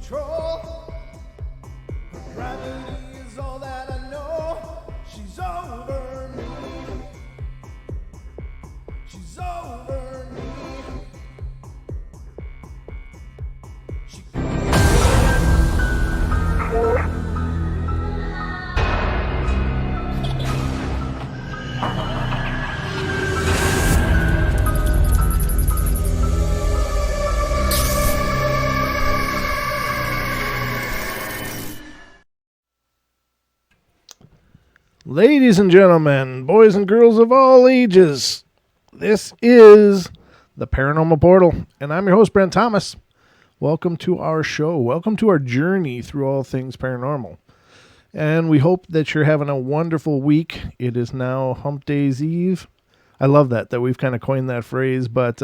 control. Gravity is all that I know. She's over me. She's over me. She Ladies and gentlemen, boys and girls of all ages, this is the Paranormal Portal, and I'm your host, Brent Thomas. Welcome to our show. Welcome to our journey through all things paranormal. And we hope that you're having a wonderful week. It is now Hump Day's Eve. I love that we've kind of coined that phrase, but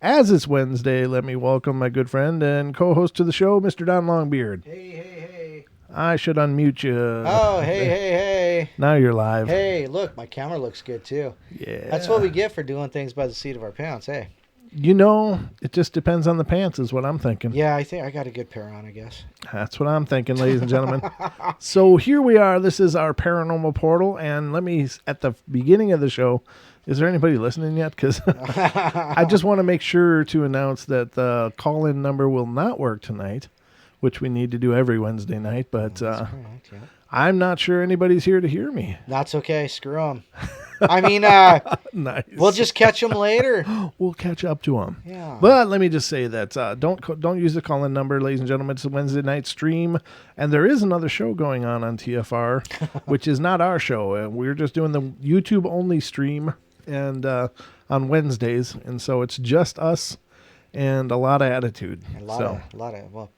as it's Wednesday, let me welcome my good friend and co-host to the show, Mr. Don Longbeard. Hey. I should unmute you. Oh, hey. Now you're live. Hey, look, my camera looks good, too. Yeah. That's what we get for doing things by the seat of our pants, hey? You know, it just depends on the pants is what I'm thinking. Yeah, I think I got a good pair on, I guess. That's what I'm thinking, ladies and gentlemen. So here we are. This is our Paranormal Portal, and let me, at the beginning of the show, is there anybody listening yet? Because I just want to make sure to announce that the call-in number will not work tonight, which we need to do every Wednesday night, but That's correct, yeah. I'm not sure anybody's here to hear me. That's okay, screw them. I mean, Nice. we'll just catch them later. We'll catch up to them. Yeah. But let me just say that don't use the call-in number, ladies and gentlemen. It's a Wednesday night stream, and there is another show going on TFR, which is not our show. We're just doing the YouTube-only stream and on Wednesdays, and so it's just us and a lot of attitude. A lot of attitude.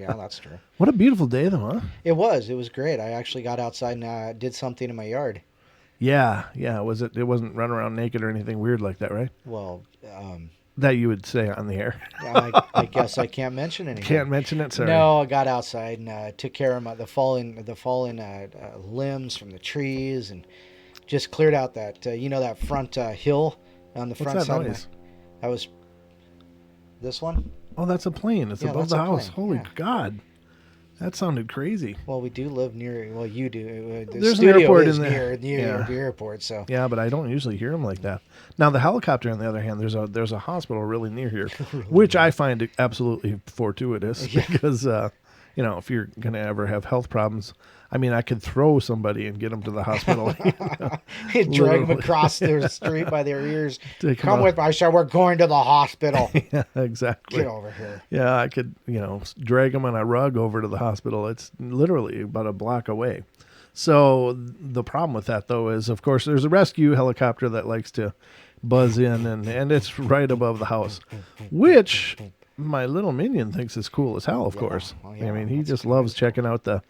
Yeah, that's true. What a beautiful day, though, huh? It was great. I actually got outside and did something in my yard. Yeah. It wasn't running around naked or anything weird like that, right? Well, That you would say on the air. I guess I can't mention anything. Can't mention it, sorry. No, I got outside and took care of the fallen limbs from the trees and just cleared out that that front hill on the front What's that side. noise? That was this one. Oh, that's a plane. It's Yeah, above that's the a house. plane, Holy yeah. God. That sounded crazy. Well, we do live near. Well, you do. The There's an studio airport is in there. near Yeah. the airport. So Yeah, but I don't usually hear them like that. Now, the helicopter, on the other hand, there's a hospital really near here, which I find absolutely fortuitous because, if you're going to ever have health problems, I mean, I could throw somebody and get them to the hospital. drag them across the street by their ears. Take 'em Come out. with me. I said we're going to the hospital. Yeah, exactly. Get over here. Yeah, I could, drag them on a rug over to the hospital. It's literally about a block away. So the problem with that, though, is, of course, there's a rescue helicopter that likes to buzz in, and it's right above the house, which my little minion thinks is cool as hell, of course. Oh, yeah, I mean, he that's just loves checking out the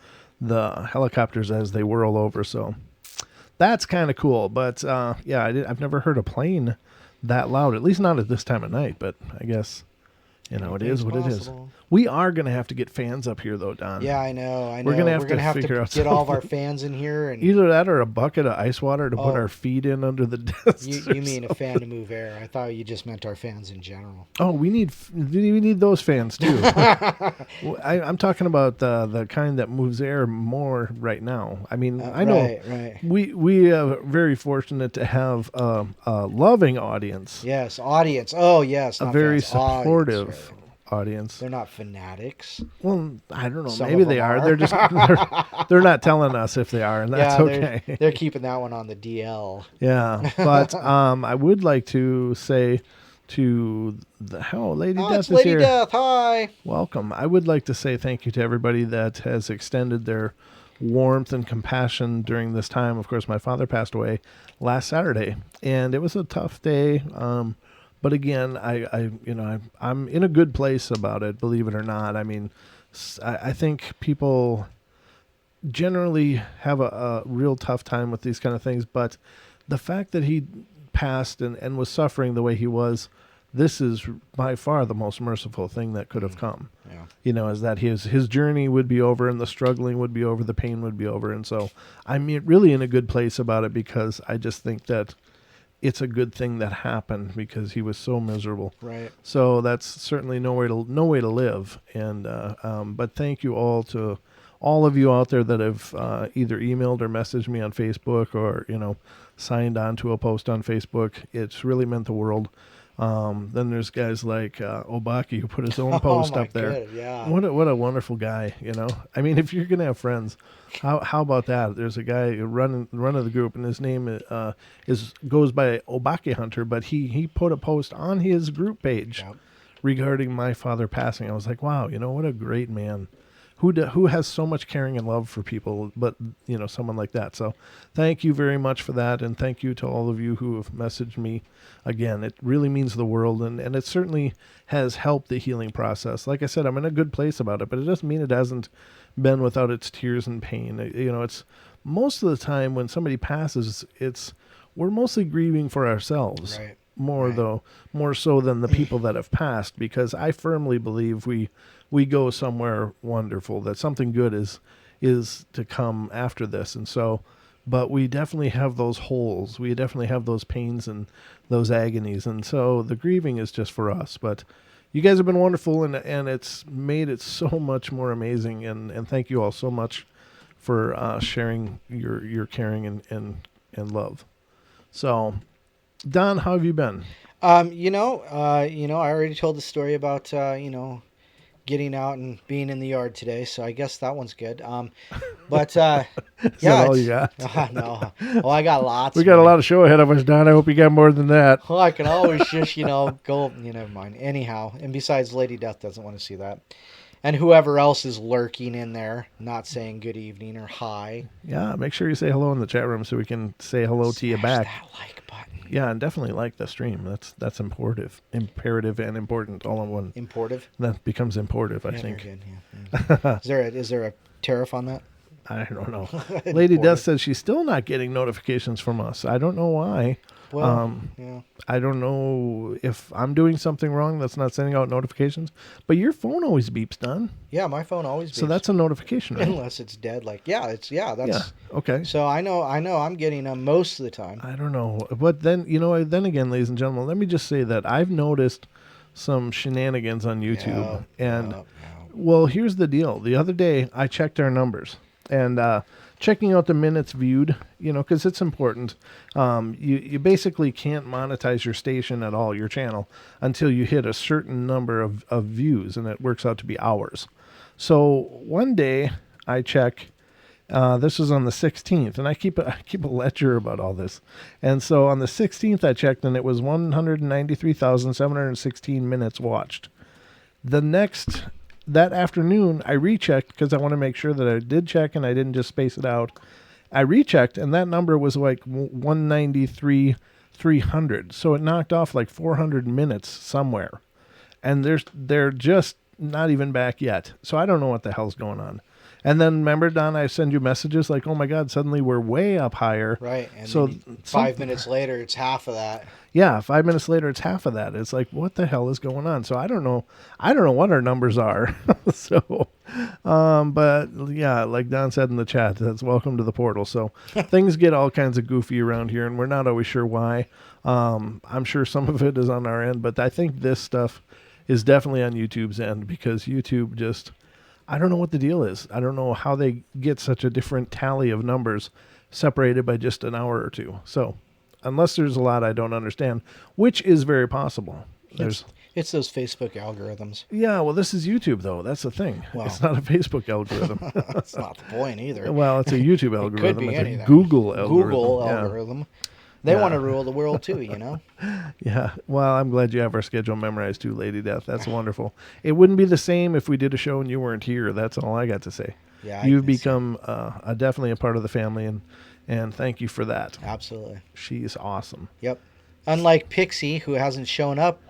helicopters as they whirl over, so that's kind of cool. But, I've never heard a plane that loud, at least not at this time of night, but I guess... it is what it is. possible. We are going to have to get fans up here, though, Don. Yeah, I know. We're gonna have to have figure to out get all of our something. fans in here and Either that or a bucket of ice water to put Oh. our feet in under the desk. You mean a fan to move air? I thought you just meant our fans in general. Oh, we need those fans, too. I'm talking about the kind that moves air more right now. I mean, I know Right. we are very fortunate to have a loving audience, Yes, audience. Oh, yes. a not very fans, audience, supportive right. audience. They're not fanatics. Well, I don't know. Some Maybe of they them are. are. They're just they're not telling us if they are, and that's okay. They're keeping that one on the DL. Yeah, but I would like to say to Lady Death It's is Lady here. Death. Hi. Welcome. I would like to say thank you to everybody that has extended their warmth and compassion during this time. Of course, my father passed away last Saturday, and it was a tough day. But again, I'm in a good place about it, believe it or not. I mean, I think people generally have a real tough time with these kind of things, but the fact that he passed and was suffering the way he was, this is by far the most merciful thing that could have come. Yeah. Is that his journey would be over and the struggling would be over, the pain would be over. And so I'm really in a good place about it because I just think that it's a good thing that happened because he was so miserable. Right. So that's certainly no way to live. And but thank you all to all of you out there that have either emailed or messaged me on Facebook or signed on to a post on Facebook. It's really meant the world. Then there's guys like Obaki who put his own post up there. Good, yeah. What a wonderful guy, I mean, if you're gonna have friends, how about that? There's a guy running the group, and his name goes by Obaki Hunter, but he put a post on his group page regarding my father passing. I was like, wow, what a great man. Who has so much caring and love for people, but someone like that. So thank you very much for that, and thank you to all of you who have messaged me. Again, it really means the world, and it certainly has helped the healing process. Like I said, I'm in a good place about it, but it doesn't mean it hasn't been without its tears and pain. It's most of the time when somebody passes, we're mostly grieving for ourselves. Right. More so than the people that have passed, because I firmly believe we go somewhere wonderful, that something good is to come after this. And so, but we definitely have those holes. We definitely have those pains and those agonies. And so the grieving is just for us. But you guys have been wonderful, and it's made it so much more amazing. And thank you all so much for sharing your caring and love. So, Don, how have you been? I already told the story about getting out and being in the yard today, so I guess that one's good. But Is that all you got? No. Oh, I got lots. We got a lot of show ahead of us, Don. I hope you got more than that. Well, I can always just go. Never mind. Anyhow, and besides, Lady Death doesn't want to see that. And whoever else is lurking in there, not saying good evening or hi. Yeah, make sure you say hello in the chat room so we can say hello to you back. That like button. Yeah, and definitely like the stream. That's imperative and important all in one. Importive? That becomes importive, I think. Very good, yeah. Is there a tariff on that? I don't know. Lady Death says she's still not getting notifications from us. I don't know why. Well, yeah. I don't know if I'm doing something wrong that's not sending out notifications. But your phone always beeps, Don. Yeah, my phone always beeps. So that's a notification, right? Unless it's dead. That's Yeah, okay. So I know I'm getting them most of the time. I don't know. But then, then again, ladies and gentlemen, let me just say that I've noticed some shenanigans on YouTube. Well, here's the deal. The other day, I checked our numbers. And checking out the minutes viewed, because it's important. You basically can't monetize your station at all, your channel, until you hit a certain number of views, and it works out to be hours. So one day I check, this was on the 16th, and I keep a ledger about all this. And so on the 16th I checked, and it was 193,716 minutes watched. That afternoon, I rechecked because I want to make sure that I did check and I didn't just space it out. I rechecked, and that number was like 193,300. So it knocked off like 400 minutes somewhere. And they're just not even back yet. So I don't know what the hell's going on. And then remember, Don, I send you messages like, oh my God, suddenly we're way up higher. Right. And so then 5 minutes later, it's half of that. Yeah, 5 minutes later, it's half of that. It's like, what the hell is going on? So I don't know what our numbers are. So, but yeah, like Don said in the chat, that's welcome to the portal. So things get all kinds of goofy around here, and we're not always sure why. I'm sure some of it is on our end, but I think this stuff is definitely on YouTube's end, because YouTube just, I don't know what the deal is. I don't know how they get such a different tally of numbers separated by just an hour or two. So unless there's a lot I don't understand, which is very possible. It's those Facebook algorithms. Yeah, well, this is YouTube, though. That's the thing. Wow. It's not a Facebook algorithm. That's not the point either. Well, it's a YouTube algorithm. It could be it's anything. a Google algorithm. Google algorithm. They want to rule the world, too, Yeah. Well, I'm glad you have our schedule memorized, too, Lady Death. That's wonderful. It wouldn't be the same if we did a show and you weren't here. That's all I got to say. Yeah, You've become definitely a part of the family, and thank you for that. Absolutely. She's awesome. Yep. Unlike Pixie, who hasn't shown up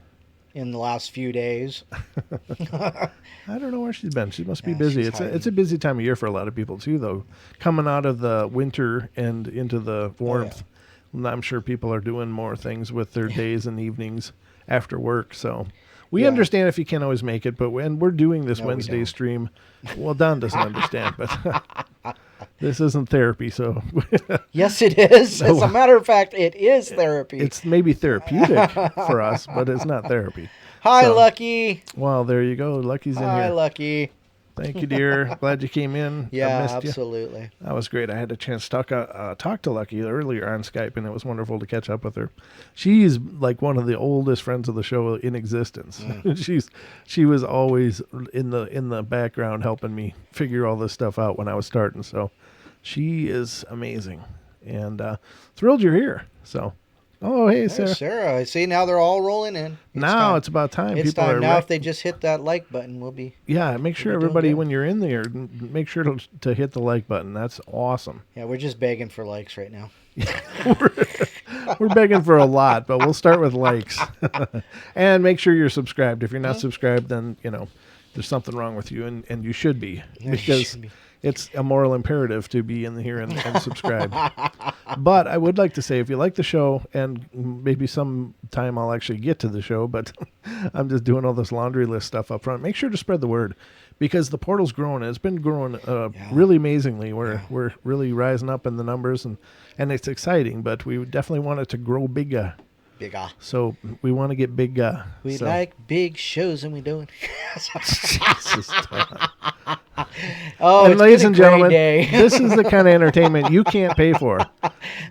in the last few days. I don't know where she's been. She must be busy. It's a busy time of year for a lot of people, too, though. Coming out of the winter and into the warmth. Oh, yeah. I'm sure people are doing more things with their days and evenings after work. So we understand if you can't always make it, but when we're doing this Wednesday stream, well, Don doesn't understand, but This isn't therapy, so Yes, it is. As a matter of fact, it is therapy. it's maybe therapeutic for us, but it's not therapy. Hi, So, Lucky. well, there you go. Lucky's in Hi, here. Lucky. Thank you, dear. Glad you came in. Yeah, I missed you. absolutely. That was great. I had a chance to talk to Lucky earlier on Skype, and it was wonderful to catch up with her. She's like one of the oldest friends of the show in existence. She was always in the background helping me figure all this stuff out when I was starting. So she is amazing, and thrilled you're here. So, oh hey Sarah. There's Sarah. I see now they're all rolling in. Now it's about time. It's People time are now. If they just hit that like button, we'll be. Yeah, make sure We'll be doing everybody good. when you're in there, make sure to hit the like button. That's awesome. Yeah, we're just begging for likes right now. We're begging for a lot, but we'll start with likes. And make sure you're subscribed. If you're not subscribed, then, there's something wrong with you, and you should be. You Because should be. it's a moral imperative to be in here and subscribe. But I would like to say, if you like the show, and maybe sometime I'll actually get to the show, but I'm just doing all this laundry list stuff up front, make sure to spread the word. Because the portal's growing. It's been growing really amazingly. We're really rising up in the numbers, and it's exciting. But we definitely want it to grow bigger. Bigger. So we want to get bigger. We so. like big shows, and we don't. Jesus, Tom. Oh, And it's ladies been a and great gentlemen, day. this is the kind of entertainment you can't pay for.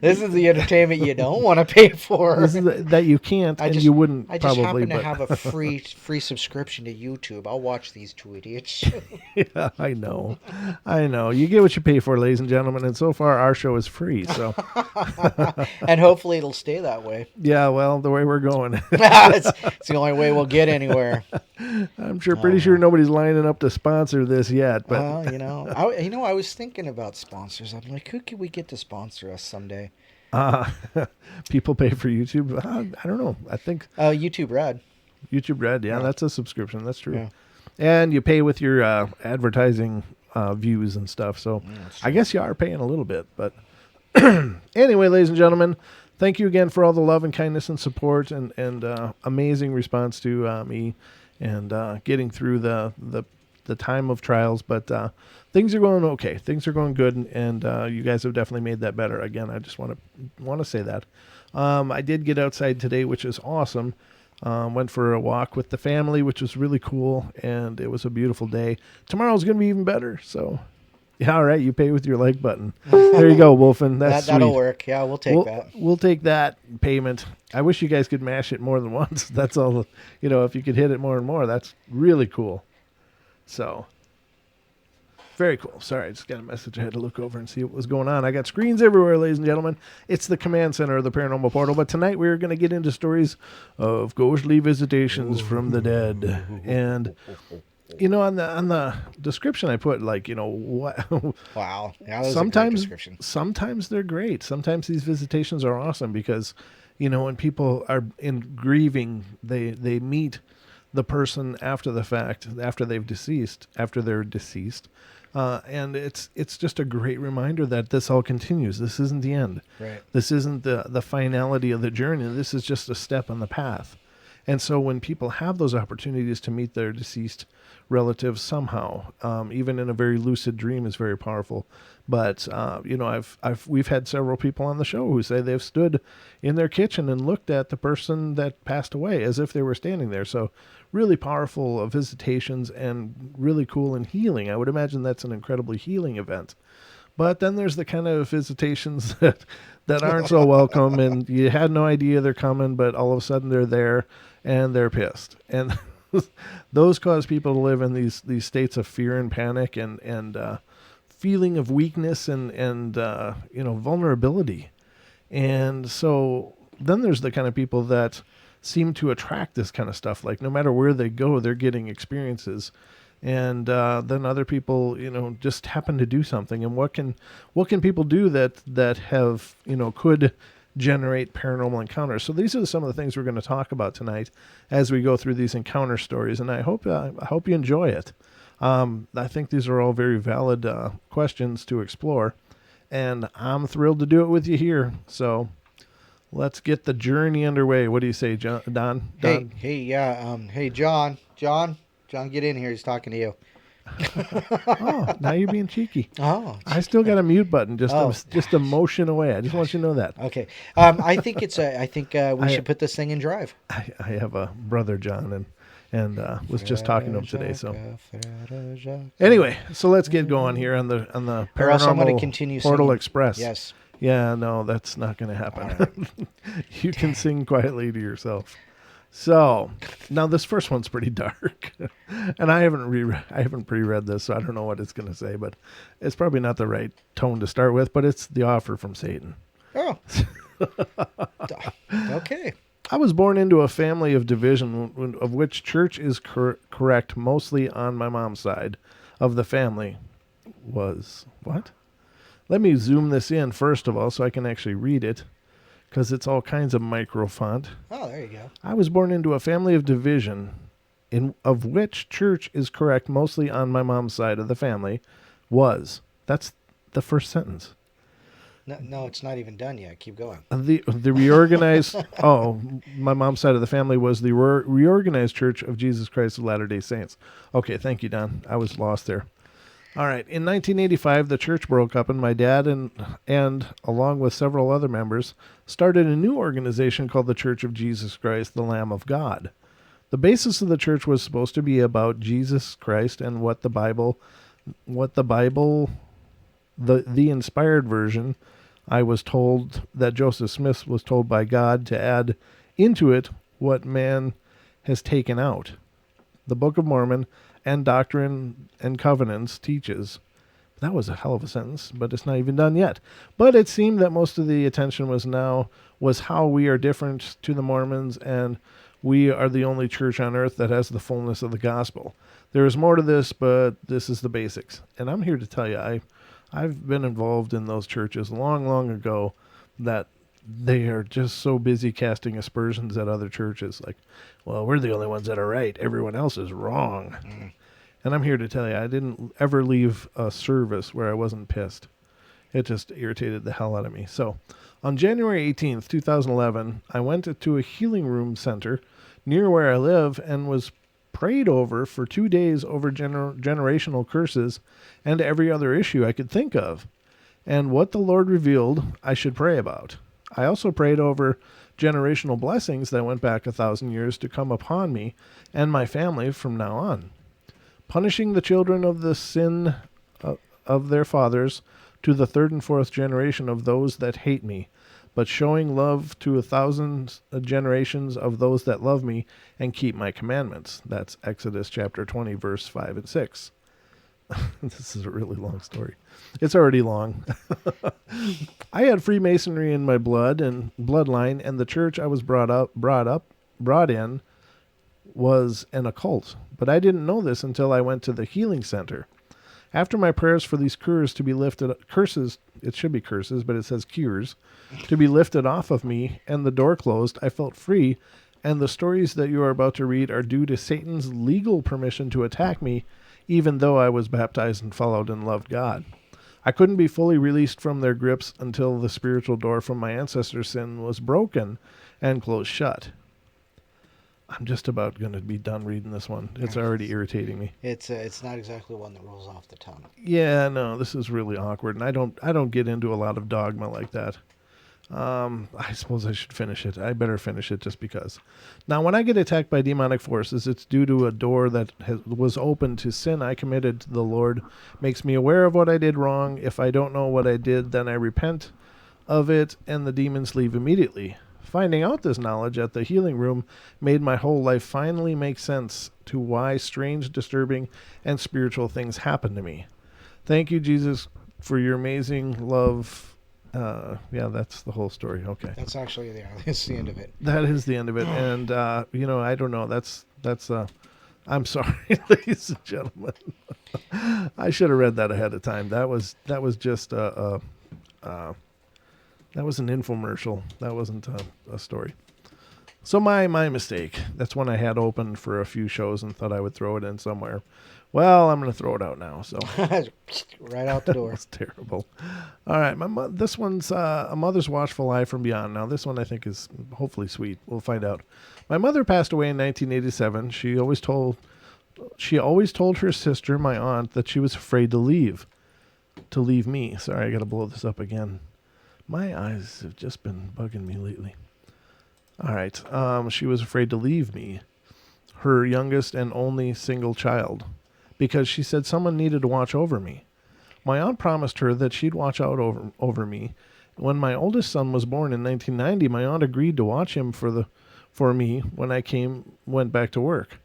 This is the entertainment you don't want to pay for. This is that you can't, and you wouldn't I just probably. happen to But have a free subscription to YouTube. I'll watch these two idiots. yeah, I know. You get what you pay for, ladies and gentlemen. And so far, our show is free. So And hopefully it'll stay that way. yeah, well, the way we're going, it's the only way we'll get anywhere. I'm pretty sure nobody's lining up to sponsor this yet. But Well, I was thinking about sponsors. I'm like, who could we get to sponsor us someday? people pay for YouTube. I don't know. I think YouTube Red. YouTube Red. Yeah, that's a subscription. That's true. Yeah. And you pay with your advertising views and stuff. So that's I guess you are paying a little bit. But anyway, ladies and gentlemen, thank you again for all the love and kindness and support and amazing response to me and getting through the time of trials. But things are going okay. Things are going good, and you guys have definitely made that better. Again, I just want to say that. I did get outside today, which is awesome. Went for a walk with the family, which was really cool, and it was a beautiful day. Tomorrow's going to be even better. So, yeah, all right, you pay with your like button. There you go, Wolfen. That'll work. Yeah, we'll take that. We'll take that payment. I wish you guys could mash it more than once. That's all. If you could hit it more and more, that's really cool. So, very cool. Sorry, I just got a message. I had to look over and see what was going on. I got screens everywhere, ladies and gentlemen. It's the command center of the Paranormal Portal. But tonight we're going to get into stories of ghostly visitations from the dead. And, on the description I put, what... Wow. Yeah, that was a great description. Sometimes they're great. Sometimes these visitations are awesome because, when people are in grieving, they meet the person after the fact, after they're deceased. And it's just a great reminder that this all continues. This isn't the end. Right. This isn't the finality of the journey. This is just a step on the path. And so when people have those opportunities to meet their deceased relatives somehow, even in a very lucid dream, is very powerful. But we've had several people on the show who say they've stood in their kitchen and looked at the person that passed away as if they were standing there. So really powerful visitations and really cool and healing. I would imagine that's an incredibly healing event. But then there's the kind of visitations that aren't so welcome, and you had no idea they're coming, but all of a sudden they're there and they're pissed. And those cause people to live in these states of fear and panic and feeling of weakness and vulnerability. And so then there's the kind of people that seem to attract this kind of stuff. Like no matter where they go, they're getting experiences. And then other people, just happen to do something. And what can people do that have, could generate paranormal encounters? So these are some of the things we're going to talk about tonight as we go through these encounter stories. And I hope you enjoy it. I think these are all very valid questions to explore. And I'm thrilled to do it with you here. So let's get the journey underway. What do you say, Don? Hey, yeah. Hey, John, get in here. He's talking to you. Oh, now you're being cheeky. Oh, I still got a mute button, Oh. just a motion away. I just want you to know that. okay. I think we I- should put this thing in drive. I have a brother, John, and was just talking to him today. So anyway, so let's get going here on the Or else I'm going to Paranormal continue Portal singing. Express. Yes. Yeah, no, that's not going to happen. All right. You can sing quietly to yourself. So now this first one's pretty dark, and I haven't pre-read this, so I don't know what it's going to say, but it's probably not the right tone to start with. But it's the offer from Satan. Oh. Okay. I was born into a family of division, of which church is correct mostly on my mom's side of the family. Was what? Let me zoom this in first of all so I can actually read it, because it's all kinds of micro font. Oh, there you go. I was born into a family of division, of which church is correct mostly on my mom's side of the family. That's the first sentence. No, it's not even done yet. Keep going. The reorganized. Oh, my mom's side of the family was the reorganized Church of Jesus Christ of Latter-day Saints. Okay, thank you, Don. I was lost there. All right. In 1985, the church broke up, and my dad and along with several other members started a new organization called the Church of Jesus Christ, the Lamb of God. The basis of the church was supposed to be about Jesus Christ and what the Bible, the inspired version. I was told that Joseph Smith was told by God to add into it what man has taken out. The Book of Mormon and Doctrine and Covenants teaches. That was a hell of a sentence, but it's not even done yet. But it seemed that most of the attention was how we are different to the Mormons, and we are the only church on earth that has the fullness of the gospel. There is more to this, but this is the basics. And I'm here to tell you, I've been involved in those churches long, long ago that they are just so busy casting aspersions at other churches. Like, well, we're the only ones that are right. Everyone else is wrong. And I'm here to tell you, I didn't ever leave a service where I wasn't pissed. It just irritated the hell out of me. So on January 18th, 2011, I went to a healing room center near where I live and was prayed over for 2 days over generational curses and every other issue I could think of, and what the Lord revealed I should pray about. I also prayed over generational blessings that went back 1,000 years to come upon me and my family from now on, punishing the children of the sin of their fathers to the third and fourth generation of those that hate me, but showing love to 1,000 generations of those that love me and keep my commandments. That's Exodus chapter 20, verse 5 and 6. This is a really long story. It's already long. I had Freemasonry in my bloodline, and the church I was brought in was an occult. But I didn't know this until I went to the healing center. After my prayers for these curses to be lifted, it should be curses, but it says cures, to be lifted off of me, and the door closed, I felt free, and the stories that you are about to read are due to Satan's legal permission to attack me, even though I was baptized and followed and loved God. I couldn't be fully released from their grips until the spiritual door from my ancestors' sin was broken and closed shut. I'm just about going to be done reading this one. It's already irritating me. It's not exactly one that rolls off the tongue. Yeah, no, this is really awkward, and I don't get into a lot of dogma like that. I suppose I should finish it. I better finish it just because. Now, when I get attacked by demonic forces, it's due to a door that was open to sin I committed to the Lord. Makes me aware of what I did wrong. If I don't know what I did, then I repent of it, and the demons leave immediately. Finding out this knowledge at the healing room made my whole life finally make sense to why strange, disturbing, and spiritual things happen to me. Thank you, Jesus, for your amazing love. Yeah, that's the whole story. Okay. That's actually that's the end of it. That is the end of it. And, I don't know. That's I'm sorry, ladies and gentlemen. I should have read that ahead of time. That was just that was an infomercial. That wasn't a story. So my mistake. That's one I had open for a few shows and thought I would throw it in somewhere. Well, I'm going to throw it out now. So right out the door. That's terrible. All right, this one's A Mother's Watchful Eye from Beyond. Now, this one I think is hopefully sweet. We'll find out. My mother passed away in 1987. She always told She always told her sister, my aunt, that she was afraid to leave me. Sorry, I got to blow this up again. My eyes have just been bugging me lately. All right. She was afraid to leave me, her youngest and only single child, because she said someone needed to watch over me. My aunt promised her that she'd watch out over me. When my oldest son was born in 1990, my aunt agreed to watch him for me when I went back to work.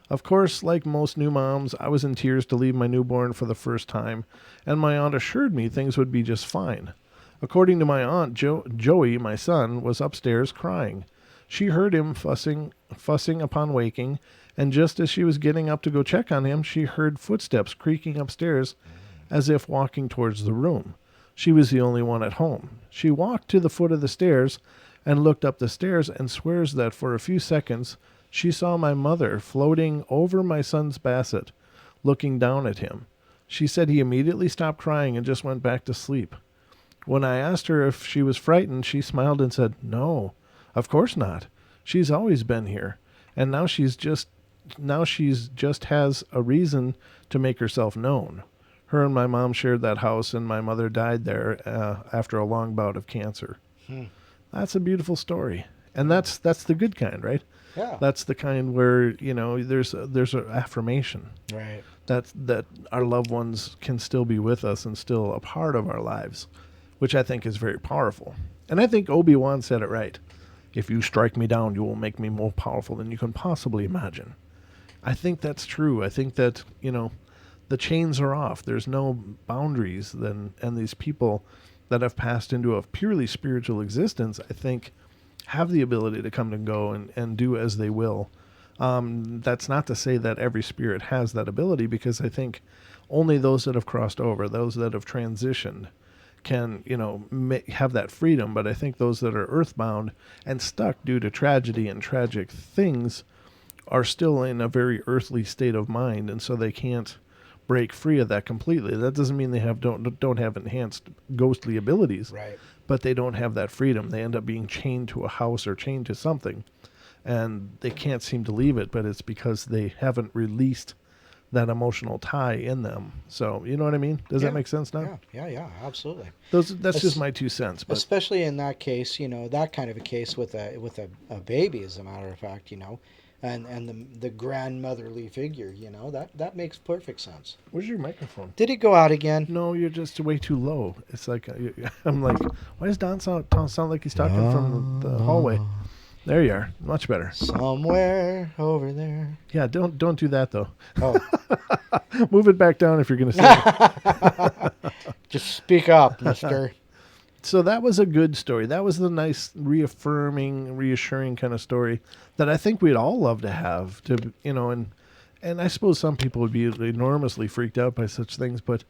Of course, like most new moms, I was in tears to leave my newborn for the first time, and my aunt assured me things would be just fine. According to my aunt, Joey, my son, was upstairs crying. She heard him fussing upon waking, and just as she was getting up to go check on him, she heard footsteps creaking upstairs as if walking towards the room. She was the only one at home. She walked to the foot of the stairs and looked up the stairs and swears that for a few seconds she saw my mother floating over my son's basset, looking down at him. She said he immediately stopped crying and just went back to sleep. When I asked her if she was frightened, she smiled and said, "No, of course not. She's always been here, and now she's just has a reason to make herself known." Her and my mom shared that house, and my mother died there after a long bout of cancer. That's a beautiful story, and that's the good kind, right? Yeah. That's the kind where there's an affirmation, Right. that our loved ones can still be with us and still a part of our lives, which I think is very powerful. And I think Obi-Wan said it right. If you strike me down, you will make me more powerful than you can possibly imagine. I think that's true. I think that, the chains are off. There's no boundaries then, and these people that have passed into a purely spiritual existence, I think, have the ability to come and go and do as they will. That's not to say that every spirit has that ability, because I think only those that have crossed over, those that have transitioned, can have that freedom. But I think those that are earthbound and stuck due to tragedy and tragic things are still in a very earthly state of mind, and so they can't break free of that completely. That doesn't mean they don't have enhanced ghostly abilities, Right. but they don't have that freedom. They end up being chained to a house or chained to something, and they can't seem to leave it, but it's because they haven't released that emotional tie in them. So, you know what I mean? Does that make sense now? Yeah, absolutely. That's just my 2 cents. But Especially in that case, that kind of a case with a baby, as a matter of fact, and the grandmotherly figure, that makes perfect sense. where's your microphone? Did it go out again? No, you're just way too low. It's like I'm like, why does Don sound like he's talking from the hallway? There you are. Much better. Somewhere over there. Yeah, don't do that though. Oh. Move it back down if you're going to say it. Just speak up, mister. So that was a good story. That was the nice, reassuring kind of story that I think we'd all love to have. And I suppose some people would be enormously freaked out by such things, but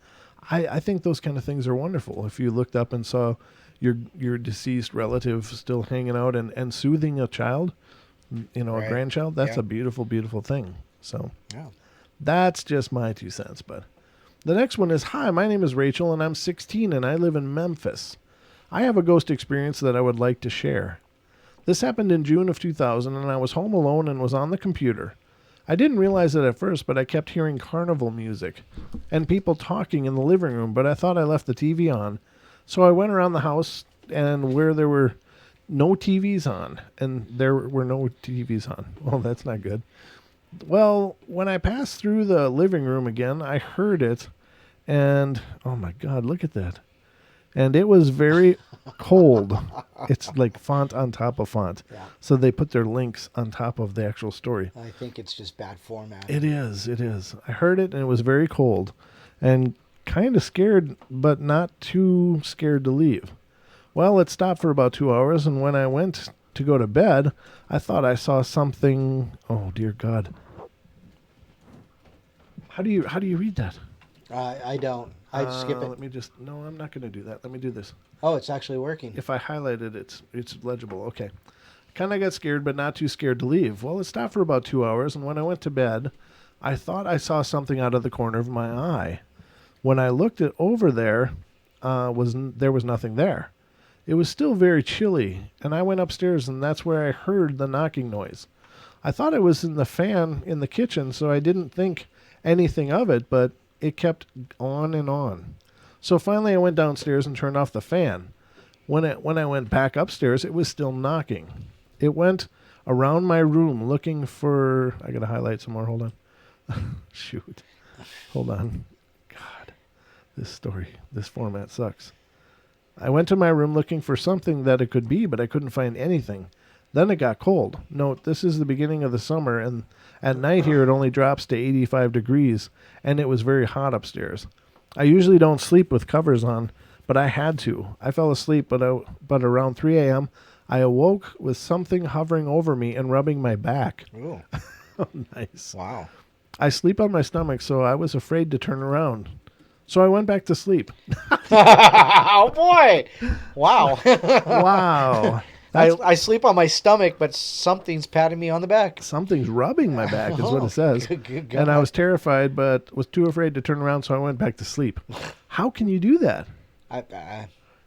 I think those kind of things are wonderful. If you looked up and saw your deceased relative still hanging out and soothing a child, a Right. grandchild, that's Yeah. a beautiful, beautiful thing. So Yeah. that's just my 2 cents. But the next one is, "Hi, my name is Rachel and I'm 16 and I live in Memphis. I have a ghost experience that I would like to share. This happened in June of 2000 and I was home alone and was on the computer. I didn't realize it at first, but I kept hearing carnival music and people talking in the living room, but I thought I left the TV on. So I went around the house and where there were no TVs on, and there were no TVs on. Well, that's not good. Well, when I passed through the living room again, I heard it, and oh my God, look at that. And it was very cold. It's like font on top of font. Yeah. So they put their links on top of the actual story. I think it's just bad format. It is. I heard it, and it was very cold and kind of scared, but not too scared to leave. Well, it stopped for about 2 hours, and when I went to go to bed, I thought I saw something. Oh, dear God. How do you read that? I don't. I skip it. Let me just. No, I'm not going to do that. Let me do this. Oh, it's actually working. If I highlight it, it's legible. Okay. Kind of got scared, but not too scared to leave. Well, it stopped for about 2 hours, and when I went to bed, I thought I saw something out of the corner of my eye. When I looked over there, there was nothing there. It was still very chilly, and I went upstairs, and that's where I heard the knocking noise. I thought it was in the fan in the kitchen, so I didn't think anything of it, but it kept on and on. So finally I went downstairs and turned off the fan. When I went back upstairs, it was still knocking. It went around my room looking for... I got to highlight some more. Hold on. Shoot. Hold on. God, this format sucks. I went to my room looking for something that it could be, but I couldn't find anything. Then it got cold. Note, this is the beginning of the summer, and at night here it only drops to 85 degrees, and it was very hot upstairs. I usually don't sleep with covers on, but I had to. I fell asleep, but around 3 a.m., I awoke with something hovering over me and rubbing my back. Ooh. Oh, nice. Wow. I sleep on my stomach, so I was afraid to turn around. So I went back to sleep. Oh, boy. Wow. Wow. I sleep on my stomach, but something's patting me on the back. Something's rubbing my back is what it says. Good. And I was terrified, but was too afraid to turn around, so I went back to sleep. How can you do that?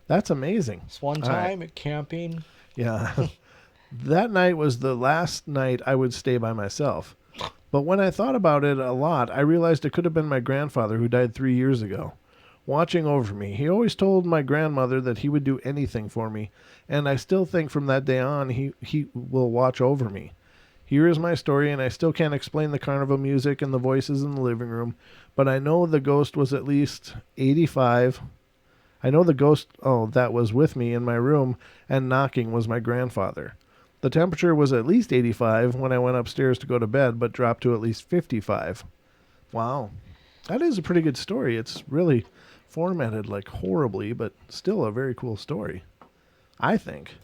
That's amazing. It's one All time right. at camping. Yeah. That night was the last night I would stay by myself. But when I thought about it a lot, I realized it could have been my grandfather who died 3 years ago, watching over me. He always told my grandmother that he would do anything for me, and I still think from that day on he will watch over me. Here is my story, and I still can't explain the carnival music and the voices in the living room, but I know the ghost was at least 85. I know the ghost, that was with me in my room and knocking was my grandfather. The temperature was at least 85 when I went upstairs to go to bed, but dropped to at least 55. Wow. That is a pretty good story. It's really formatted like horribly, but still a very cool story, I think.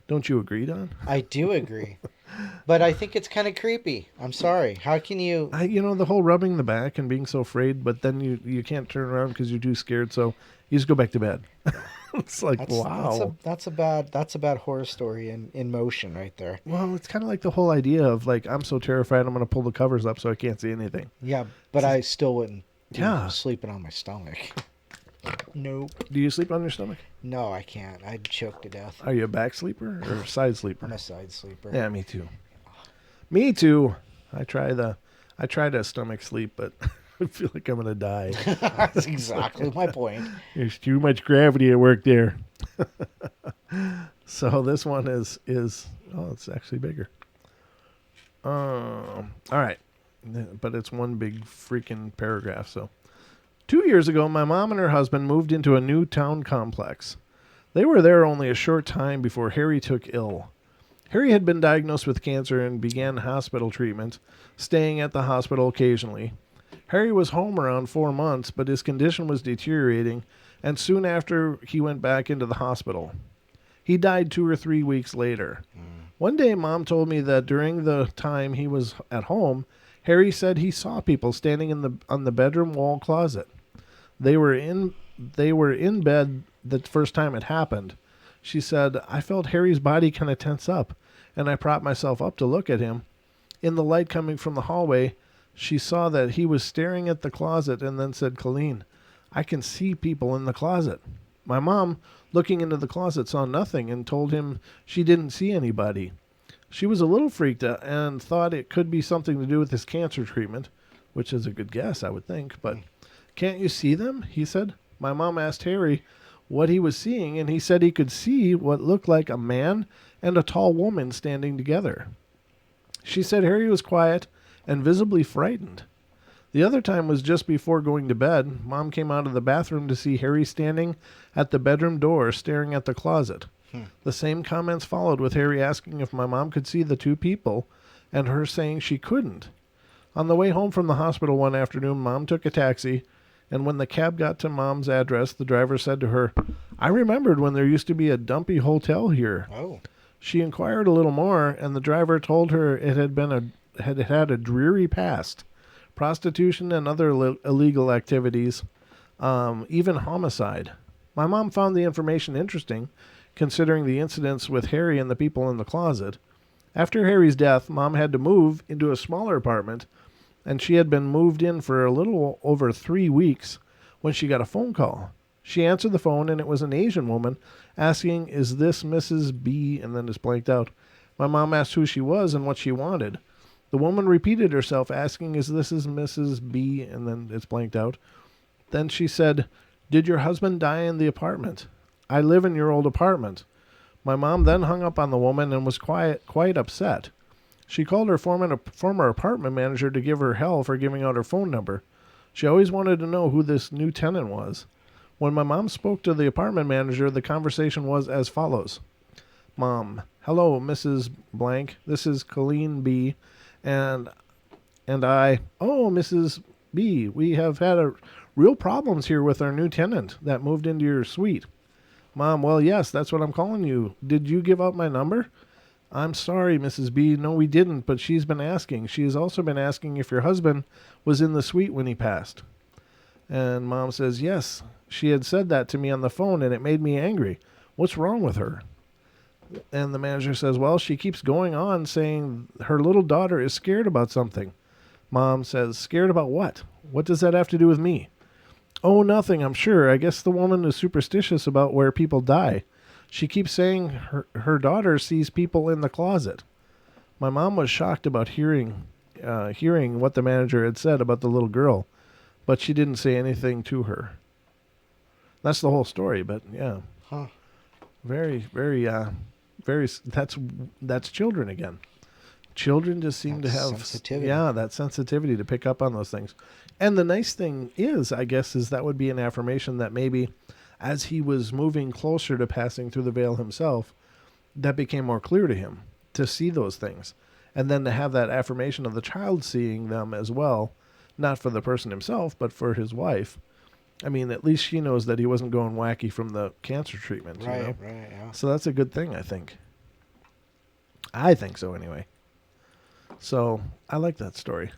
Don't you agree, Don? I do agree. But I think it's kind of creepy. I'm sorry. How can you... The whole rubbing the back and being so afraid, but then you can't turn around because you're too scared, so you just go back to bed. It's like, wow. That's a bad horror story in motion right there. Well, it's kind of like the whole idea of, like, I'm so terrified I'm going to pull the covers up so I can't see anything. Yeah, but I still wouldn't do Yeah. sleeping on my stomach. Nope. Do you sleep on your stomach? No, I can't. I'd choke to death. Are you a back sleeper or a side sleeper? I'm a side sleeper. Yeah, me too. Me too. I try to stomach sleep, but I feel like I'm going to die. That's exactly my point. There's too much gravity at work there. So this one is it's actually bigger. All right. But it's one big freaking paragraph. So 2 years ago, my mom and her husband moved into a new town complex. They were there only a short time before Harry took ill. Harry had been diagnosed with cancer and began hospital treatment, staying at the hospital occasionally. Harry was home around 4 months, but his condition was deteriorating, and soon after he went back into the hospital. He died 2 or 3 weeks later. One day, Mom told me that during the time he was at home, Harry said he saw people standing on the bedroom wall closet. They were in bed the first time it happened. She said, I felt Harry's body kind of tense up, and I propped myself up to look at him. In the light coming from the hallway, she saw that he was staring at the closet and then said, Colleen, I can see people in the closet. My mom, looking into the closet, saw nothing and told him she didn't see anybody. She was a little freaked out and thought it could be something to do with his cancer treatment, which is a good guess, I would think. But can't you see them? He said. My mom asked Harry what he was seeing, and he said he could see what looked like a man and a tall woman standing together. She said Harry was quiet and visibly frightened. The other time was just before going to bed. Mom came out of the bathroom to see Harry standing at the bedroom door staring at the closet. The same comments followed, with Harry asking if my mom could see the two people and her saying she couldn't. On the way home from the hospital one afternoon, Mom took a taxi, and when the cab got to Mom's address, the driver said to her, I remembered when there used to be a dumpy hotel here. Oh. She inquired a little more, and the driver told her it had a dreary past. Prostitution and other illegal activities, even homicide. My mom found the information interesting, considering the incidents with Harry and the people in the closet. After Harry's death, Mom had to move into a smaller apartment, and she had been moved in for a little over 3 weeks when she got a phone call. She answered the phone, and it was an Asian woman asking, is this Mrs. B, and then it's blanked out. My mom asked who she was and what she wanted. The woman repeated herself, asking, "Is this is Mrs. B?" And then it's blanked out. Then she said, "Did your husband die in the apartment?" "I live in your old apartment." My mom then hung up on the woman and was quite upset. She called her former apartment manager to give her hell for giving out her phone number. She always wanted to know who this new tenant was. When my mom spoke to the apartment manager, the conversation was as follows. Mom, hello, Mrs. Blank. This is Colleen B. And I, oh, Mrs. B, we have had real problems here with our new tenant that moved into your suite. Mom, well, yes, that's what I'm calling you. Did you give out my number? I'm sorry, Mrs. B. No, we didn't, but she's been asking. She has also been asking if your husband was in the suite when he passed. And Mom says, yes, she had said that to me on the phone, and it made me angry. What's wrong with her? And the manager says, well, she keeps going on saying her little daughter is scared about something. Mom says, scared about what? What does that have to do with me? Oh, nothing, I'm sure. I guess the woman is superstitious about where people die. She keeps saying her daughter sees people in the closet. My mom was shocked about hearing what the manager had said about the little girl, but she didn't say anything to her. That's the whole story, but yeah. Huh. Very, that's children again. Children just seem to have sensitivity. Yeah, that sensitivity to pick up on those things. And the nice thing is, I guess, is that would be an affirmation that maybe as he was moving closer to passing through the veil himself, that became more clear to him to see those things. And then to have that affirmation of the child seeing them as well, not for the person himself, but for his wife. I mean, at least she knows that he wasn't going wacky from the cancer treatment. Right, you know? right, yeah. So that's a good thing, I think. I think so, anyway. So I like that story.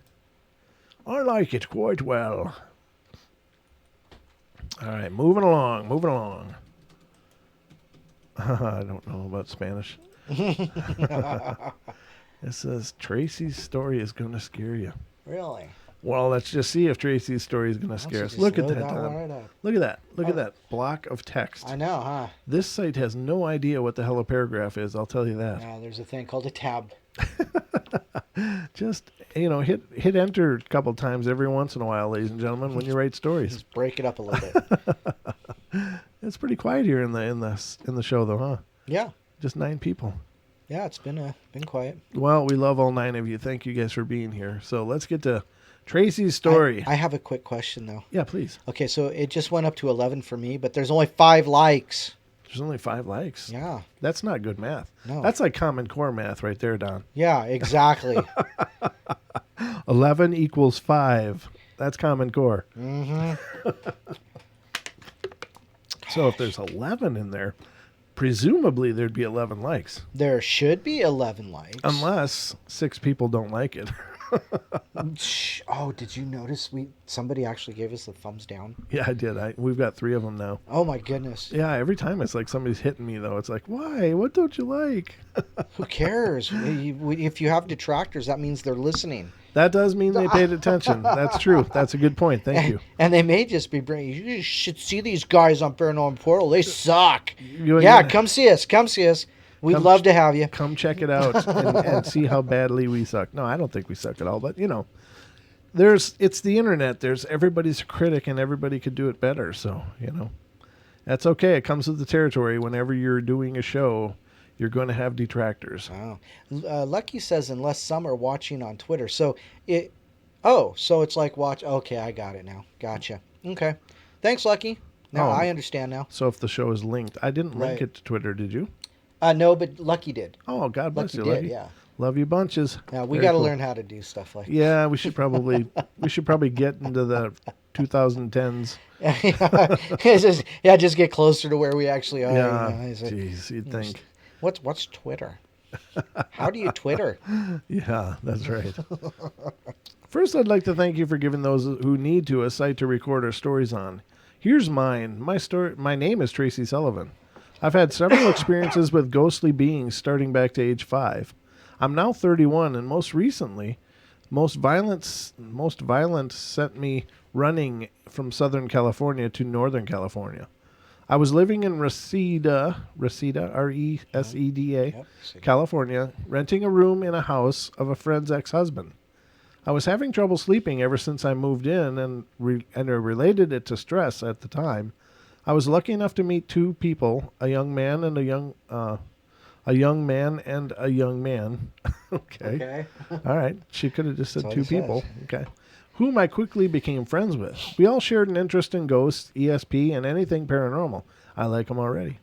I like it quite well. All right, moving along. I don't know about Spanish. It says, Tracy's story is going to scare you. Really? Well, let's just see if Tracy's story is going to scare us. Look at that, Tom. Right. Look at that. Look at that block of text. I know, huh? This site has no idea what the hell a paragraph is, I'll tell you that. Yeah, there's a thing called a tab. Just, hit enter a couple times every once in a while, ladies and gentlemen, when you write stories. Just break it up a little bit. It's pretty quiet here in the show, though, huh? Yeah. Just 9 people. Yeah, it's been quiet. Well, we love all 9 of you. Thank you guys for being here. So let's get to Tracy's story. I have a quick question, though. Yeah, please. Okay, so it just went up to 11 for me, but there's only 5 likes. There's only 5 likes. Yeah. That's not good math. No. That's like Common Core math right there, Don. Yeah, exactly. 11 equals 5. That's Common Core. Mm-hmm. So if there's 11 in there, presumably there'd be 11 likes. There should be 11 likes. Unless 6 people don't like it. Oh, did you notice somebody actually gave us a thumbs down? Yeah, I did. We've got 3 of them now. Oh my goodness. Yeah, every time it's like somebody's hitting me, though. It's like, why? What don't you like? Who cares? If you have detractors, that means they're listening. That does mean they paid attention. That's true. That's a good point. Thank you. And they may just be bringing, you should see these guys on Paranormal Portal. They suck. Yeah, come see us. Come see us. We'd love to have you. Come check it out and see how badly we suck. No, I don't think we suck at all, but it's the internet. Everybody's a critic and everybody could do it better. So, that's okay. It comes with the territory. Whenever you're doing a show, you're going to have detractors. Oh. Lucky says, unless some are watching on Twitter. So it's like watch. Okay, I got it now. Gotcha. Okay. Thanks, Lucky. Now I understand now. So if the show is linked, I didn't link it to Twitter, did you? No, but Lucky did. Oh, God bless you, Lucky. Lucky. Yeah. Love you bunches. Yeah, we got to learn how to do stuff like that. Yeah, we should probably get into the 2010s. Just get closer to where we actually are. Yeah, jeez, you'd think. What's Twitter? How do you Twitter? Yeah, that's right. First, I'd like to thank you for giving those who need to a site to record our stories on. Here's mine. My name is Tracy Sullivan. I've had several experiences with ghostly beings starting back to age 5. I'm now 31, and most recently, most violent sent me running from Southern California to Northern California. I was living in Reseda, Reseda, Yep. California, renting a room in a house of a friend's ex-husband. I was having trouble sleeping ever since I moved in, and I related it to stress at the time. I was lucky enough to meet two people, a young man and a young man. Okay. All right. She could have just said That's two what it people. says. Okay. Whom I quickly became friends with. We all shared an interest in ghosts, ESP, and anything paranormal. I like them already.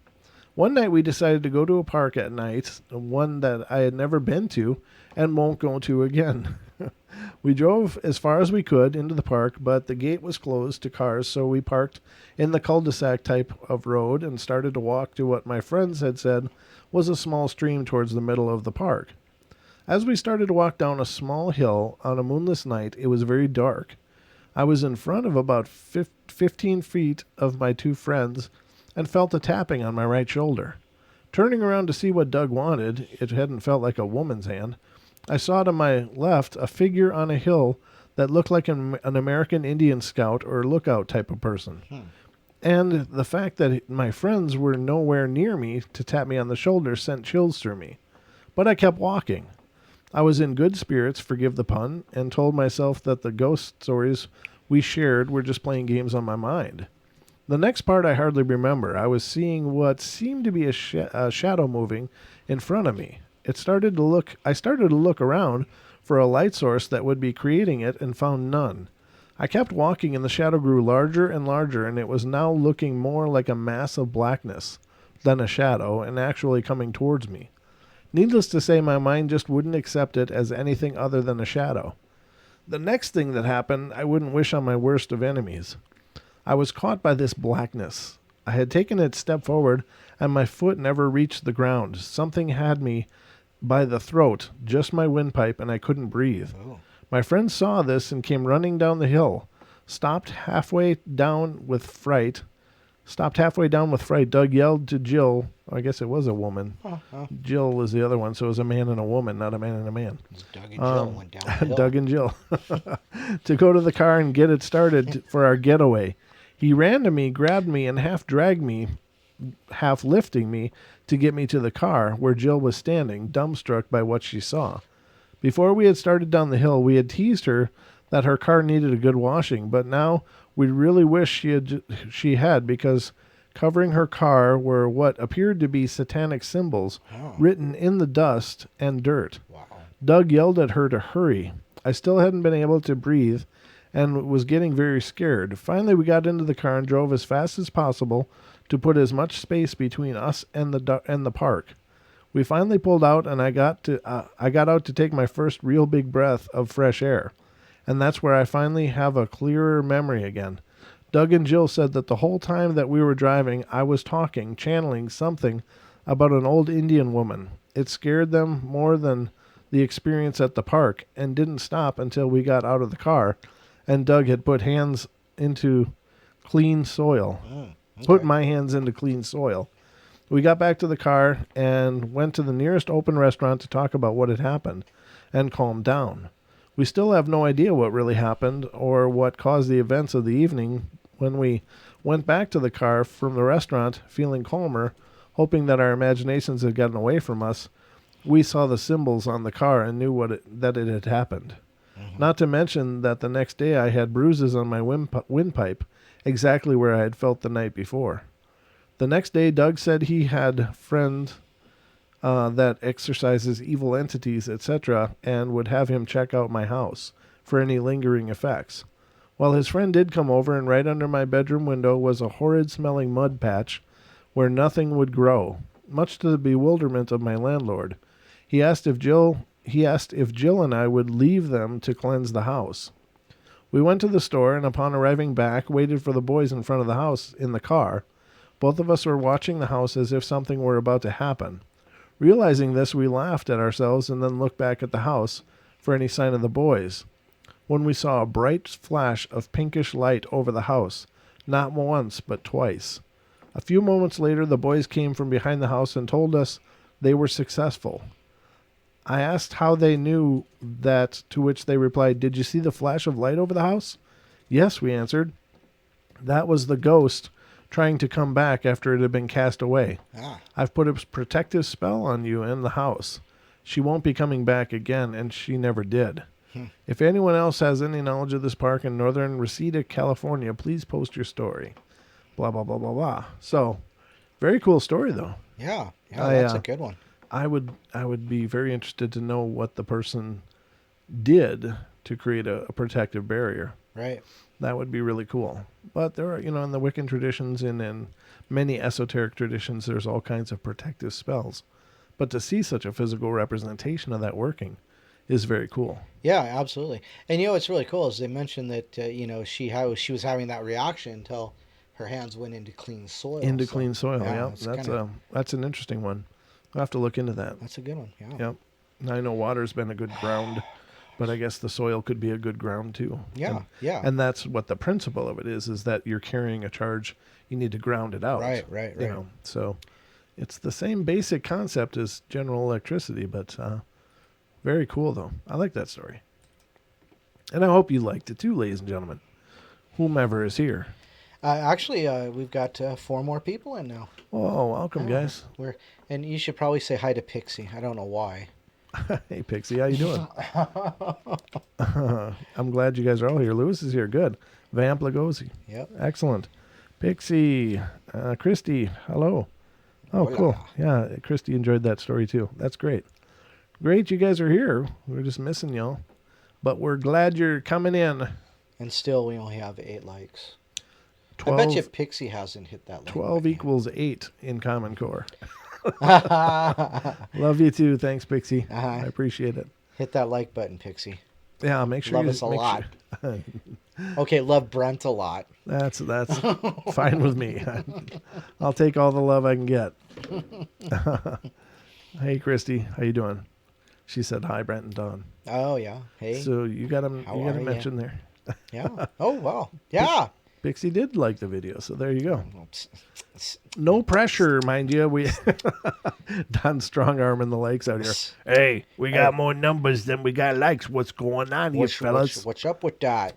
One night we decided to go to a park at night, one that I had never been to and won't go to again. We drove as far as we could into the park, but the gate was closed to cars, so we parked in the cul-de-sac type of road and started to walk to what my friends had said was a small stream towards the middle of the park. As we started to walk down a small hill on a moonless night, it was very dark. I was in front of about 15 feet of my two friends and felt a tapping on my right shoulder. Turning around to see what Doug wanted, it hadn't felt like a woman's hand. I saw to my left a figure on a hill that looked like an American Indian scout or lookout type of person. And the fact that my friends were nowhere near me to tap me on the shoulder sent chills through me. But I kept walking. I was in good spirits, forgive the pun, and told myself that the ghost stories we shared were just playing games on my mind. The next part I hardly remember. I was seeing what seemed to be a shadow moving in front of me. I started to look around for a light source that would be creating it and found none. I kept walking and the shadow grew larger and larger, and it was now looking more like a mass of blackness than a shadow and actually coming towards me. Needless to say, my mind just wouldn't accept it as anything other than a shadow. The next thing that happened, I wouldn't wish on my worst of enemies. I was caught by this blackness. I had taken a step forward, and my foot never reached the ground. Something had me by the throat, just my windpipe, and I couldn't breathe. Oh. My friend saw this and came running down the hill. Stopped halfway down with fright. Doug yelled to Jill. I guess it was a woman. Oh. Jill was the other one, so it was a man and a woman, not a man and a man. Doug and Jill went down the hill. Doug and Jill. To go to the car and get it started for our getaway. He ran to me, grabbed me, and half dragged me, half lifting me to get me to the car where Jill was standing, dumbstruck by what she saw. Before we had started down the hill, we had teased her that her car needed a good washing, but now we really wish she had because covering her car were what appeared to be satanic symbols written in the dust and dirt. Wow. Doug yelled at her to hurry. I still hadn't been able to breathe and was getting very scared. Finally, we got into the car and drove as fast as possible to put as much space between us and the park. We finally pulled out, and I got out to take my first real big breath of fresh air. And that's where I finally have a clearer memory again. Doug and Jill said that the whole time that we were driving, I was channeling something about an old Indian woman. It scared them more than the experience at the park, and didn't stop until we got out of the car, and Doug had put hands into clean soil. Put my hands into clean soil. We got back to the car and went to the nearest open restaurant to talk about what had happened and calm down. We still have no idea what really happened or what caused the events of the evening. When we went back to the car from the restaurant, feeling calmer, hoping that our imaginations had gotten away from us, we saw the symbols on the car and knew that it had happened. Not to mention that the next day I had bruises on my windpipe, exactly where I had felt the night before. The next day, Doug said he had a friend that exorcises evil entities, etc., and would have him check out my house for any lingering effects. Well, his friend did come over, and right under my bedroom window was a horrid-smelling mud patch where nothing would grow, much to the bewilderment of my landlord. He asked if Jill and I would leave them to cleanse the house. We went to the store, and upon arriving back, waited for the boys in front of the house in the car. Both of us were watching the house as if something were about to happen. Realizing this, we laughed at ourselves and then looked back at the house for any sign of the boys, when we saw a bright flash of pinkish light over the house, not once but twice. A few moments later, the boys came from behind the house and told us they were successful. I asked how they knew that, to which they replied, "Did you see the flash of light over the house?" "Yes," we answered. "That was the ghost trying to come back after it had been cast away. Ah. I've put a protective spell on you and the house. She won't be coming back again, and she never did. If anyone else has any knowledge of this park in northern Reseda, California, please post your story. Blah, blah, blah, blah, blah. So, very cool story, though. Yeah, that's a good one. I would be very interested to know what the person did to create a protective barrier. Right. That would be really cool. But there are, in the Wiccan traditions and in many esoteric traditions, there's all kinds of protective spells. But to see such a physical representation of that working is very cool. Yeah, absolutely. And what's really cool is they mentioned that she was having that reaction until her hands went into clean soil. Clean soil. Yeah, that's an interesting one. I'll have to look into that. That's a good one. Yeah. Yep. I know water's been a good ground, but I guess the soil could be a good ground too. Yeah, yeah. And that's what the principle of it is that you're carrying a charge. You need to ground it out. Right. So it's the same basic concept as general electricity, but very cool though. I like that story. And I hope you liked it too, ladies and gentlemen. Whomever is here. Actually, we've got 4 more people in now. Oh, welcome, guys. And you should probably say hi to Pixie. I don't know why. Hey, Pixie, how you doing? I'm glad you guys are all here. Lewis is here. Good. Vamp Lugosi. Yep. Excellent. Pixie. Christy. Hello. Oh, Hola. cool. Yeah, Christy enjoyed that story too. That's great. Great you guys are here. We're just missing y'all. But we're glad you're coming in. And still, we only have 8 likes. 12, I bet you Pixie hasn't hit that like 12 equals 8 in Common Core. Love you too. Thanks, Pixie. I appreciate it. Hit that like button, Pixie. Yeah, make sure love you us a lot. Sure. Okay, love Brent a lot. That's fine with me. I'll take all the love I can get. Hey, Christy, how you doing? She said hi, Brent and Don. Oh yeah. Hey. So you got him. You got a mention there. Yeah. Oh wow. Yeah. Pixie did like the video, so there you go. No pressure, mind you. We Don strong arming the likes out here. Hey, we got more numbers than we got likes. What's going on here, fellas? What's up with that?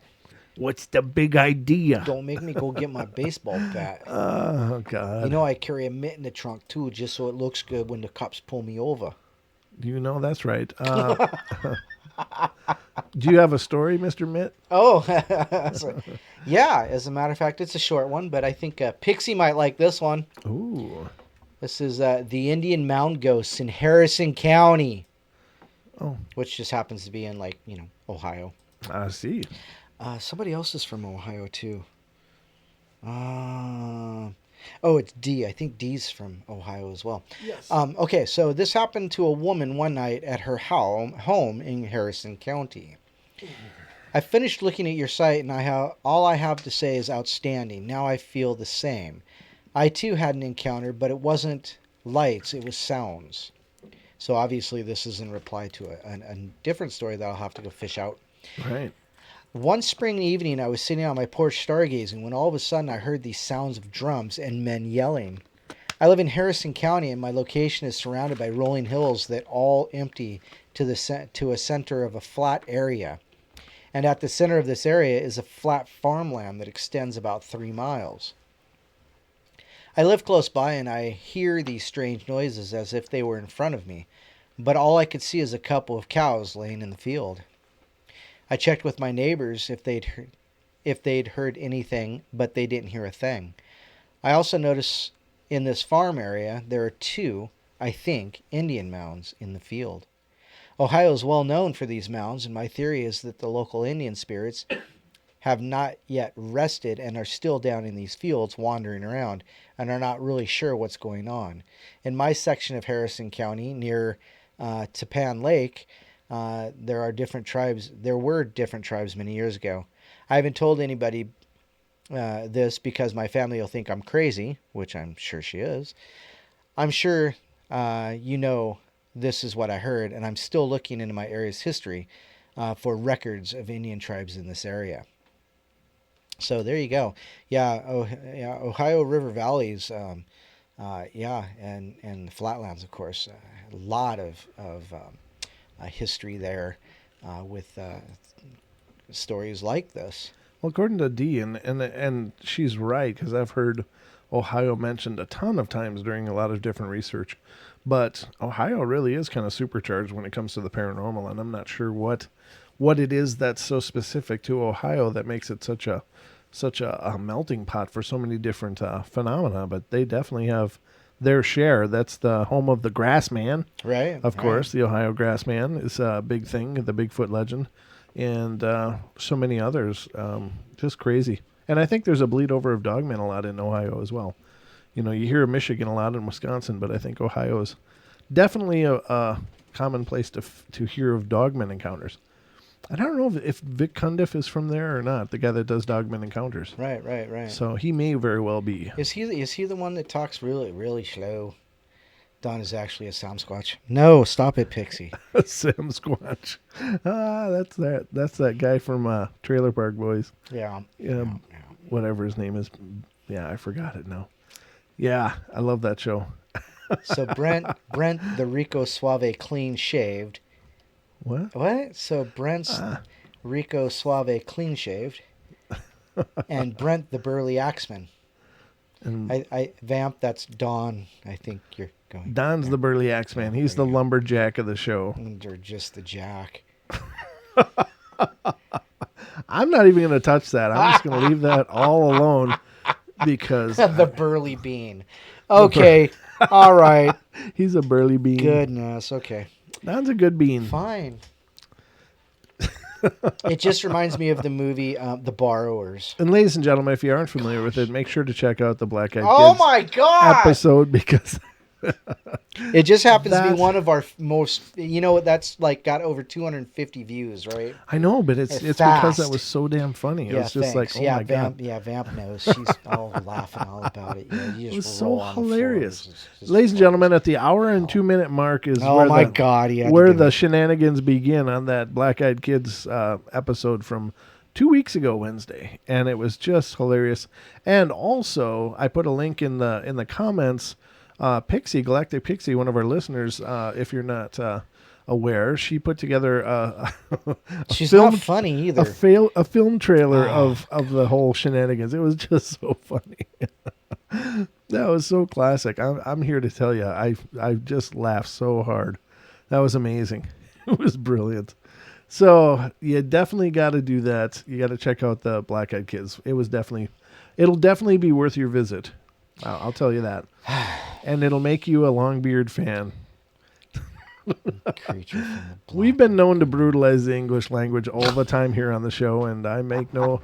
What's the big idea? Don't make me go get my baseball bat. Oh God! I carry a mitt in the trunk too, just so it looks good when the cops pull me over. That's right. Do you have a story, Mr. Mitt? Oh, yeah. As a matter of fact, it's a short one, but I think Pixie might like this one. Ooh. This is the Indian Mound Ghosts in Harrison County. Oh. Which just happens to be in, Ohio. I see. Somebody else is from Ohio, too. It's D. I think D's from Ohio as well. Yes. Okay, so this happened to a woman one night at her home in Harrison County. I finished looking at your site, and all I have to say is outstanding. Now I feel the same. I, too, had an encounter, but it wasn't lights. It was sounds. So, obviously, this is in reply to a different story that I'll have to go fish out. Right. One spring evening, I was sitting on my porch stargazing when all of a sudden I heard these sounds of drums and men yelling. I live in Harrison County, and my location is surrounded by rolling hills that all empty to a center of a flat area. And at the center of this area is a flat farmland that extends about 3 miles. I live close by, and I hear these strange noises as if they were in front of me, but all I could see is a couple of cows laying in the field. I checked with my neighbors if they'd heard anything, but they didn't hear a thing. I also noticed in this farm area there are 2, I think, Indian mounds in the field. Ohio is well known for these mounds, and my theory is that the local Indian spirits have not yet rested and are still down in these fields wandering around and are not really sure what's going on. In my section of Harrison County near Tapan Lake, there were different tribes many years ago. I haven't told anybody this because my family will think I'm crazy, which I'm sure she is. I'm sure this is what I heard, and I'm still looking into my area's history for records of Indian tribes in this area. So there you go. Yeah, Ohio River Valleys, and the Flatlands, of course. A lot of history there with stories like this. Well, according to Dee, and she's right, because I've heard Ohio mentioned a ton of times during a lot of different research. But Ohio really is kind of supercharged when it comes to the paranormal, and I'm not sure what it is that's so specific to Ohio that makes it such a melting pot for so many different phenomena. But they definitely have their share. That's the home of the Grassman, Right. of course. The Ohio Grassman is a big thing, the Bigfoot legend, and so many others. Just crazy. And I think there's a bleed over of dogmen a lot in Ohio as well. You know, you hear of Michigan a lot in Wisconsin, but I think Ohio is definitely a common place to hear of dogmen encounters. I don't know if Vic Cundiff is from there or not, the guy that does dogmen encounters. Right. So he may very well be. Is he the one that talks really, really slow? Don is actually a Sasquatch. No, stop it, Pixie. Sam Squatch. That's that guy from Trailer Park Boys. Yeah. Whatever his name is. Yeah, I forgot it now. Yeah, I love that show. So Brent the Rico Suave clean shaved. What? So Brent's Rico Suave clean shaved, and Brent the Burly Axeman. And I Vamp. That's Don. I think you're going. Don's the burly axeman. He's the lumberjack of the show. Or just the jack. I'm not even going to touch that. I'm just going to leave that all alone because The burly bean. Okay. All right. he's a burly bean. Goodness. Okay. Don's a good bean. Fine. It just reminds me of the movie The Borrowers. And ladies and gentlemen, if you aren't familiar with it, make sure to check out the Black Eyed Oh Kids my God! episode because It just happens to That- be one of our most. You know, that's like got over 250 views, right? I know, but it's because fast. that was so damn funny. It was just thanks. like, oh my Vamp, God. Yeah, Vamp knows. She's all laughing all about it. You know, you It just was so roll on the floor. hilarious. It's just Ladies and fun. gentlemen, at the hour and 2 minute mark is Oh where my the, God! He had to where do the it. shenanigans begin on that Black Eyed Kids episode from 2 weeks ago Wednesday, and it was just hilarious. And also, I put a link in the comments. Pixie, Galactic Pixie, one of our listeners, if you're not aware, she put together She's not funny either. a film trailer of the whole shenanigans. It was just so funny. That was so classic. I'm here to tell you, I just laughed so hard. That was amazing. It was brilliant. So you definitely got to do that. You got to check out the Black Eyed Kids. It'll definitely be worth your visit. I'll tell you that. And it'll make you a Longbeard fan. Creature from the block. We've been known to brutalize the English language all the time here on the show, and I make no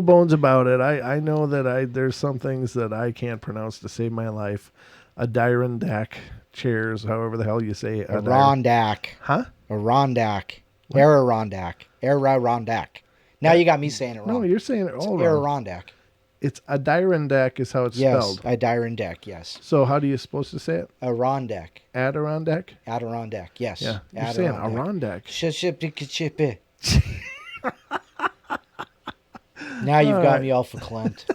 bones about it. I know that there's some things that I can't pronounce to save my life. Adirondack chairs, however the hell you say it. Arondack. Huh? Arondack. Adirondack. Now you got me saying it wrong. No, you're saying it all wrong. Adirondack. It's Adirondack is how it's Yes, spelled. Adirondack, yes. So how do you supposed to say it? Adirondack. Adirondack? Adirondack, yes. Yeah. You're saying Adirondack. Ship. Now you've got me all verklempt.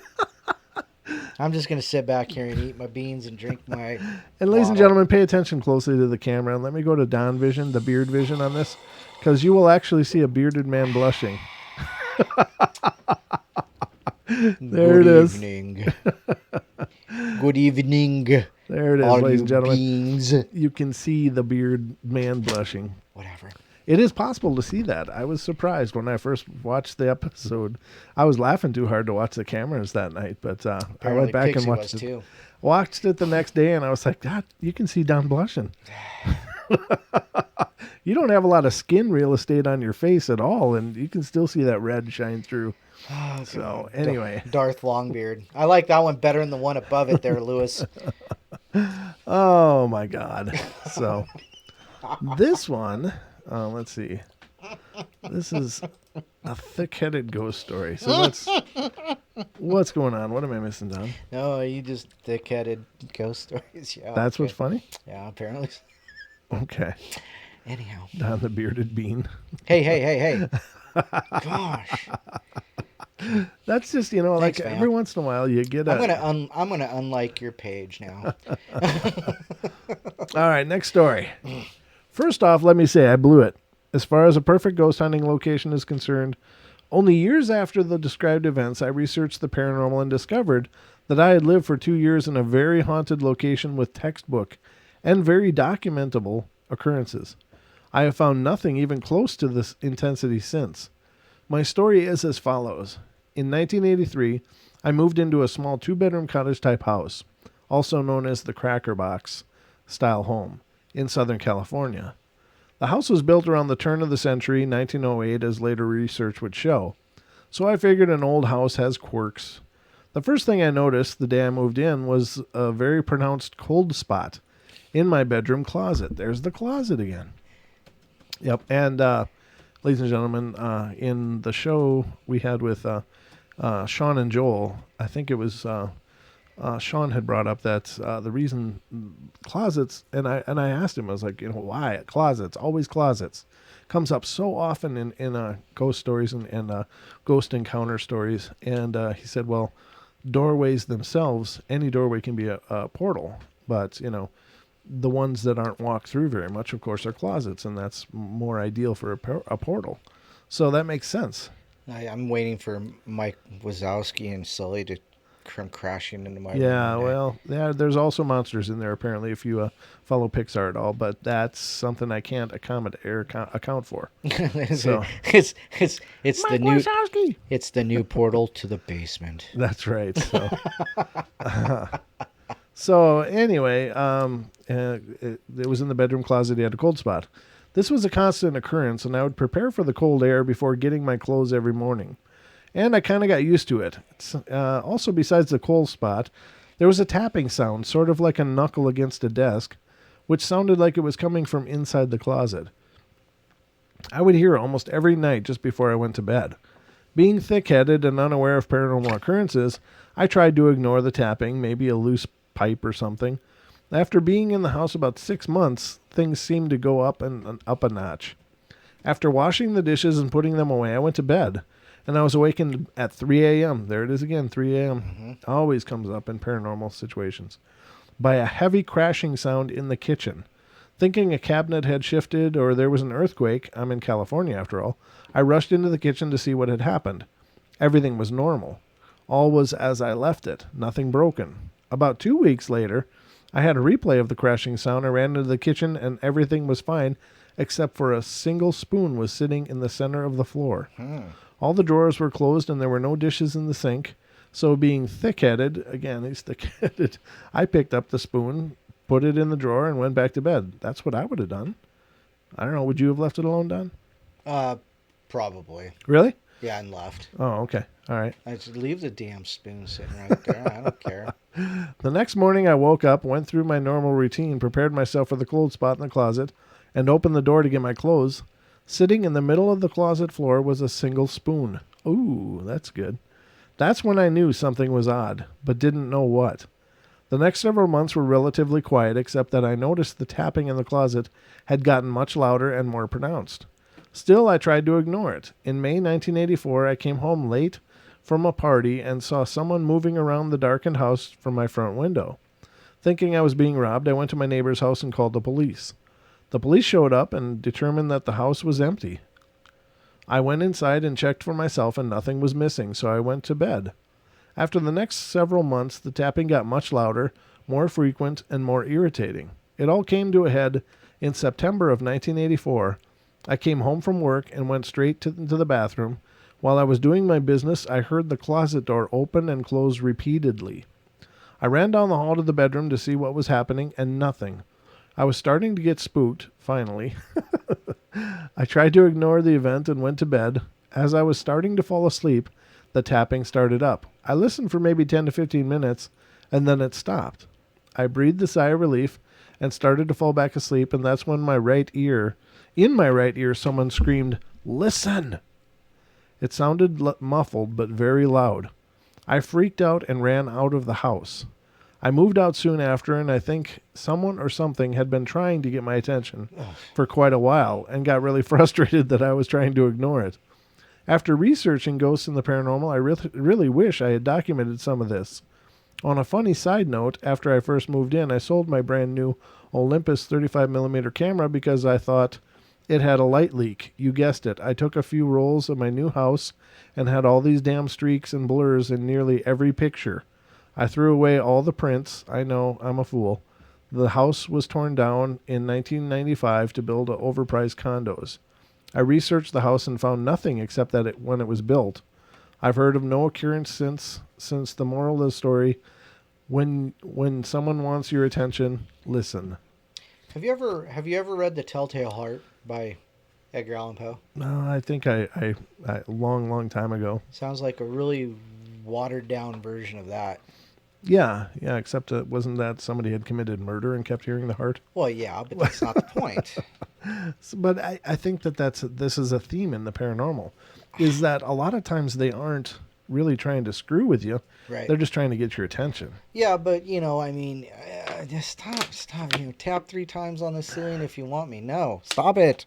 I'm just going to sit back here and eat my beans and drink my And ladies and water. gentlemen, pay attention closely to the camera. And let me go to Don Vision, the beard vision on this, because you will actually see a bearded man blushing. There it is. Evening. Good evening. There it is, all ladies you and gentlemen. beings. You can see the beard man blushing. Whatever. It is possible to see that. I was surprised when I first watched the episode. I was laughing too hard to watch the cameras that night, but I Apparently went back Pixie and watched was it. too. Watched it the next day, and I was like, God, you can see Don blushing. You don't have a lot of skin real estate on your face at all, and you can still see that red shine through. Oh, So, anyway. Darth Longbeard. I like that one better than the one above it there, Lewis. Oh, my God. So, this one, let's see. This is a thick-headed ghost story. So, what's going on? What am I missing, Don? No, you just thick-headed ghost stories. Yeah, That's okay. what's funny? Yeah, apparently. Okay. Anyhow. Don the bearded bean. Hey. Gosh. That's just, like Thanks, man. every once in a while you get a... I'm gonna unlike your page now. All right, next story. First off, let me say I blew it. As far as a perfect ghost hunting location is concerned, only years after the described events, I researched the paranormal and discovered that I had lived for 2 years in a very haunted location with textbook and very documentable occurrences. I have found nothing even close to this intensity since. My story is as follows. In 1983, I moved into a small 2-bedroom cottage-type house, also known as the Cracker Box style home, in Southern California. The house was built around the turn of the century, 1908, as later research would show. So I figured an old house has quirks. The first thing I noticed the day I moved in was a very pronounced cold spot in my bedroom closet. There's the closet again. Yep, and ladies and gentlemen, in the show we had with Sean and Joel, I think it was Sean had brought up that the reason closets, and I asked him, I was like, why closets? Always closets. Comes up so often in ghost stories and ghost encounter stories, and he said, well, doorways themselves, any doorway can be a portal, but the ones that aren't walked through very much, of course, are closets, and that's more ideal for a portal. So that makes sense. I'm waiting for Mike Wazowski and Sully to come crashing into my Yeah, room. well, there's also monsters in there, apparently, if you follow Pixar at all, but that's something I can't accommodate or account for. So it's the Mike new Wazowski! it's the new portal to the basement. That's right. So, so anyway, it was in the bedroom closet. He had a cold spot. This was a constant occurrence, and I would prepare for the cold air before getting my clothes every morning. And I kind of got used to it. Also, besides the cold spot, there was a tapping sound, sort of like a knuckle against a desk, which sounded like it was coming from inside the closet. I would hear it almost every night just before I went to bed. Being thick-headed and unaware of paranormal occurrences, I tried to ignore the tapping, maybe a loose pipe or something. After being in the house about 6 months, things seemed to go up a notch. After washing the dishes and putting them away, I went to bed, and I was awakened at 3 a.m. There it is again, 3 a.m. Mm-hmm. Always comes up in paranormal situations. By a heavy crashing sound in the kitchen. Thinking a cabinet had shifted or there was an earthquake, I'm in California after all, I rushed into the kitchen to see what had happened. Everything was normal. All was as I left it, nothing broken. About 2 weeks later, I had a replay of the crashing sound. I ran into the kitchen and everything was fine, except for a single spoon was sitting in the center of the floor. All the drawers were closed and there were no dishes in the sink. So being thick-headed, again, he's thick-headed, I picked up the spoon, put it in the drawer, and went back to bed. That's what I would have done. I don't know. Would you have left it alone, Don? Probably. Really? Yeah, and left. Oh, okay. All right. I just leave the damn spoon sitting right there. I don't care. The next morning I woke up, went through my normal routine, prepared myself for the cold spot in the closet, and opened the door to get my clothes. Sitting in the middle of the closet floor was a single spoon. Ooh, that's good. That's when I knew something was odd, but didn't know what. The next several months were relatively quiet, except that I noticed the tapping in the closet had gotten much louder and more pronounced. Still, I tried to ignore it. In May 1984, I came home late from a party and saw someone moving around the darkened house from my front window. Thinking I was being robbed, I went to my neighbor's house and called the police. The police showed up and determined that the house was empty. I went inside and checked for myself and nothing was missing, so I went to bed. After the next several months, the tapping got much louder, more frequent, and more irritating. It all came to a head in September of 1984. I came home from work and went straight into the bathroom. While I was doing my business, I heard the closet door open and close repeatedly. I ran down the hall to the bedroom to see what was happening, and nothing. I was starting to get spooked, finally. I tried to ignore the event and went to bed. As I was starting to fall asleep, the tapping started up. I listened for maybe 10 to 15 minutes, and then it stopped. I breathed a sigh of relief and started to fall back asleep, and that's when in my right ear, someone screamed, "Listen!" It sounded muffled, but very loud. I freaked out and ran out of the house. I moved out soon after, and I think someone or something had been trying to get my attention for quite a while and got really frustrated that I was trying to ignore it. After researching ghosts and the paranormal, I really wish I had documented some of this. On a funny side note, after I first moved in, I sold my brand new Olympus 35mm camera because I thought it had a light leak. You guessed it. I took a few rolls of my new house and had all these damn streaks and blurs in nearly every picture. I threw away all the prints. I know, I'm a fool. The house was torn down in 1995 to build overpriced condos. I researched the house and found nothing except that when it was built. I've heard of no occurrence since the moral of the story, when someone wants your attention, listen. Have you ever read The Telltale Heart by Edgar Allan Poe? No, I think I long time ago. Sounds like a really watered down version of that. Yeah, except wasn't that somebody had committed murder and kept hearing the heart? Well, yeah, but that's not the point. But I think this is a theme in the paranormal, is that a lot of times they aren't really trying to screw with you. Right. They're just trying to get your attention. Yeah, but, I mean, just stop. Tap 3 times on the ceiling if you want me. No, stop it.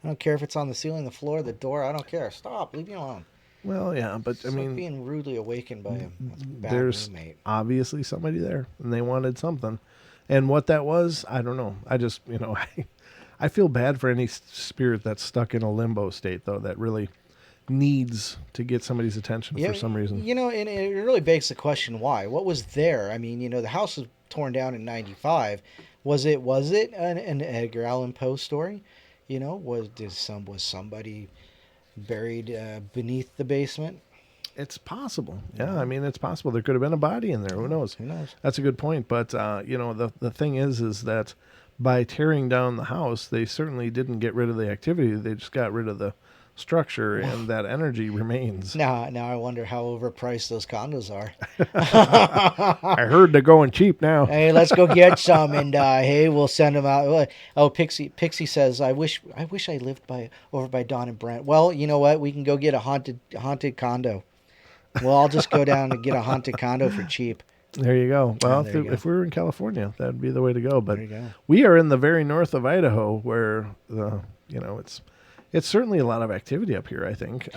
I don't care if it's on the ceiling, the floor, the door. I don't care. Stop. Leave me alone. Well, yeah, but It's like being rudely awakened by a bad there's roommate. obviously somebody there, and they wanted something. And what that was, I don't know. I just, I feel bad for any spirit that's stuck in a limbo state, though, that really needs to get somebody's attention for some reason. And it really begs the question, why? What was there? I mean, the house was torn down in 95. Was it an Edgar Allan Poe story? Was somebody buried beneath the basement? It's possible. Yeah, I mean, it's possible. There could have been a body in there. Who knows? Who knows? That's a good point. But, the thing is that by tearing down the house, they certainly didn't get rid of the activity. They just got rid of the structure, and that energy remains. Now I wonder how overpriced those condos are. I heard they're going cheap now. Hey, let's go get some, and hey, we'll send them out. Oh, Pixie says, I wish I lived over by Don and Brent. Well, you know what? We can go get a haunted condo. Well, I'll just go down and get a haunted condo for cheap. There you go. Well, there you go. if we were in California, that'd be the way to go. But There you go. we are in the very north of Idaho, where it's certainly a lot of activity up here, I think.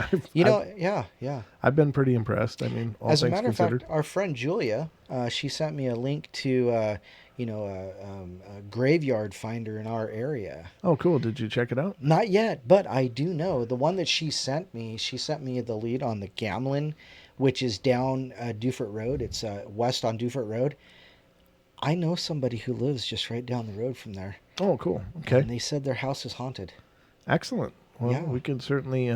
I've been pretty impressed. I mean, all As a things matter considered. of fact, our friend Julia, she sent me a link to a graveyard finder in our area. Oh, cool. Did you check it out? Not yet, but I do know the one that she sent me the lead on the Gamlin, which is down Dufert Road. It's west on Dufert Road. I know somebody who lives just right down the road from there. Oh, cool. Okay. And they said their house is haunted. Excellent. Well, Yeah. we can certainly,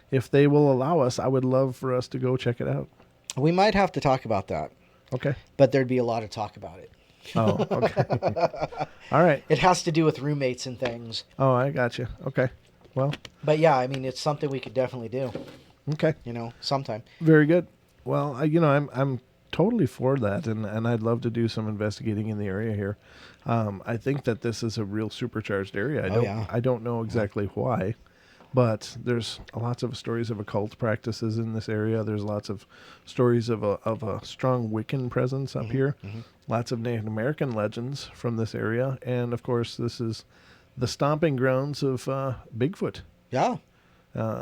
if they will allow us, I would love for us to go check it out. We might have to talk about that, Okay. but there'd be a lot of talk about it. Oh, okay. All right. It has to do with roommates and things. Oh, I got you. Okay. Well, But yeah, I mean, it's something we could definitely do, okay. sometime. Very good. Well, I'm totally for that, and I'd love to do some investigating in the area here. I think that this is a real supercharged area. I don't know exactly why, but there's lots of stories of occult practices in this area. There's lots of stories of a strong Wiccan presence up here. Mm-hmm. Lots of Native American legends from this area, and of course, this is the stomping grounds of Bigfoot. Yeah.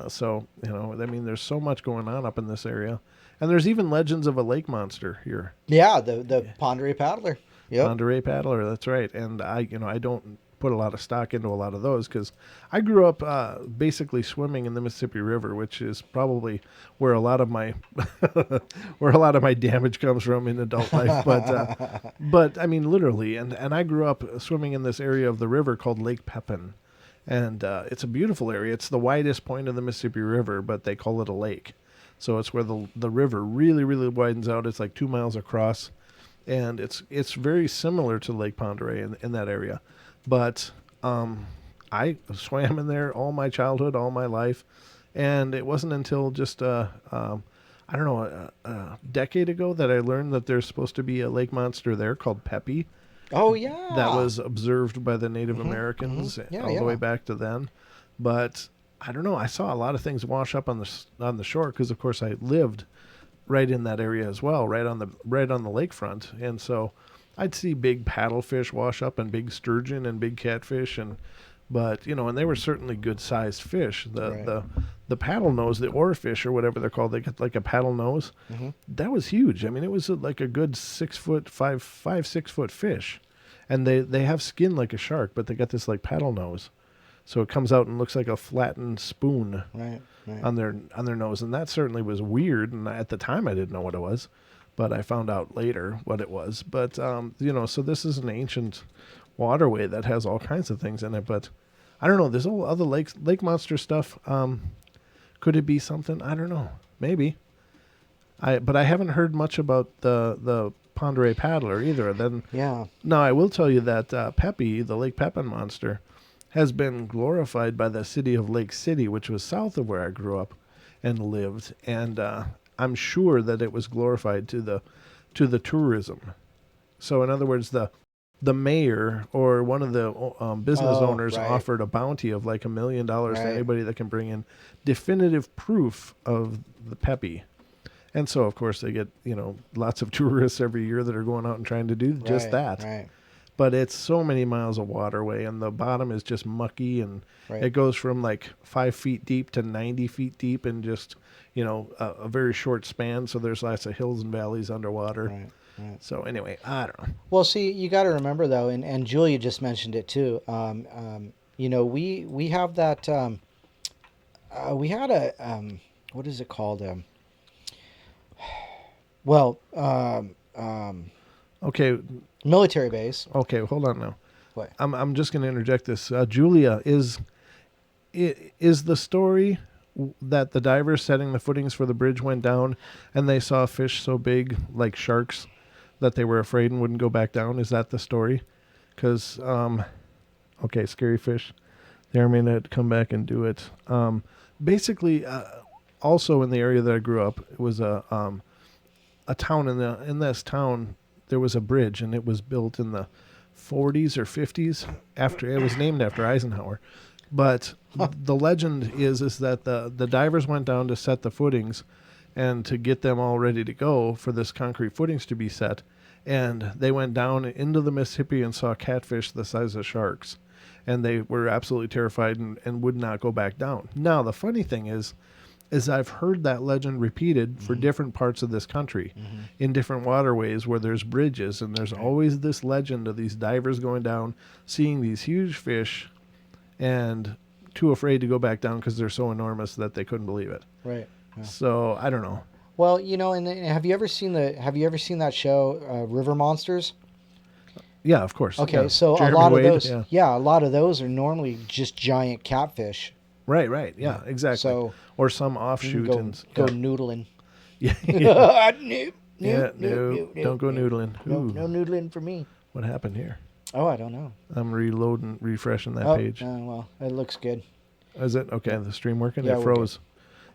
So, there's so much going on up in this area. And there's even legends of a lake monster here. Yeah, the Ponderay Paddler. Yep. Ponderay Paddler, that's right. And I don't put a lot of stock into a lot of those because I grew up basically swimming in the Mississippi River, which is probably where a lot of my damage comes from in adult life. But I mean, literally, and I grew up swimming in this area of the river called Lake Pepin. And it's a beautiful area. It's the widest point of the Mississippi River, but they call it a lake. So it's where the river really, really widens out. It's like 2 miles across. And it's very similar to Lake Ponderay in that area. But I swam in there all my childhood, all my life. And it wasn't until just, a decade ago that I learned that there's supposed to be a lake monster there called Pepe. Oh, yeah. That was observed by the Native Americans all the way back to then. But I don't know. I saw a lot of things wash up on the shore because, of course, I lived right in that area as well, right on the lakefront. And so I'd see big paddlefish wash up and big sturgeon and big catfish and they were certainly good sized fish. The paddle nose, the oarfish or whatever they're called, they get like a paddle nose. Mm-hmm. That was huge. I mean, it was like a good 6 foot, 6 foot fish. And they have skin like a shark, but they got this like paddle nose. So it comes out and looks like a flattened spoon on their nose. And that certainly was weird. And at the time I didn't know what it was. but I found out later what it was. But so this is an ancient waterway that has all kinds of things in it. But I don't know. There's all other lake monster stuff. Could it be something? I don't know. Maybe. But I haven't heard much about the Ponderay Paddler either. Then Yeah. now I will tell you that Pepe, the Lake Pepin monster, has been glorified by the city of Lake City, which was south of where I grew up and lived, and I'm sure that it was glorified to the tourism. So in other words, the mayor or one of the business owners right. offered a bounty of like $1 million to Right. anybody that can bring in definitive proof of the Pepe. And so, of course, they get, lots of tourists every year that are going out and trying to do just that. Right. But it's so many miles of waterway, and the bottom is just mucky, and Right. it goes from like 5 feet deep to 90 feet deep in just, a very short span. So there's lots of hills and valleys underwater. Right. Right. So anyway, I don't know. Well, see, you got to remember though, and Julia just mentioned it too. We have that. We had a what is it called? Okay, Military base. okay, hold on now. What? I'm just going to interject this. Julia, is the story that the divers setting the footings for the bridge went down and they saw fish so big, like sharks, that they were afraid and wouldn't go back down? Is that the story? Because, okay, scary fish. They may not come back and do it. Basically, also in the area that I grew up, it was a town. In this town, there was a bridge, and it was built in the 40s or 50s. It was named after Eisenhower. But the legend is that the divers went down to set the footings and to get them all ready to go for this concrete footings to be set. And they went down into the Mississippi and saw catfish the size of sharks. And they were absolutely terrified and would not go back down. Now, the funny thing is I've heard that legend repeated for different parts of this country in different waterways where there's bridges. And there's always this legend of these divers going down, seeing these huge fish, and too afraid to go back down because they're so enormous that they couldn't believe it. Right. Yeah. So I don't know. Well, and have you ever seen that show River Monsters? Yeah, of course. Okay, Yeah. so Jeremy a lot Wade, of those, yeah. a lot of those are normally just giant catfish. Right. Yeah, exactly. So or some offshoot go and noodling. Yeah. No, Don't go noodling. No, Ooh, no noodling for me. what happened here? Oh, I don't know. I'm refreshing that Oh, page. well, it looks good. Is it okay? The stream working? Yeah, It we're froze.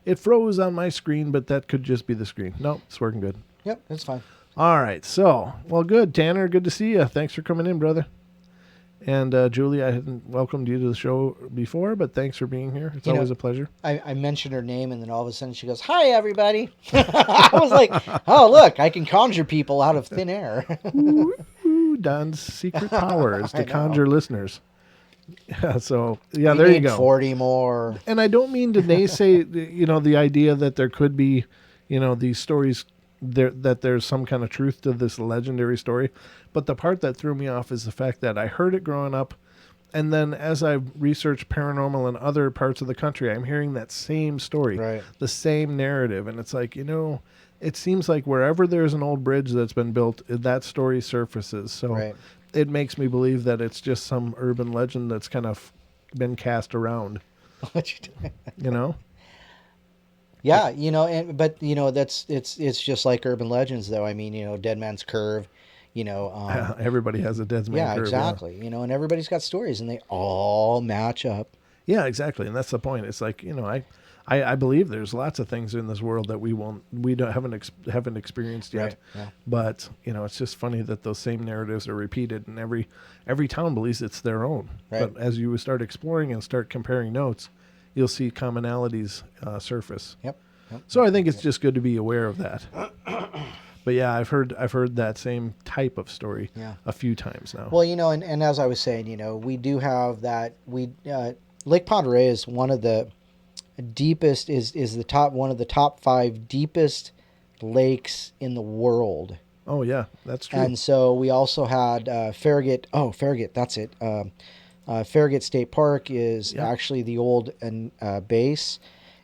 It froze on my screen, but that could just be the screen. No, it's working good. Yep, that's fine. All right. So, well, good, Tanner. Good to see you. Thanks for coming in, brother. And Julie, I hadn't welcomed you to the show before, but thanks for being here. It's always a pleasure. I mentioned her name, and then all of a sudden she goes, "Hi, everybody." I was like, "Oh, look, I can conjure people out of thin air." Ooh, Don's secret power is I to know. conjure listeners. Yeah, so, yeah, We there you need go. 40 more. And I don't mean to naysay, the idea that there could be, these stories, that there's some kind of truth to this legendary story. But the part that threw me off is the fact that I heard it growing up. And then as I researched paranormal in other parts of the country, I'm hearing that same story, Right. the same narrative. And it's like, it seems like wherever there's an old bridge that's been built, that story surfaces. So Right. it makes me believe that it's just some urban legend that's kind of been cast around, Yeah, but that's it's just like urban legends, though. I mean, Dead Man's Curve, Everybody has a dead man yeah, curve. exactly. And everybody's got stories, and they all match up. Yeah, exactly. And that's the point. It's like, I believe there's lots of things in this world that we haven't experienced yet. Right, yeah. But, it's just funny that those same narratives are repeated, and every town believes it's their own. Right. But as you start exploring and start comparing notes, you'll see commonalities surface. Yep. So I think it's just good to be aware of that. But yeah, I've heard that same type of story a few times now. Well, and as I was saying, we do have that. Lake Ponderay is one of the deepest, is one of the top 5 deepest lakes in the world. Oh yeah, that's true. And so we also had Farragut. Oh, Farragut, that's it. Farragut State Park is actually the old base,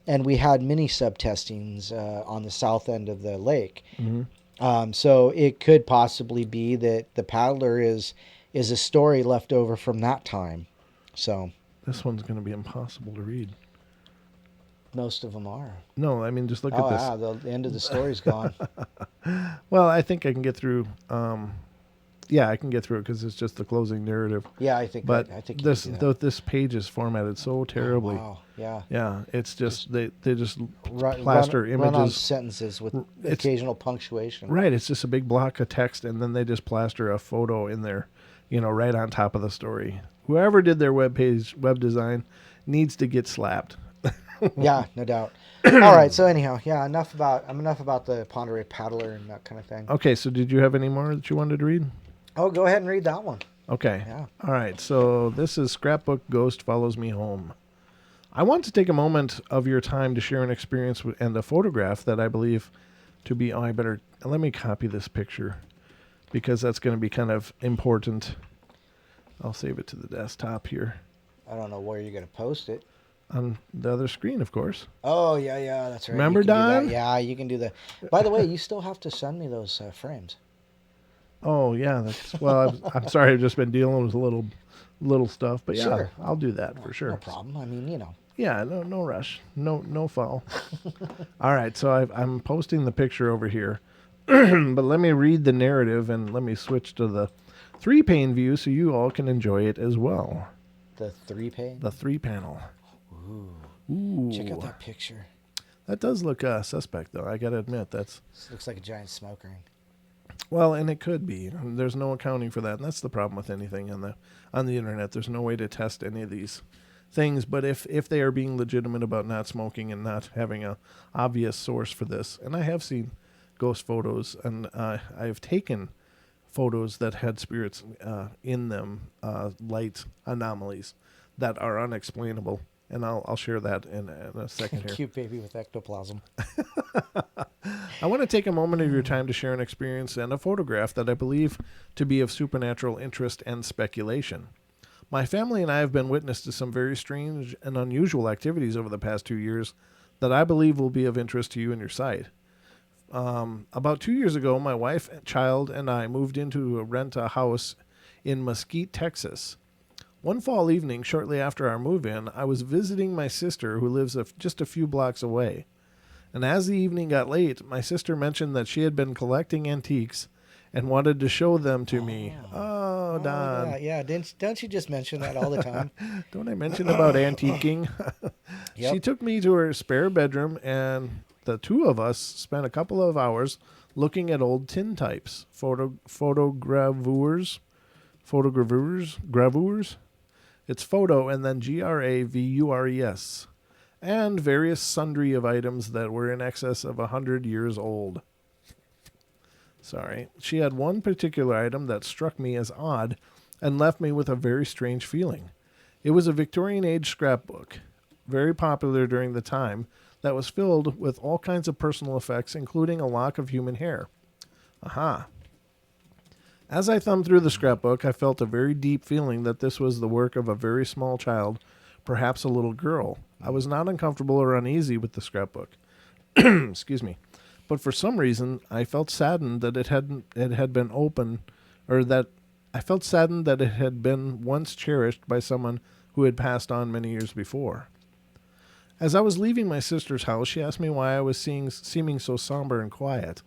and we had mini sub-testings on the south end of the lake. Mm-hmm. So it could possibly be that the paddler is a story left over from that time. So This one's going to be impossible to read. most of them are. No, I mean, just look Oh, at this. yeah, the end of the story's gone. Well, I think I can get through. Yeah, I can get through it because it's just the closing narrative. Yeah, I think. But I think you this can do that. this page is formatted so terribly. Oh, wow. Yeah. Yeah, it's just they just Run, plaster run on images. sentences with It's- occasional punctuation. Right, it's just a big block of text, and then they just plaster a photo in there, right on top of the story. Whoever did their web design, needs to get slapped. Yeah, no doubt. All right. So anyhow, yeah, enough about the Ponderay Paddler and that kind of thing. Okay, so did you have any more that you wanted to read? Oh, go ahead and read that one. Okay. Yeah. All right. So this is Scrapbook Ghost Follows Me Home. I want to take a moment of your time to share an experience and a photograph that I believe to be. Oh, I better let me copy this picture because that's going to be kind of important. I'll save it to the desktop here I don't know where you're going to post it. on the other screen, of course. Oh, yeah, that's right. Remember, You can do that. Don? Yeah, you can do that. By the way, you still have to send me those frames. Oh yeah, that's well. I'm sorry, I've just been dealing with little stuff, but yeah, Sure. I'll do that for sure. No problem. I mean, Yeah, no rush, no foul. All right, so I'm posting the picture over here, but let me read the narrative and let me switch to the 3-pane view so you all can enjoy it as well. the 3-pane. The 3-panel. Ooh, Check out that picture. that does look suspect though. I gotta admit This looks like a giant smoke ring. well, and it could be. There's no accounting for that, and that's the problem with anything on the internet. There's no way to test any of these things. But if they are being legitimate about not smoking and not having a obvious source for this, and I have seen ghost photos, and I've taken photos that had spirits in them, light anomalies that are unexplainable, and I'll share that in a second here. Cute baby with ectoplasm. I want to take a moment of your time to share an experience and a photograph that I believe to be of supernatural interest and speculation. My family and I have been witness to some very strange and unusual activities over the past 2 years that I believe will be of interest to you and your site. About 2 years ago, my wife, child, and I moved into rent a house in Mesquite, Texas. One fall evening, shortly after our move-in, I was visiting my sister who lives just a few blocks away. And as the evening got late, my sister mentioned that she had been collecting antiques and wanted to show them to me. Oh, Don. Yeah. Don't you just mention that all the time? Don't I mention about antiquing? Yep. She took me to her spare bedroom, and the two of us spent a couple of hours looking at old tin types, photogravures. It's photo and then gravures, and various sundry of items that were in excess of 100 years old. Sorry. She had one particular item that struck me as odd and left me with a very strange feeling. It was a Victorian age scrapbook, very popular during the time, that was filled with all kinds of personal effects, including a lock of human hair. Aha. As I thumbed through the scrapbook, I felt a very deep feeling that this was the work of a very small child, perhaps a little girl. I was not uncomfortable or uneasy with the scrapbook. Excuse me. But for some reason, I felt saddened that it had been open, or that I felt saddened that it had been once cherished by someone who had passed on many years before. As I was leaving my sister's house, she asked me why I was seeming so somber and quiet.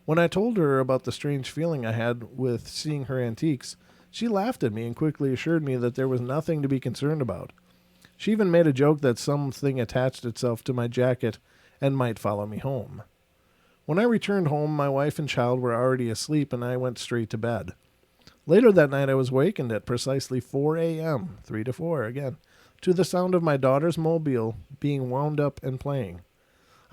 When I told her about the strange feeling I had with seeing her antiques, she laughed at me and quickly assured me that there was nothing to be concerned about. She even made a joke that something attached itself to my jacket and might follow me home. When I returned home, my wife and child were already asleep, and I went straight to bed. Later that night, I was wakened at precisely 4 a.m., 3 to 4 again, to the sound of my daughter's mobile being wound up and playing.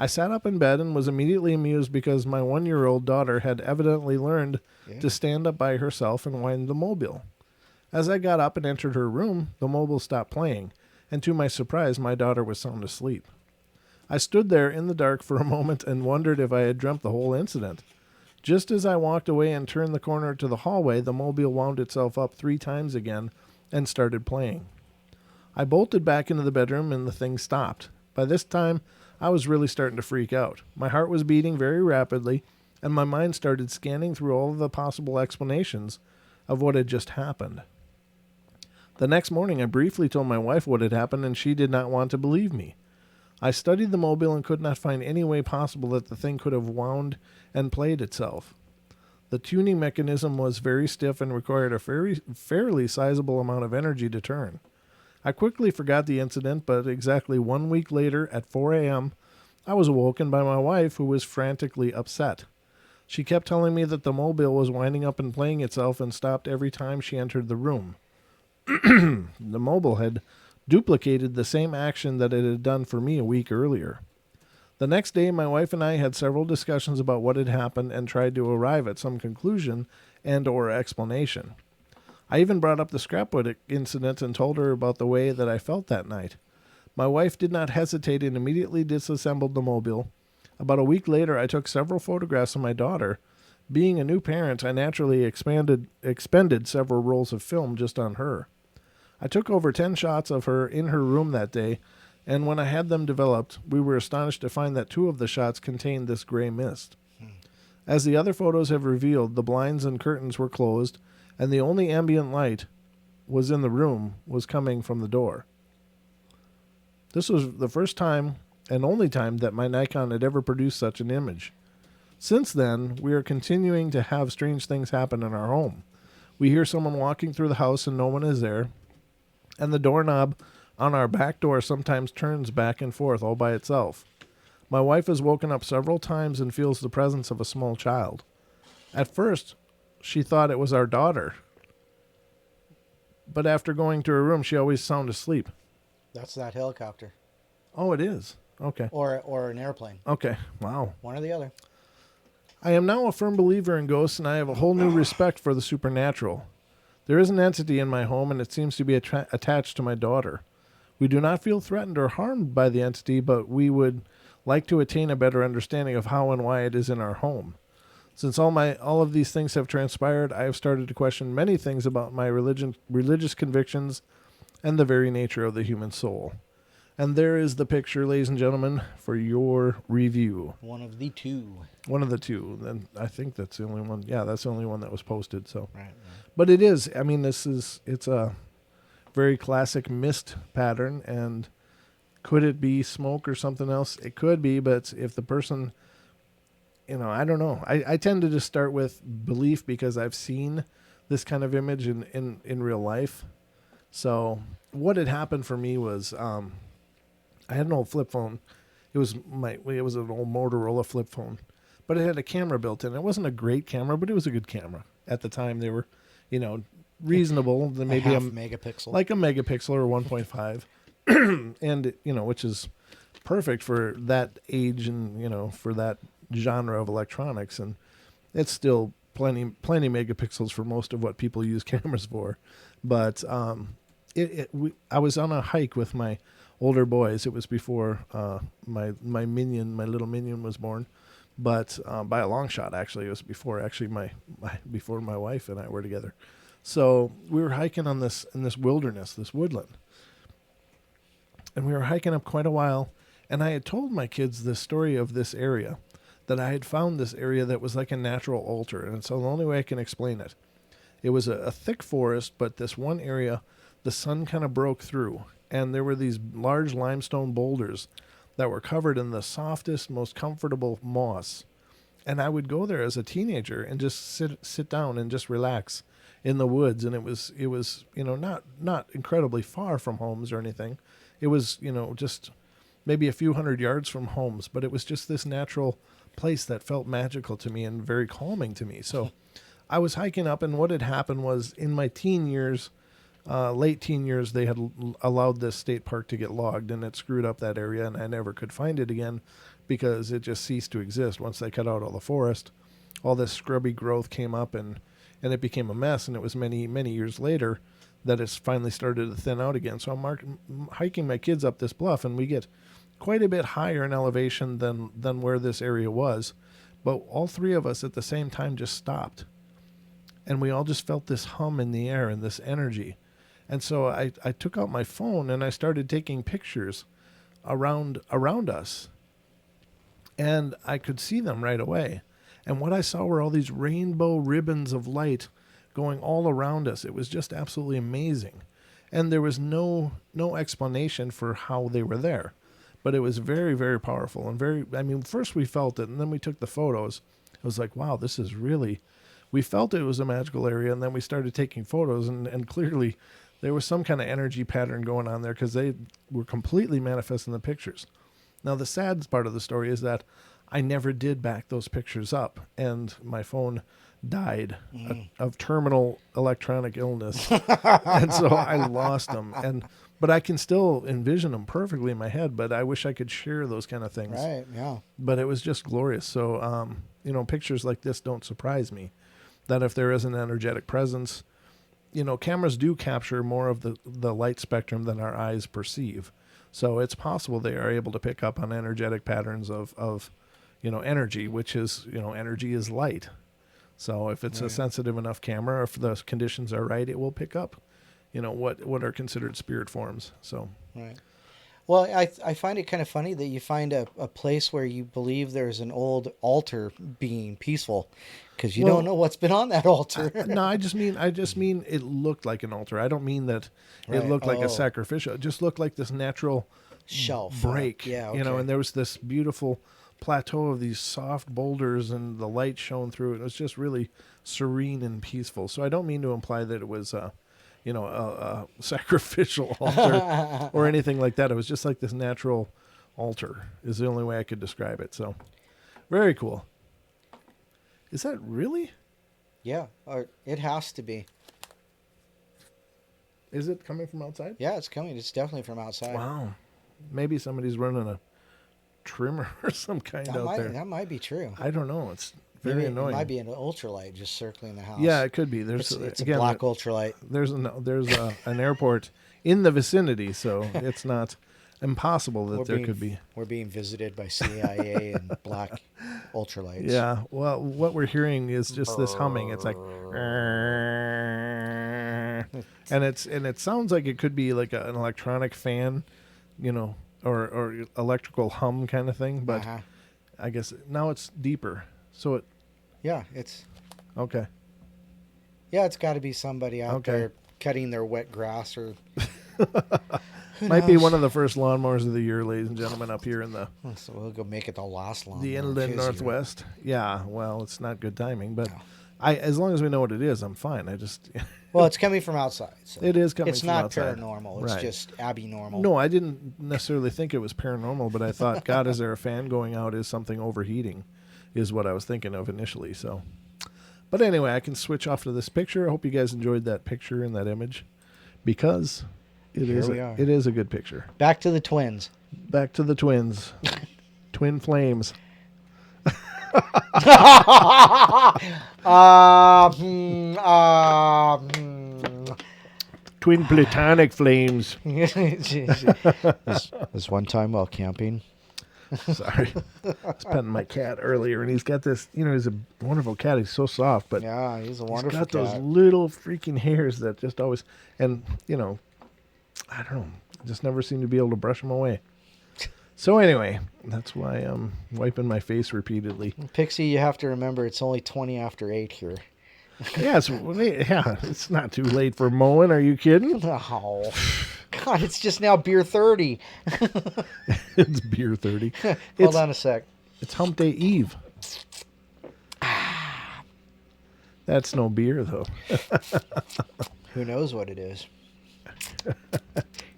I sat up in bed and was immediately amused because my 1-year-old daughter had evidently learned to stand up by herself and wind the mobile. As I got up and entered her room, the mobile stopped playing, and to my surprise, my daughter was sound asleep. I stood there in the dark for a moment and wondered if I had dreamt the whole incident. Just as I walked away and turned the corner to the hallway, the mobile wound itself up 3 times again and started playing. I bolted back into the bedroom and the thing stopped. By this time, I was really starting to freak out. My heart was beating very rapidly, and my mind started scanning through all of the possible explanations of what had just happened. The next morning, I briefly told my wife what had happened, and she did not want to believe me. I studied the mobile and could not find any way possible that the thing could have wound and played itself. The tuning mechanism was very stiff and required a fairly sizable amount of energy to turn. I quickly forgot the incident, but exactly 1 week later at 4 a.m., I was awoken by my wife, who was frantically upset. She kept telling me that the mobile was winding up and playing itself and stopped every time she entered the room. The mobile had duplicated the same action that it had done for me a week earlier. The next day, my wife and I had several discussions about what had happened and tried to arrive at some conclusion and or explanation. I even brought up the scrapwood incident and told her about the way that I felt that night. My wife did not hesitate and immediately disassembled the mobile. About a week later, I took several photographs of my daughter. Being a new parent, I naturally expended several rolls of film just on her. I took over 10 shots of her in her room that day, and when I had them developed, we were astonished to find that 2 of the shots contained this gray mist. As the other photos have revealed, the blinds and curtains were closed, and the only ambient light was in the room was coming from the door. This was the first time and only time that my Nikon had ever produced such an image. Since then, we are continuing to have strange things happen in our home. We hear someone walking through the house and no one is there, and the doorknob on our back door sometimes turns back and forth all by itself. My wife has woken up several times and feels the presence of a small child. At first, she thought it was our daughter, but after going to her room, she always sound asleep. That's that helicopter. Oh, it is? Okay. Or an airplane. Okay. Wow. One or the other. I am now a firm believer in ghosts, and I have a whole new respect for the supernatural. There is an entity in my home, and it seems to be attached to my daughter. We do not feel threatened or harmed by the entity, but we would like to attain a better understanding of how and why it is in our home. Since all of these things have transpired, I have started to question many things about my religious convictions and the very nature of the human soul. And there is the picture, ladies and gentlemen, for your review. One of the 2. One of the 2. And I think that's the only one. Yeah, that's the only one that was posted. So, Right. But it is. I mean, it's a very classic mist pattern. And could it be smoke or something else? It could be. But if the person, I don't know. I tend to just start with belief because I've seen this kind of image in real life. So what had happened for me was, I had an old flip phone. It was an old Motorola flip phone, but it had a camera built in. It wasn't a great camera, but it was a good camera. At the time, they were, reasonable. Maybe a megapixel. Like a megapixel or 1.5, and which is perfect for that age and for that genre of electronics. And it's still plenty megapixels for most of what people use cameras for. But I was on a hike with my older boys. It was before my little minion was born, but by a long shot, actually, it was before before my wife and I were together. So we were hiking in this wilderness, this woodland, and we were hiking up quite a while. And I had told my kids this story of this area, that I had found this area that was like a natural altar, and so the only way I can explain it, it was a thick forest, but this one area, the sun kind of broke through. And there were these large limestone boulders that were covered in the softest, most comfortable moss. And I would go there as a teenager and just sit down and just relax in the woods. And it was not incredibly far from homes or anything. It was, just maybe a few hundred yards from homes. But it was just this natural place that felt magical to me and very calming to me. So I was hiking up, and what had happened was in my teen years, late teen years, they had allowed this state park to get logged, and it screwed up that area, and I never could find it again because it just ceased to exist. Once they cut out all the forest, all this scrubby growth came up, and it became a mess, and it was many, many years later that it's finally started to thin out again. So I'm hiking my kids up this bluff, and we get quite a bit higher in elevation than where this area was, but all 3 of us at the same time just stopped, and we all just felt this hum in the air and this energy. And so I took out my phone and I started taking pictures around us. And I could see them right away. And what I saw were all these rainbow ribbons of light going all around us. It was just absolutely amazing. And there was no explanation for how they were there. But it was very, very powerful and first we felt it and then we took the photos. It was like, wow, this is really, we felt it was a magical area, and then we started taking photos and clearly there was some kind of energy pattern going on there because they were completely manifest in the pictures. Now, the sad part of the story is that I never did back those pictures up, and my phone died of terminal electronic illness. And so I lost them. But I can still envision them perfectly in my head, but I wish I could share those kind of things. Right, yeah. But it was just glorious. So, pictures like this don't surprise me. That if there is an energetic presence, cameras do capture more of the light spectrum than our eyes perceive. So it's possible they are able to pick up on energetic patterns of energy, which is, energy is light. So if it's a sensitive enough camera, or if the conditions are right, it will pick up, what are considered spirit forms. So. Right. Well, I find it kind of funny that you find a place where you believe there's an old altar being peaceful, because you don't know what's been on that altar. No, I just mean it looked like an altar. I don't mean that it looked like a sacrificial. It just looked like this natural shelf break. Yeah, okay. And there was this beautiful plateau of these soft boulders, and the light shone through it. It was just really serene and peaceful. So I don't mean to imply that it was a sacrificial altar or anything like that. It was just like this natural altar is the only way I could describe it. So very cool. Is that really? Yeah, or it has to be. Is it coming from outside? Yeah, it's coming. It's definitely from outside. Wow. Maybe somebody's running a trimmer or some kind there. That might be true. I don't know. It's very annoying. It might be an ultralight just circling the house. Yeah, it could be. It's a black ultralight. There's an airport in the vicinity, so it's not impossible that there could be. We're being visited by CIA and black ultralights. Yeah. Well, what we're hearing is just this humming. It's like, and it sounds like it could be like an electronic fan, or electrical hum kind of thing. But I guess now it's deeper. So it's okay. Yeah, it's got to be somebody out there cutting their wet grass or. Might be one of the first lawnmowers of the year, ladies and gentlemen, up here in the. So we'll go make it the last lawnmower. The inland Northwest. Yeah, well, it's not good timing, but as long as we know what it is, I'm fine. Well, it's coming from outside. So it is coming from outside. It's not paranormal. It's just abnormal. No, I didn't necessarily think it was paranormal, but I thought, God, is there a fan going out? Is something overheating? Is what I was thinking of initially. So, but anyway, I can switch off to this picture. I hope you guys enjoyed that picture and that image, because it is a good picture. Back to the twins. Back to the twins. Twin flames. Twin platonic flames. This one time while camping. Sorry. I was petting my cat earlier, and he's got this, he's a wonderful cat. He's so soft, but yeah, he's a wonderful cat. He's got those little freaking hairs that just always, and, I don't know, just never seem to be able to brush them away. So anyway, that's why I'm wiping my face repeatedly. Pixie, you have to remember it's only 20 after 8 here. Yeah, it's not too late for mowing. Are you kidding? Oh, God, it's just now beer 30. It's beer 30. Hold on a sec. It's Hump Day Eve. That's no beer, though. Who knows what it is?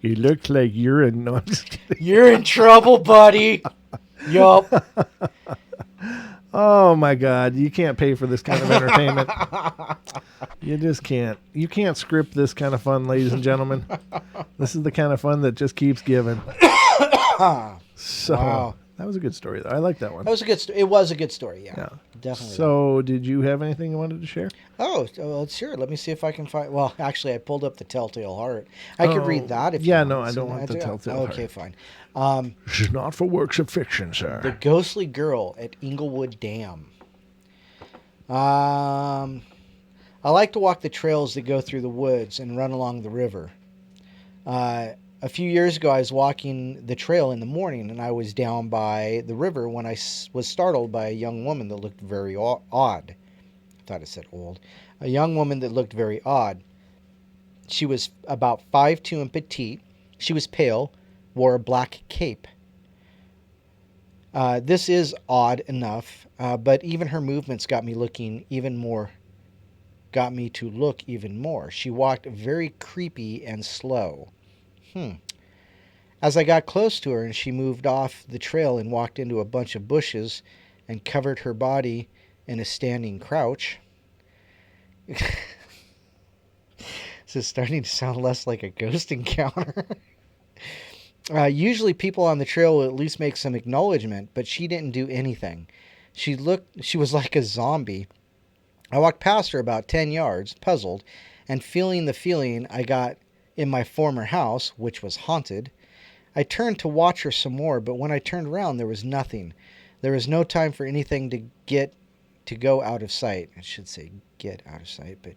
It looks like urine. No, you're in trouble, buddy. Yup. Oh my God! You can't pay for this kind of entertainment. You just can't. You can't script this kind of fun, ladies and gentlemen. This is the kind of fun that just keeps giving. So wow. That was a good story, though. I like that one. That was a good. It was a good story. Yeah, definitely. So, did you have anything you wanted to share? Oh, well, sure. Let me see if I can find. Well, actually, I pulled up the Telltale Heart. I could read that if. Yeah, you want. I don't want the Telltale Heart. Okay, fine. This is not for works of fiction, sir. The Ghostly Girl at Inglewood Dam. I like to walk the trails that go through the woods and run along the river. A few years ago, I was walking the trail in the morning, and I was down by the river when I was startled by a young woman that looked very odd. I thought it said old. A young woman that looked very odd. She was about 5'2" and petite. She was pale, wore a black cape. This is odd enough, but even her movements got me to look even more. She walked very creepy and slow. As I got close to her and she moved off the trail and walked into a bunch of bushes and covered her body in a standing crouch. This is starting to sound less like a ghost encounter. Usually people on the trail will at least make some acknowledgement, but she didn't do anything. She was like a zombie. I walked past her about 10 yards, puzzled, and feeling the feeling I got in my former house, which was haunted. I turned to watch her some more, but when I turned around, there was nothing. There was no time for anything to go out of sight. I should say get out of sight, but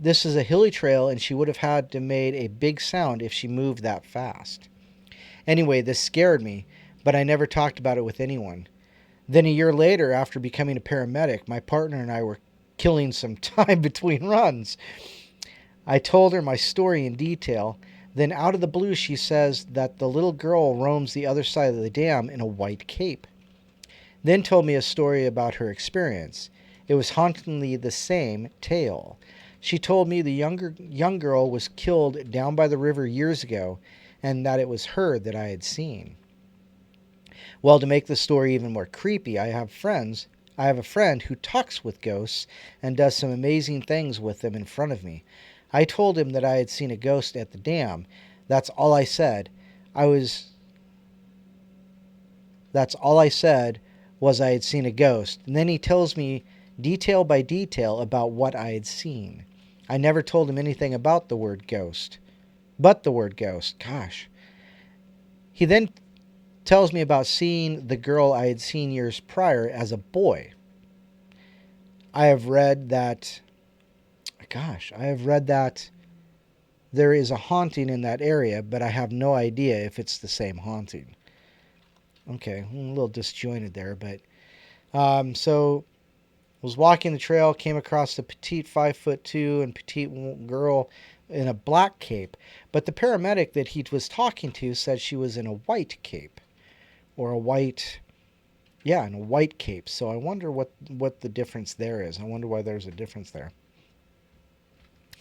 this is a hilly trail, and she would have had to made a big sound if she moved that fast. Anyway, this scared me, but I never talked about it with anyone. Then a year later, after becoming a paramedic, my partner and I were killing some time between runs. I told her my story in detail. Then out of the blue, she says that the little girl roams the other side of the dam in a white cape. Then told me a story about her experience. It was hauntingly the same tale. She told me the young girl was killed down by the river years ago, and that it was her that I had seen. Well, to make the story even more creepy, I have a friend who talks with ghosts and does some amazing things with them in front of me. I told him that I had seen a ghost at the dam. That's all I said. That's all I said was I had seen a ghost. And then he tells me detail by detail about what I had seen. I never told him anything about the word ghost. But the word ghost. Gosh. He then tells me about seeing the girl I had seen years prior as a boy. I have read that there is a haunting in that area, but I have no idea if it's the same haunting. Okay, a little disjointed there, but so was walking the trail, came across a petite 5'2" and petite girl in a black cape, but the paramedic that he was talking to said she was in a white cape, or in a white cape. So I wonder what the difference there is. I wonder why there's a difference there.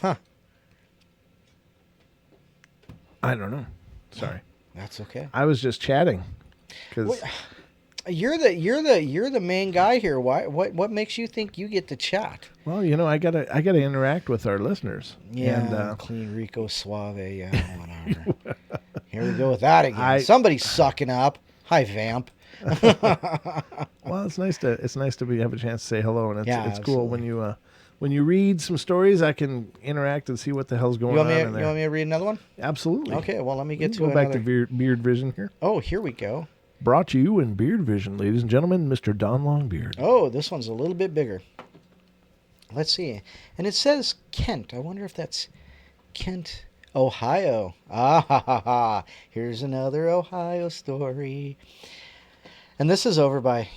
Huh. I don't know. Sorry. That's okay. I was just chatting because you're the main guy here. Why? What makes you think you get to chat? Well, I gotta interact with our listeners. Yeah, and, clean Rico Suave. Yeah, whatever. Here we go with that again. Somebody's sucking up. Hi, Vamp. Well, it's nice to have a chance to say hello, and it's cool absolutely. when you read some stories, I can interact and see what the hell's going on in there. You want me to read another one? Absolutely. Okay, well, let me get to go back to Beard Vision here. Oh, here we go. Brought to you in Beard Vision, ladies and gentlemen, Mr. Don Longbeard. Oh, this one's a little bit bigger. Let's see. And it says Kent. I wonder if that's Kent, Ohio. Ah, ha, ha, ha. Here's another Ohio story. And this is over by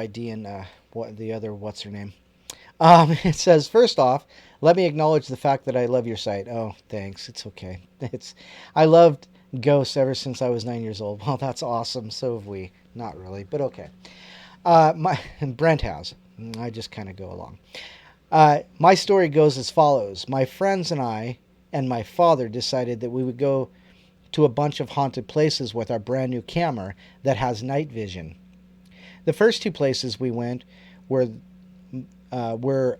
Dee and what's her name? It says, first off, let me acknowledge the fact that I love your site. Oh, thanks. It's okay. I loved ghosts ever since I was 9 years old. Well, that's awesome. So have we. Not really, but okay. Brent has. I just kind of go along. My story goes as follows. My friends and I and my father decided that we would go to a bunch of haunted places with our brand new camera that has night vision. The first two places we went were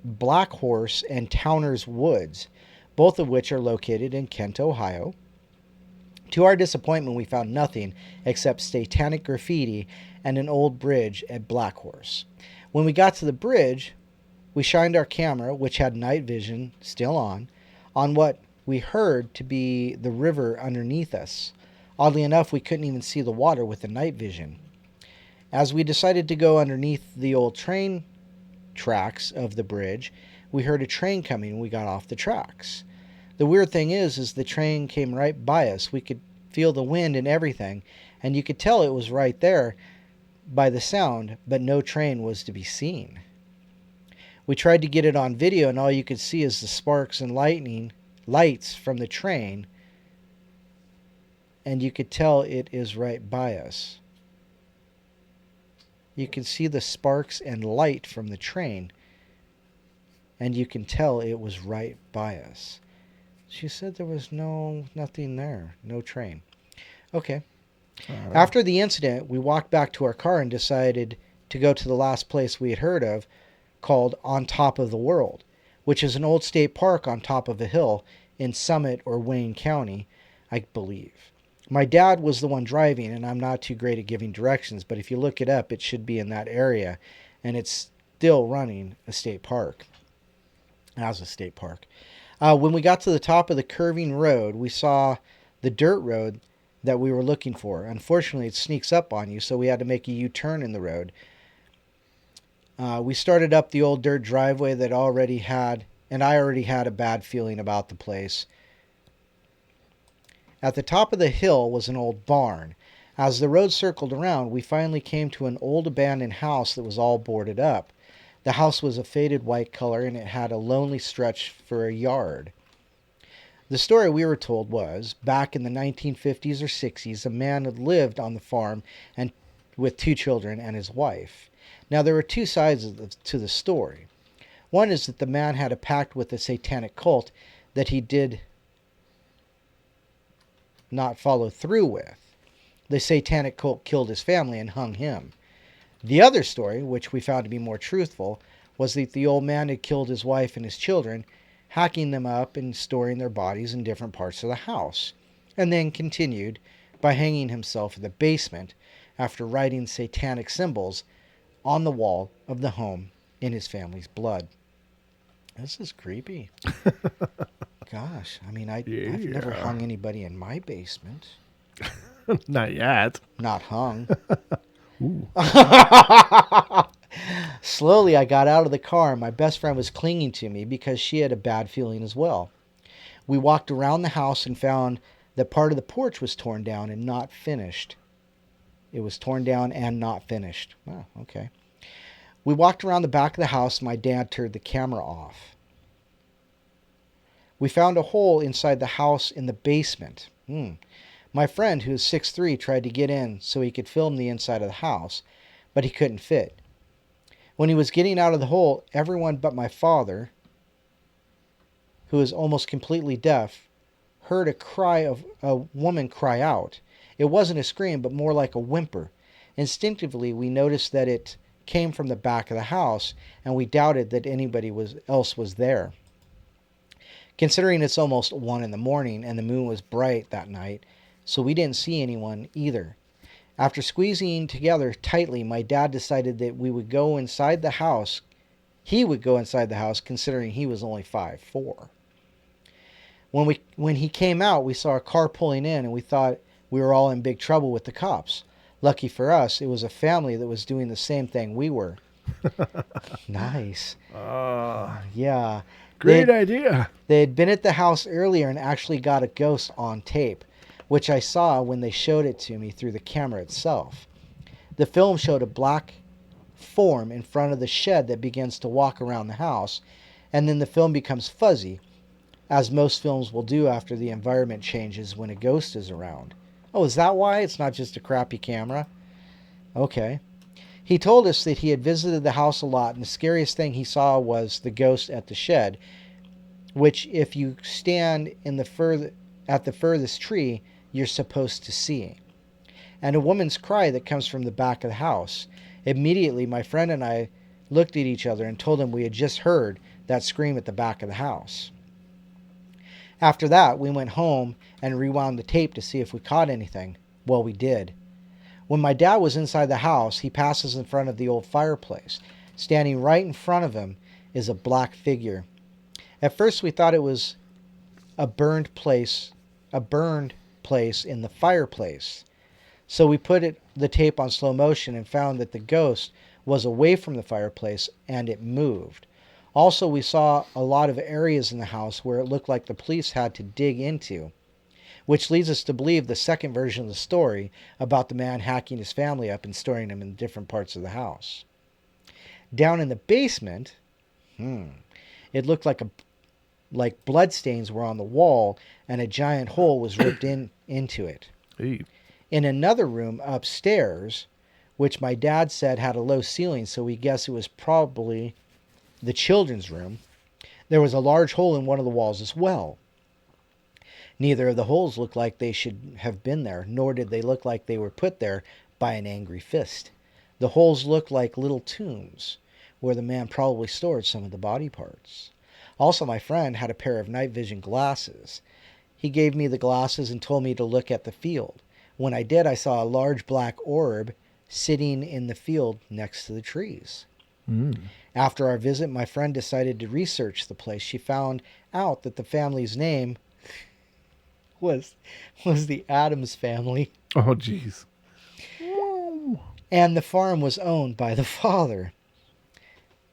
Black Horse and Towner's Woods, both of which are located in Kent, Ohio. To our disappointment, we found nothing except satanic graffiti and an old bridge at Black Horse. When we got to the bridge, we shined our camera, which had night vision still on what we heard to be the river underneath us. Oddly enough, we couldn't even see the water with the night vision. As we decided to go underneath the old train tracks of the bridge, we heard a train coming and we got off the tracks. The weird thing is the train came right by us. We could feel the wind and everything, and you could tell it was right there by the sound, but no train was to be seen. We tried to get it on video, and all you could see is the sparks and lights from the train, and you could tell it is right by us. You can see the sparks and light from the train, and you can tell it was right by us. She said there was nothing there, no train. Okay. After the incident, we walked back to our car and decided to go to the last place we had heard of, called On Top of the World, which is an old state park on top of a hill in Summit or Wayne County, I believe. My dad was the one driving, and I'm not too great at giving directions, but if you look it up, it should be in that area, and it's still running a state park. As a state park. When we got to the top of the curving road, we saw the dirt road that we were looking for. Unfortunately, it sneaks up on you, so we had to make a U-turn in the road. We started up the old dirt driveway that already had, and I already had a bad feeling about the place. At the top of the hill was an old barn. As the road circled around, we finally came to an old abandoned house that was all boarded up. The house was a faded white color, and it had a lonely stretch for a yard. The story we were told was, back in the 1950s or 60s, a man had lived on the farm and with 2 children and his wife. Now, there were 2 sides to the story. One is that the man had a pact with the satanic cult that he did not follow through with. The satanic cult killed his family and hung him. The other story, which we found to be more truthful, was that the old man had killed his wife and his children, hacking them up and storing their bodies in different parts of the house, and then continued by hanging himself in the basement after writing satanic symbols on the wall of the home in his family's blood. This is creepy. Gosh, I mean, I've never hung anybody in my basement. Not yet. Not hung. Slowly, I got out of the car, and my best friend was clinging to me because she had a bad feeling as well. We walked around the house and found that part of the porch was torn down and not finished. It was torn down and not finished. Oh, okay. We walked around the back of the house, and my dad turned the camera off. We found a hole inside the house in the basement. My friend, who is 6'3", tried to get in so he could film the inside of the house, but he couldn't fit. When he was getting out of the hole, everyone but my father, who is almost completely deaf, heard a woman cry out. It wasn't a scream, but more like a whimper. Instinctively, we noticed that it came from the back of the house, and we doubted that anybody else was there. Considering it's almost 1 a.m. and the moon was bright that night, so we didn't see anyone either. After squeezing together tightly, my dad decided that we would go inside the house. He would go inside the house, considering he was only 5'4". When he came out, we saw a car pulling in, and we thought we were all in big trouble with the cops. Lucky for us, it was a family that was doing the same thing we were. Nice. Yeah. Great idea. They had been at the house earlier and actually got a ghost on tape, which I saw when they showed it to me through the camera itself. The film showed a black form in front of the shed that begins to walk around the house, and then the film becomes fuzzy, as most films will do after the environment changes when a ghost is around. Oh, is that why it's not just a crappy camera? Okay. He told us that he had visited the house a lot, and the scariest thing he saw was the ghost at the shed, which if you stand at the furthest tree, you're supposed to see. And a woman's cry that comes from the back of the house. Immediately, my friend and I looked at each other and told him we had just heard that scream at the back of the house. After that, we went home and rewound the tape to see if we caught anything. Well, we did. When my dad was inside the house, he passes in front of the old fireplace. Standing right in front of him is a black figure. At first, we thought it was a burned place in the fireplace. So we put the tape on slow motion and found that the ghost was away from the fireplace and it moved. Also, we saw a lot of areas in the house where it looked like the police had to dig into, which leads us to believe the second version of the story about the man hacking his family up and storing them in different parts of the house. Down in the basement, it looked like bloodstains were on the wall and a giant hole was ripped into it. Hey. In another room upstairs, which my dad said had a low ceiling, so we guess it was probably the children's room, there was a large hole in one of the walls as well. Neither of the holes looked like they should have been there, nor did they look like they were put there by an angry fist. The holes looked like little tombs, where the man probably stored some of the body parts. Also, my friend had a pair of night vision glasses. He gave me the glasses and told me to look at the field. When I did, I saw a large black orb sitting in the field next to the trees. After our visit, my friend decided to research the place. She found out that the family's name was the Adams family. Oh, jeez. And the farm was owned by the father.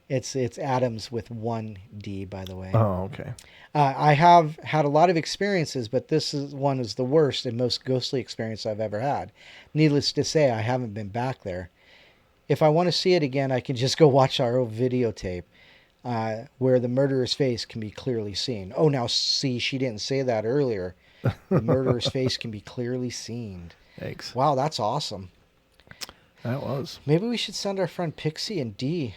It's Adams with one D, by the way. Oh, okay. I have had a lot of experiences, but one is the worst and most ghostly experience I've ever had. Needless to say, I haven't been back there. If I want to see it again, I can just go watch our old videotape where the murderer's face can be clearly seen. Oh, now see, she didn't say that earlier. The murderer's face can be clearly seen. Thanks. Wow, that's awesome. That was. Maybe we should send our friend Pixie and Dee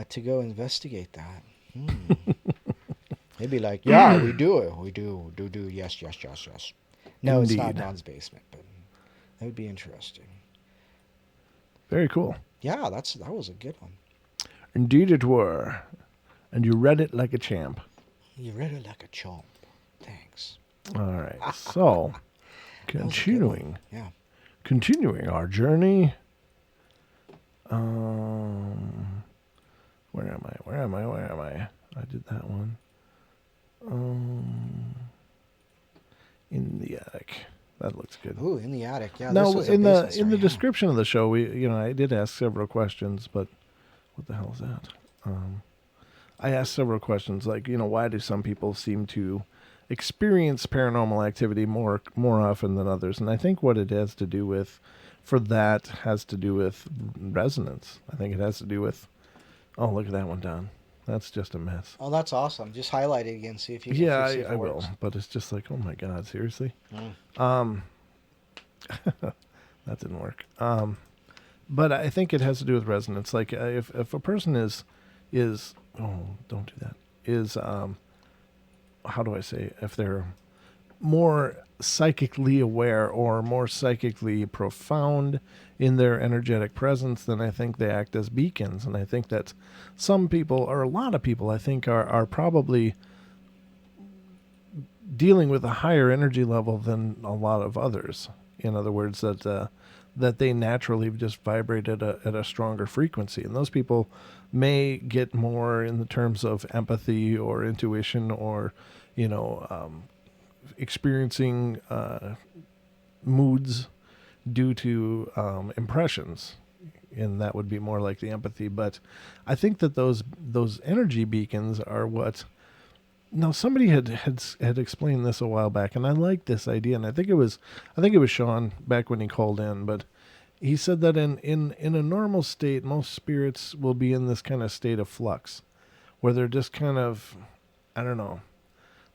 to go investigate that. They'd be like, yeah, we do it. We do, yes. No, Indeed. It's not Don's basement, but that would be interesting. Very cool. Yeah, that was a good one. Indeed it were. And you read it like a champ. You read it like a chomp. Thanks. All right. So, That was a good one. continuing. Yeah. Continuing our journey. Where am I? I did that one. In the attic. That looks good. Ooh, in the attic. Yeah. Now, this was a in basement the story, description of the show, I did ask several questions, but what the hell is that? I asked several questions, like, why do some people seem to experience paranormal activity more often than others? And I think what it has to do with, has to do with resonance. I think it has to do with, oh, look at that one, Don. That's just a mess. Oh, that's awesome. Just highlight it again, see if you can Yeah, see if it I works. will. But it's just like, oh my God, seriously? Mm. That didn't work. But I think it has to do with resonance. Like if a person is oh, don't do that. Is how do I say, if they're more psychically aware or more psychically profound in their energetic presence, then I think they act as beacons. And I think that some people, or a lot of people, I think are probably dealing with a higher energy level than a lot of others. In other words, that they naturally just vibrate at a stronger frequency. And those people may get more in the terms of empathy or intuition or, experiencing moods due to impressions. And that would be more like the empathy. But I think that those energy beacons are what... Now, somebody had explained this a while back, and I liked this idea, and I think it was Sean back when he called in, but he said that in a normal state, most spirits will be in this kind of state of flux, where they're just kind of, I don't know,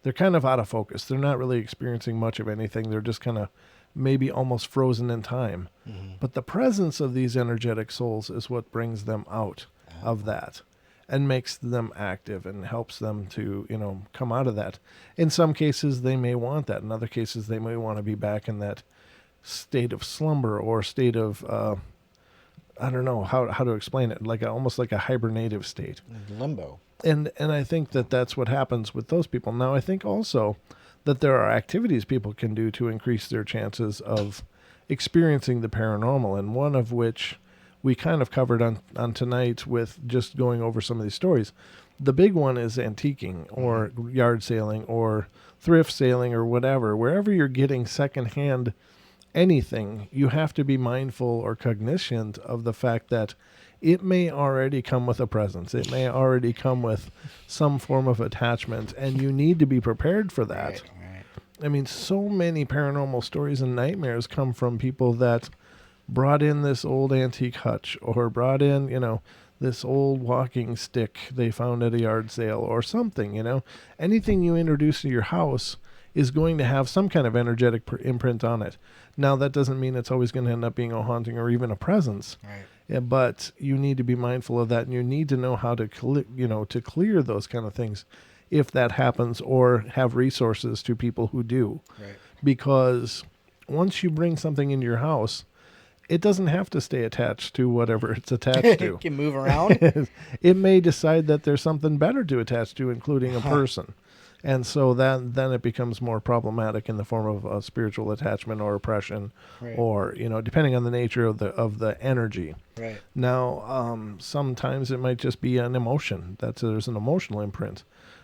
they're kind of out of focus. They're not really experiencing much of anything. They're just kind of maybe almost frozen in time. Mm-hmm. But the presence of these energetic souls is what brings them out of that. And makes them active and helps them to, come out of that. In some cases, they may want that. In other cases, they may want to be back in that state of slumber or state of, I don't know how to explain it, almost like a hibernative state. Limbo. And I think that that's what happens with those people. Now, I think also that there are activities people can do to increase their chances of experiencing the paranormal, and one of which we kind of covered on tonight with just going over some of these stories. The big one is antiquing or yard sailing or thrift sailing or whatever. Wherever you're getting secondhand anything, you have to be mindful or cognizant of the fact that it may already come with a presence. It may already come with some form of attachment, and you need to be prepared for that. Right, right. I mean, so many paranormal stories and nightmares come from people that brought in this old antique hutch, or brought in, this old walking stick they found at a yard sale or something, Anything you introduce to your house is going to have some kind of energetic imprint on it. Now, that doesn't mean it's always going to end up being a haunting or even a presence. Right. Yeah, but you need to be mindful of that, and you need to know how to, to clear those kind of things if that happens, or have resources to people who do. Right. Because once you bring something into your house, it doesn't have to stay attached to whatever it's attached to. It can move around. It may decide that there's something better to attach to, including a person. And so then it becomes more problematic in the form of a spiritual attachment or oppression, Right. or, depending on the nature of the energy. Right. Now, sometimes it might just be an emotion. There's an emotional imprint.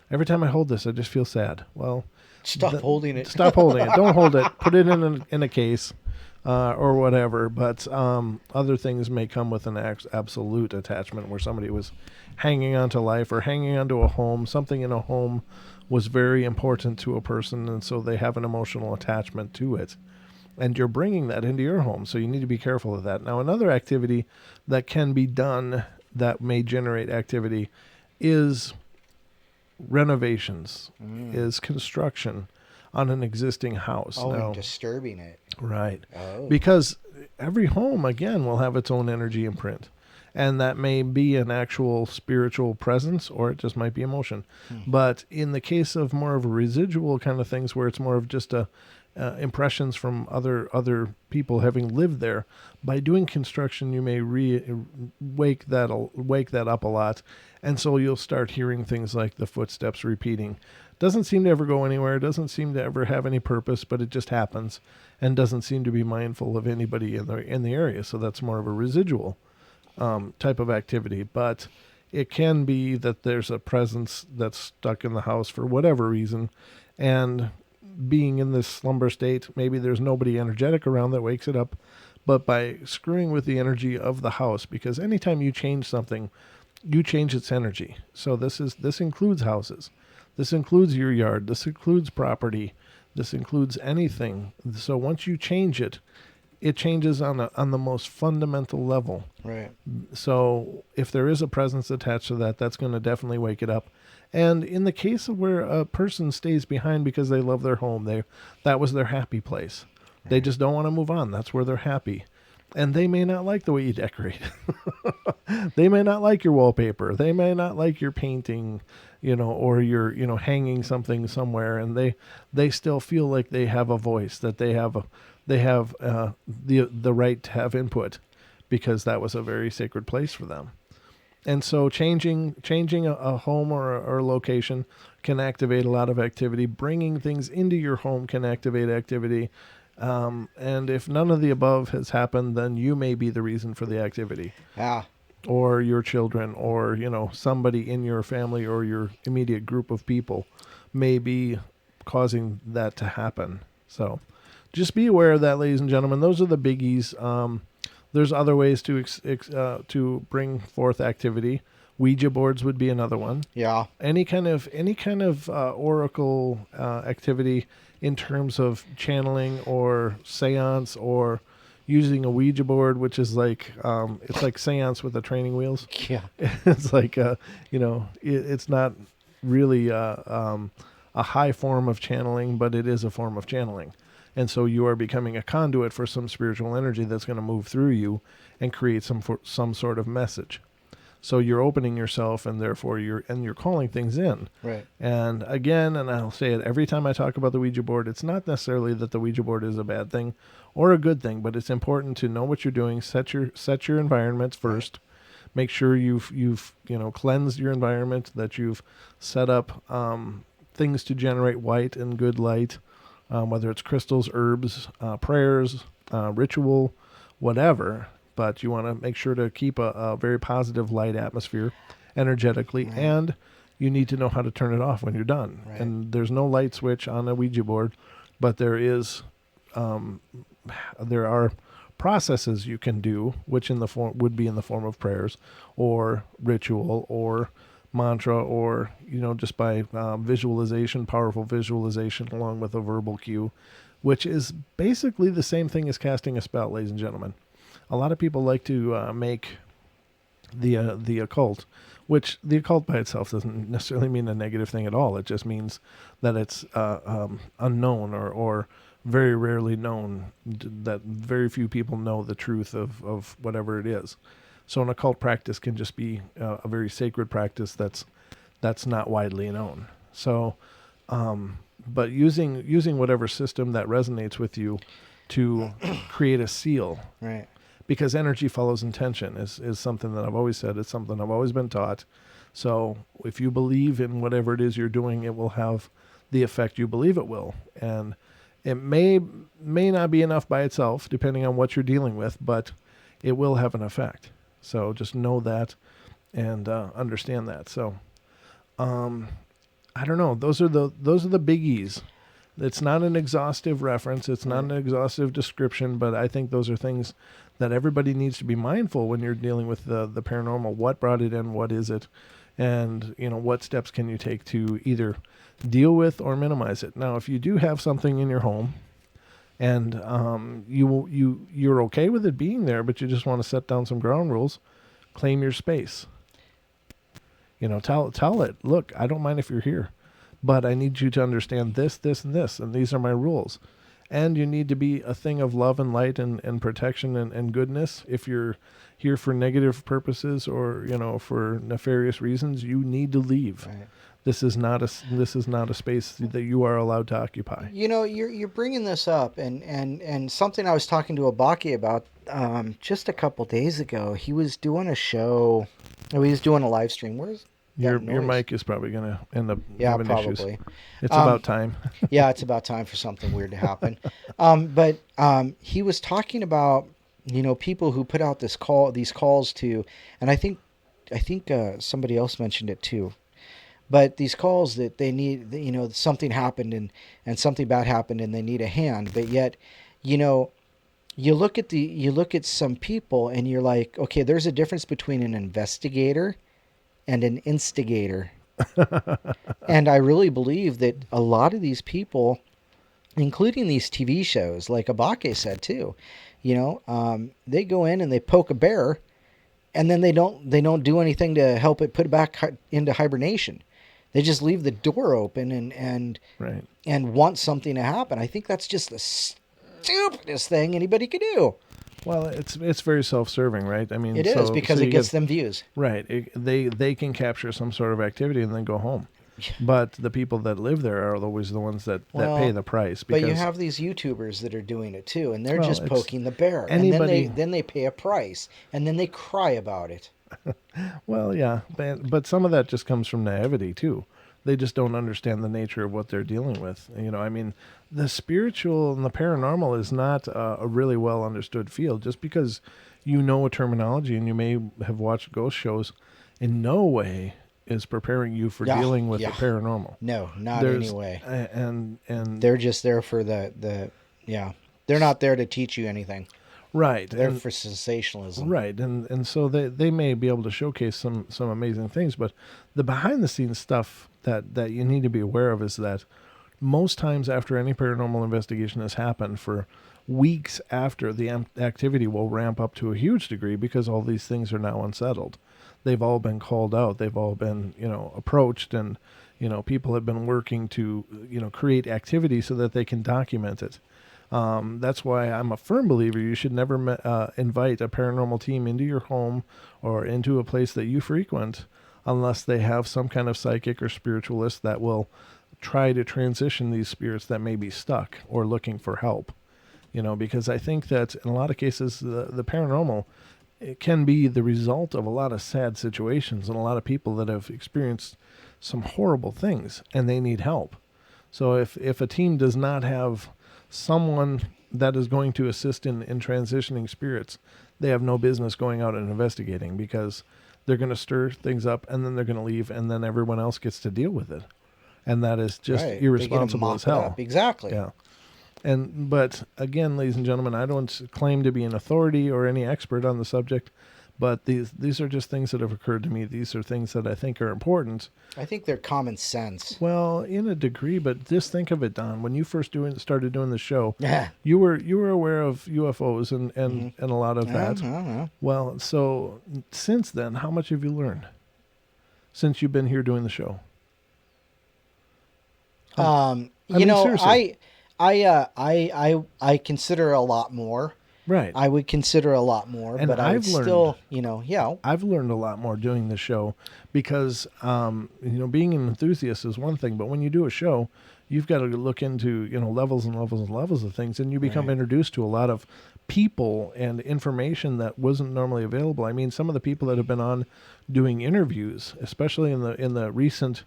Every time I hold this, I just feel sad. Well, Stop holding it. Stop holding it. Don't hold it. Put it in a case. Or whatever, but other things may come with an absolute attachment, where somebody was hanging on to life or hanging onto a home. Something in a home was very important to a person, and so they have an emotional attachment to it. And you're bringing that into your home, so you need to be careful of that. Now, another activity that can be done that may generate activity is renovations, is construction on an existing house. Oh, now, and disturbing it. right. Oh. Because every home, again, will have its own energy imprint. And that may be an actual spiritual presence, or it just might be emotion. But in the case of more of a residual kind of things, where it's more of just impressions from other people having lived there, by doing construction, you may wake that up a lot. And so you'll start hearing things like the footsteps repeating. Doesn't seem to ever go anywhere, doesn't seem to ever have any purpose, but it just happens, and doesn't seem to be mindful of anybody in the area. So that's more of a residual type of activity. But it can be that there's a presence that's stuck in the house for whatever reason, and being in this slumber state, maybe there's nobody energetic around that wakes it up, but by screwing with the energy of the house, because anytime you change something, you change its energy. So this includes houses. This includes your yard. This includes property. This includes anything. So once you change it, it changes on the most fundamental level. Right. So if there is a presence attached to that, that's going to definitely wake it up. And in the case of where a person stays behind because they love their home, that was their happy place. Right. They just don't want to move on. That's where they're happy. And they may not like the way you decorate. They may not like your wallpaper. They may not like your painting, or your, hanging something somewhere. And they still feel like they have a voice, that they have the right to have input, because that was a very sacred place for them. And so changing a home or a location can activate a lot of activity. Bringing things into your home can activate activity. And if none of the above has happened, then you may be the reason for the activity. Yeah. Or your children, or, somebody in your family or your immediate group of people may be causing that to happen. So just be aware of that, ladies and gentlemen. Those are the biggies. There's other ways to bring forth activity. Ouija boards would be another one. Yeah. Any kind of oracle activity in terms of channeling or seance, or using a Ouija board, which is like it's like seance with the training wheels. Yeah. It's like it's not really a high form of channeling, but it is a form of channeling. And so you are becoming a conduit for some spiritual energy that's going to move through you and create some sort of message. So you're opening yourself, and therefore you're calling things in. Right. And again, and I'll say it every time I talk about the Ouija board, it's not necessarily that the Ouija board is a bad thing or a good thing, but it's important to know what you're doing. Set your environment first. Make sure you've cleansed your environment, that you've set up things to generate white and good light. Whether it's crystals, herbs, prayers, ritual, whatever. But you want to make sure to keep a very positive light atmosphere energetically. Right. And you need to know how to turn it off when you're done. Right. And there's no light switch on a Ouija board, but there are processes you can do, which in the form would be in the form of prayers or ritual or mantra, or just by visualization, powerful visualization along with a verbal cue, which is basically the same thing as casting a spell, ladies and gentlemen. A lot of people like to make the occult, which the occult by itself doesn't necessarily mean a negative thing at all. It just means that it's unknown or very rarely known, that very few people know the truth of whatever it is. So an occult practice can just be a very sacred practice that's not widely known. So, but using whatever system that resonates with you to create a seal, Right. because energy follows intention is something that I've always said. It's something I've always been taught. So if you believe in whatever it is you're doing, it will have the effect you believe it will. And it may not be enough by itself, depending on what you're dealing with, but it will have an effect. So just know that and understand that. So I don't know. Those are the biggies. It's not an exhaustive reference. It's not an exhaustive description, but I think those are things that everybody needs to be mindful when you're dealing with the paranormal. What brought it in? What is it? And, what steps can you take to either deal with or minimize it? Now, if you do have something in your home and you're okay with it being there, but you just want to set down some ground rules, claim your space. Tell it, look, I don't mind if you're here, but I need you to understand this, this, and this, and these are my rules. And you need to be a thing of love and light and protection and goodness. If you're here for negative purposes or, for nefarious reasons, you need to leave. Right. This is not a space that you are allowed to occupy. You're bringing this up, and something I was talking to Abaki about just a couple days ago. He was doing a show. He was doing a live stream. Where's your mic is probably going to end up having issues. Probably. It's about time. Yeah, it's about time for something weird to happen. But he was talking about people who put out these calls to, and I think somebody else mentioned it too. But these calls that they need, something happened and something bad happened and they need a hand. But yet, you look at some people and you're like, okay, there's a difference between an investigator and an instigator. And I really believe that a lot of these people, including these TV shows, like Abake said too, they go in and they poke a bear, and then they don't do anything to help it put it back into hibernation. They just leave the door open and right. and want something to happen. I think that's just the stupidest thing anybody could do. Well, it's very self-serving, right? I mean, it is because it gets them views. Right. They can capture some sort of activity and then go home. But the people that live there are always the ones that pay the price. But you have these YouTubers that are doing it too, and they're just poking the bear. Anybody, and then they pay a price, and then they cry about it. Well, yeah, but some of that just comes from naivety too. They just don't understand the nature of what they're dealing with. I mean, the spiritual and the paranormal is not a really well understood field. Just because you know a terminology and you may have watched ghost shows, in no way is preparing you for dealing with the paranormal. No, not anyway. And they're just there for the They're not there to teach you anything. Right. They're for sensationalism. Right. And so they may be able to showcase some amazing things, but the behind the scenes stuff that you need to be aware of is that most times after any paranormal investigation has happened, for weeks after, the activity will ramp up to a huge degree because all these things are now unsettled. They've all been called out. They've all been, approached, and, people have been working to, create activity so that they can document it. That's why I'm a firm believer you should never invite a paranormal team into your home or into a place that you frequent unless they have some kind of psychic or spiritualist that will try to transition these spirits that may be stuck or looking for help. Because I think that in a lot of cases, the paranormal, it can be the result of a lot of sad situations and a lot of people that have experienced some horrible things and they need help. So if a team does not have someone that is going to assist in transitioning spirits, they have no business going out and investigating, because they're going to stir things up and then they're going to leave, and then everyone else gets to deal with it. And that is just irresponsible as hell. Exactly. Yeah. But again, ladies and gentlemen, I don't claim to be an authority or any expert on the subject, but these are just things that have occurred to me. These are things that I think are important. I think they're common sense. Well, in a degree, but just think of it, Don. When you first started doing the show, Yeah. you were aware of UFOs and a lot of that. Uh-huh. Well, so since then, how much have you learned since you've been here doing the show? You mean, know, seriously. I consider a lot more. Right. I would consider a lot more, And but I would I've learned- still, you know, yeah. I've learned a lot more doing the show because, being an enthusiast is one thing, but when you do a show, you've got to look into, levels and levels and levels of things, and you become Right. introduced to a lot of people and information that wasn't normally available. I mean, some of the people that have been on doing interviews, especially in the recent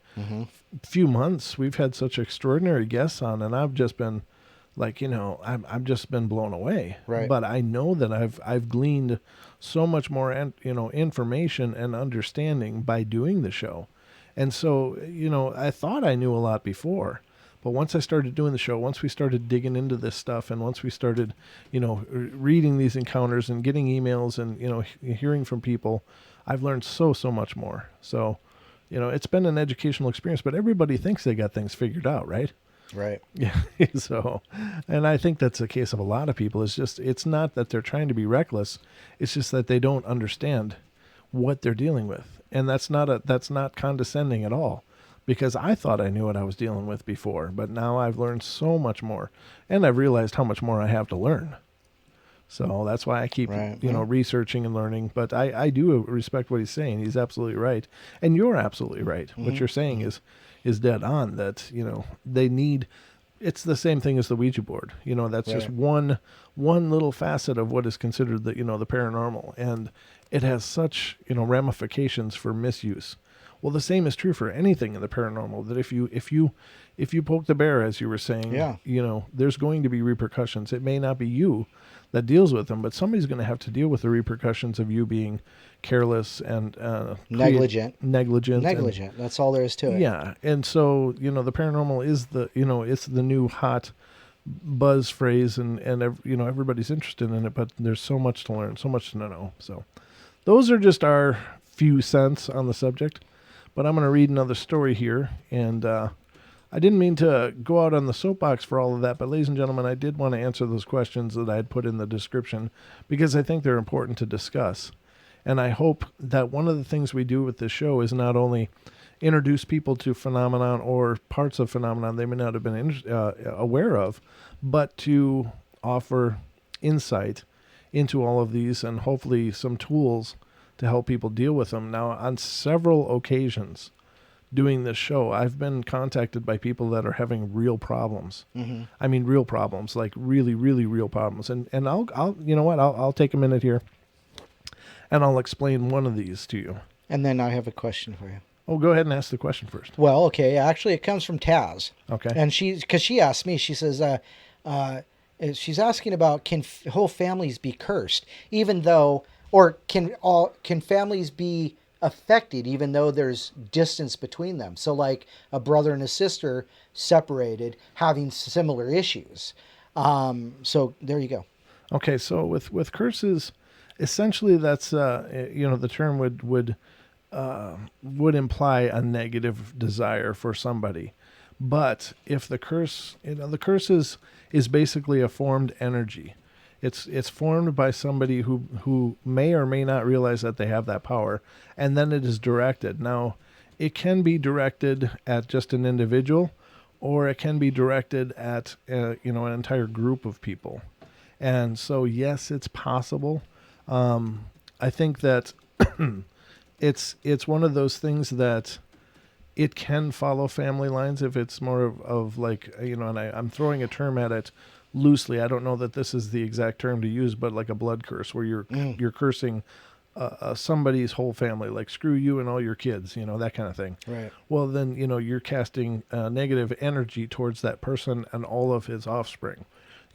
few months, we've had such extraordinary guests on, and I've just been like, I've just been blown away. Right. But I know that I've gleaned so much more, information and understanding by doing the show. And so, I thought I knew a lot before, but once I started doing the show, once we started digging into this stuff, and once we started, reading these encounters and getting emails and, hearing from people, I've learned so much more. So, it's been an educational experience, but everybody thinks they got things figured out, right? Right. Yeah. So, and I think that's the case of a lot of people. It's not that they're trying to be reckless. It's just that they don't understand what they're dealing with. And that's not condescending at all, because I thought I knew what I was dealing with before, but now I've learned so much more, and I've realized how much more I have to learn. So that's why I keep, Right. researching and learning. But I do respect what he's saying. He's absolutely right. And you're absolutely right. What you're saying is dead on, that, they need, it's the same thing as the Ouija board. That's just Right. one little facet of what is considered the, the paranormal. And it has such, ramifications for misuse. Well, the same is true for anything in the paranormal, that if you poke the bear, as you were saying, Yeah. there's going to be repercussions. It may not be you that deals with them, but somebody's going to have to deal with the repercussions of you being careless and Negligent. negligent. Negligent. That's all there is to it. Yeah. And so, the paranormal is it's the new hot buzz phrase, and everybody's interested in it, but there's so much to learn, so much to know. So those are just our few cents on the subject. But I'm going to read another story here, and I didn't mean to go out on the soapbox for all of that, but ladies and gentlemen, I did want to answer those questions that I had put in the description, because I think they're important to discuss. And I hope that one of the things we do with this show is not only introduce people to phenomenon or parts of phenomenon they may not have been aware of, but to offer insight into all of these, and hopefully some tools to help people deal with them. Now, on several occasions doing this show, I've been contacted by people that are having real problems. I mean, real problems, like really, really real problems. And I'll you know what? I'll take a minute here, and I'll explain one of these to you. And then I have a question for you. Oh, go ahead and ask the question first. Well, okay. Actually, it comes from Taz. Okay. And because she asked me, she says, she's asking about, can whole families be cursed, even though, or can families be affected even though there's distance between them? So like a brother and a sister separated, having similar issues. So there you go. Okay, so with curses, essentially that's the term would imply a negative desire for somebody. But if the curse, the curse is basically a formed energy. It's formed by somebody who may or may not realize that they have that power, and then it is directed. Now, it can be directed at just an individual, or it can be directed at an entire group of people. And so, yes, it's possible. I think that it's one of those things that it can follow family lines if it's more of like, and I'm throwing a term at it loosely. I don't know that this is the exact term to use, but like a blood curse, where you're cursing somebody's whole family, like screw you and all your kids, that kind of thing. Right. Well, then, you're casting negative energy towards that person and all of his offspring.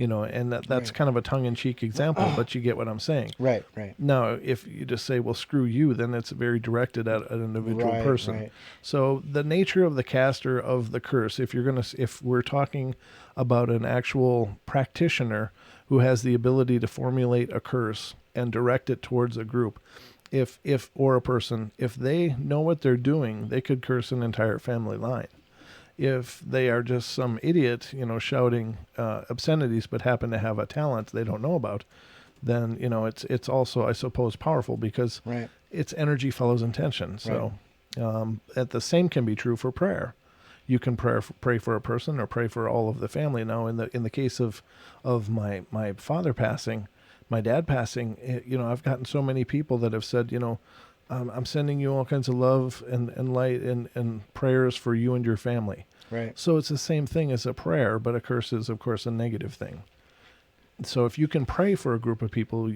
and that's Right. kind of a tongue-in-cheek example, but you get what I'm saying. Right. Right. Now, if you just say, well, screw you, then it's very directed at an individual Right, person. right. So the nature of the caster of the curse, if we're talking about an actual practitioner who has the ability to formulate a curse and direct it towards a group, or a person, if they know what they're doing, they could curse an entire family line. If they are just some idiot, shouting obscenities, but happen to have a talent they don't know about, then it's also, I suppose, powerful because Right. its energy follows intention. So, at the same can be true for prayer. You can pray for a person or pray for all of the family. Now, in the case of my father passing, my dad passing, I've gotten so many people that have said, I'm sending you all kinds of love and light and prayers for you and your family. Right. So it's the same thing as a prayer, but a curse is, of course, a negative thing. So if you can pray for a group of people,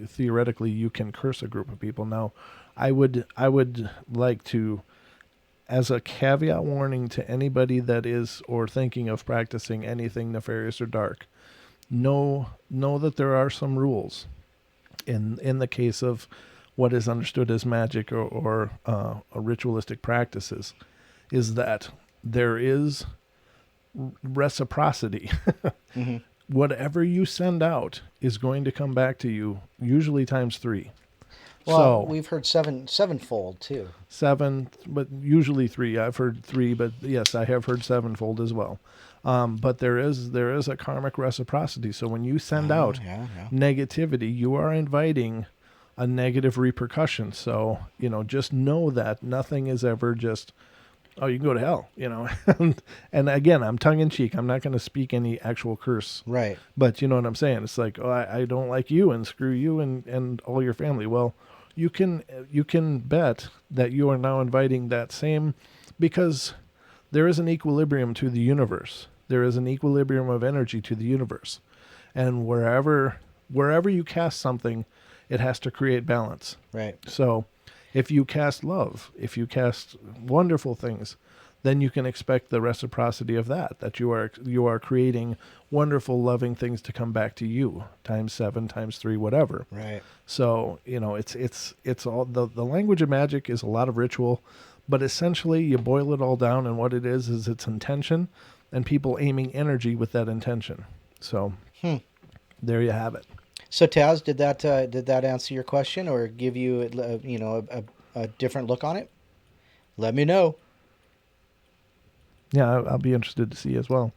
theoretically you can curse a group of people. Now, I would like to, as a caveat warning to anybody that is or thinking of practicing anything nefarious or dark, know that there are some rules in the case of what is understood as magic or ritualistic practices, is that there is reciprocity. Mm-hmm. Whatever you send out is going to come back to you, usually times 3. Well, So we've heard sevenfold too. 7, but usually 3. I've heard 3, but yes, I have heard 7-fold as well. But there is a karmic reciprocity. So when you send out Yeah. negativity, you are inviting a negative repercussion. So, just know that nothing is ever just, oh, you can go to hell, and again, I'm tongue in cheek. I'm not going to speak any actual curse, Right. but you know what I'm saying? It's like, oh, I don't like you and screw you and all your family. Well, you can bet that you are now inviting that same, because there is an equilibrium to the universe. There is an equilibrium of energy to the universe. And wherever you cast something, it has to create balance. Right. So if you cast love, if you cast wonderful things, then you can expect the reciprocity of that you are creating wonderful, loving things to come back to you, times 7, times 3, whatever. Right. So, it's all, the language of magic is a lot of ritual, but essentially you boil it all down, and what it is its intention and people aiming energy with that intention. So there you have it. So Taz, did that answer your question or give you a different look on it? Let me know. Yeah, I'll be interested to see as well.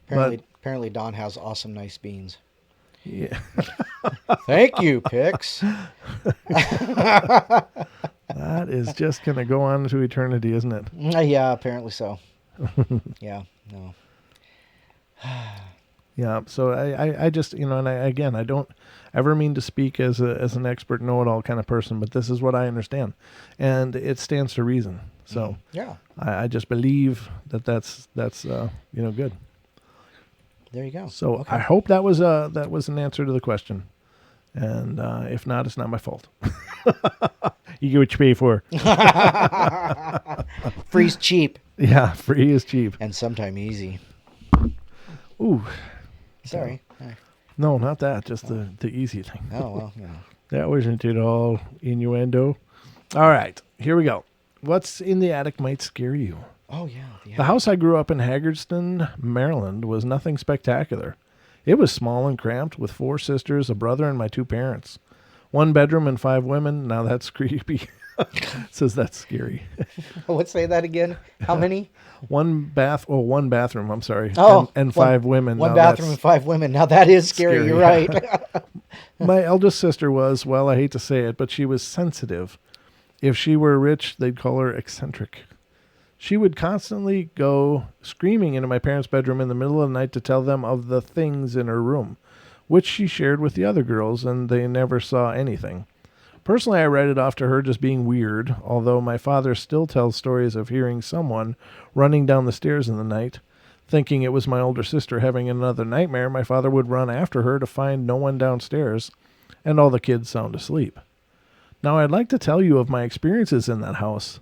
Apparently Don has awesome nice beans. Yeah. Thank you, Pix. That is just going to go on to eternity, isn't it? Yeah, apparently so. Yeah, no. Yeah, so I just, and I don't ever mean to speak as an expert know-it-all kind of person, but this is what I understand, and it stands to reason. So Yeah. I just believe that's good. There you go. So Okay. I hope that was an answer to the question, and if not, it's not my fault. You get what you pay for. Free's cheap Yeah, free is cheap. and sometime easy. Ooh, Sorry. no, not that. Just the easy thing. Oh well, That wasn't at all innuendo. All right, here we go. What's in the attic might scare you. Oh yeah. The house I grew up in, Hagerstown, Maryland, was nothing spectacular. It was small and cramped, with 4 sisters, a brother, and my 2 parents. 1 bedroom and 5 women. Now that's creepy. Says that's scary. Let's say that again. How many? 1 bathroom. I'm sorry. Oh, and 5 women. One Now bathroom that's and 5 women. Now that is scary. scary. You're right. My eldest sister was, well, I hate to say it, but she was sensitive. If she were rich, they'd call her eccentric. She would constantly go screaming into my parents' bedroom in the middle of the night to tell them of the things in her room, which she shared with the other girls, and they never saw anything. Personally, I read it off to her just being weird, although my father still tells stories of hearing someone running down the stairs in the night. Thinking it was my older sister having another nightmare, my father would run after her to find no one downstairs, and all the kids sound asleep. Now, I'd like to tell you of my experiences in that house.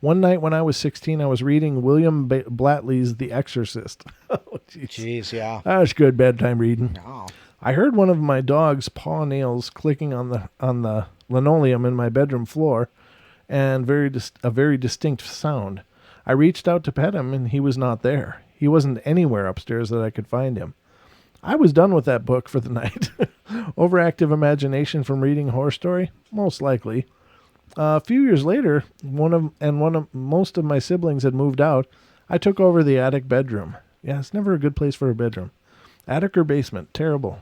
One night when I was 16, I was reading William Blatley's The Exorcist. Oh, Jeez, yeah. That's good bedtime reading. Oh. I heard one of my dog's paw nails clicking on the linoleum in my bedroom floor, and a very distinct sound. I reached out to pet him, and he was not there. He wasn't anywhere upstairs that I could find him. I was done with that book for the night. Overactive imagination from reading a horror story? Most likely. A few years later, most of my siblings had moved out. I took over the attic bedroom. Yeah, it's never a good place for a bedroom. Attic or basement, terrible.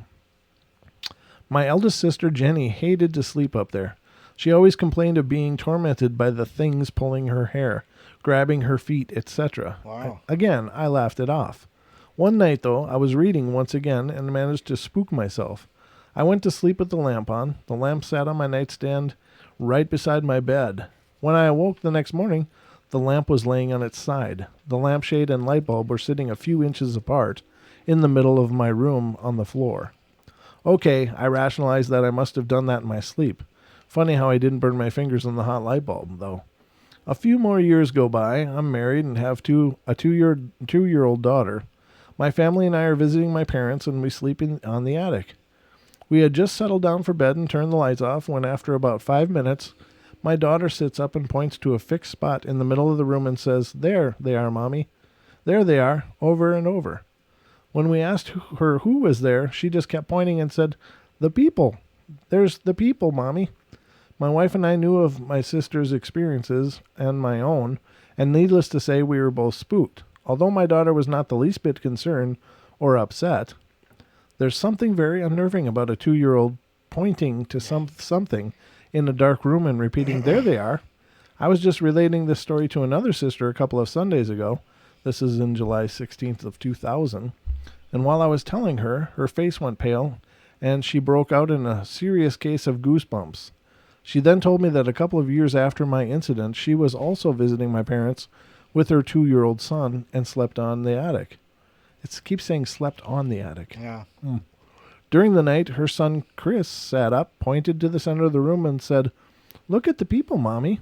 My eldest sister, Jenny, hated to sleep up there. She always complained of being tormented by the things pulling her hair, grabbing her feet, etc. Wow. Again, I laughed it off. One night, though, I was reading once again and managed to spook myself. I went to sleep with the lamp on. The lamp sat on my nightstand right beside my bed. When I awoke the next morning, the lamp was laying on its side. The lampshade and light bulb were sitting a few inches apart in the middle of my room on the floor. Okay, I rationalized that I must have done that in my sleep. Funny how I didn't burn my fingers on the hot light bulb, though. A few more years go by. I'm married and have a two-year-old daughter. My family and I are visiting my parents, and we sleep on the attic. We had just settled down for bed and turned the lights off when, after about 5 minutes, my daughter sits up and points to a fixed spot in the middle of the room and says, "There they are, Mommy. There they are," over and over. When we asked her who was there, she just kept pointing and said, "The people. There's the people, Mommy." My wife and I knew of my sister's experiences and my own, and needless to say, we were both spooked. Although my daughter was not the least bit concerned or upset, there's something very unnerving about a 2-year-old pointing to something in a dark room and repeating, "There they are." I was just relating this story to another sister a couple of Sundays ago. This is in July 16th of 2000. And while I was telling her, her face went pale, and she broke out in a serious case of goosebumps. She then told me that a couple of years after my incident, she was also visiting my parents with her 2-year-old son and slept on the attic. It keeps saying slept on the attic. Yeah. During the night, her son Chris sat up, pointed to the center of the room, and said, "Look at the people, Mommy."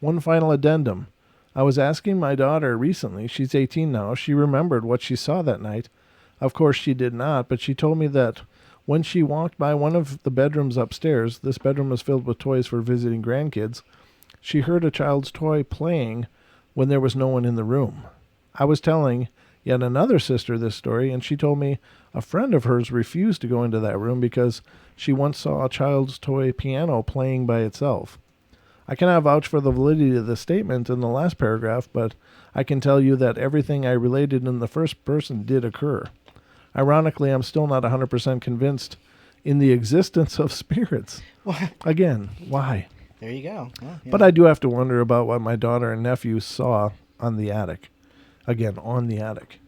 One final addendum. I was asking my daughter recently, she's 18 now, she remembered what she saw that night. Of course she did not, but she told me that when she walked by one of the bedrooms upstairs, this bedroom was filled with toys for visiting grandkids, she heard a child's toy playing when there was no one in the room. I was telling yet another sister this story, and she told me a friend of hers refused to go into that room because she once saw a child's toy piano playing by itself. I cannot vouch for the validity of the statement in the last paragraph, but I can tell you that everything I related in the first person did occur. Ironically, I'm still not 100% convinced in the existence of spirits. What? Again, why? There you go. Well, yeah. But I do have to wonder about what my daughter and nephew saw on the attic. Again, on the attic.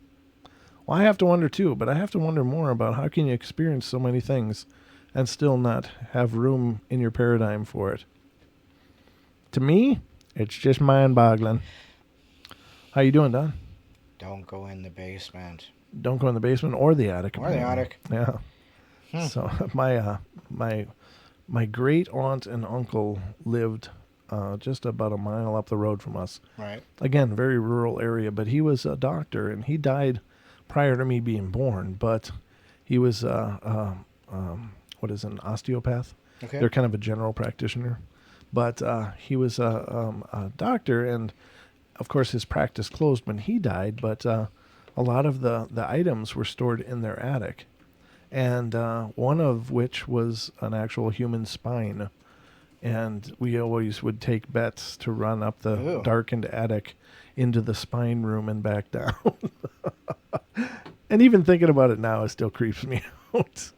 Well, I have to wonder too, but I have to wonder more about how can you experience so many things and still not have room in your paradigm for it. To me, it's just mind-boggling. How you doing, Don? Don't go in the basement. Don't go in the basement or the attic. Or the attic. Yeah. So my great aunt and uncle lived just about a mile up the road from us. Right. Again, very rural area, but he was a doctor, and he died prior to me being born. But he was an osteopath? Okay. They're kind of a general practitioner. But he was a doctor, and of course his practice closed when he died, but a lot of the items were stored in their attic, and one of which was an actual human spine. And we always would take bets to run up the darkened attic into the spine room and back down. And even thinking about it now, it still creeps me out.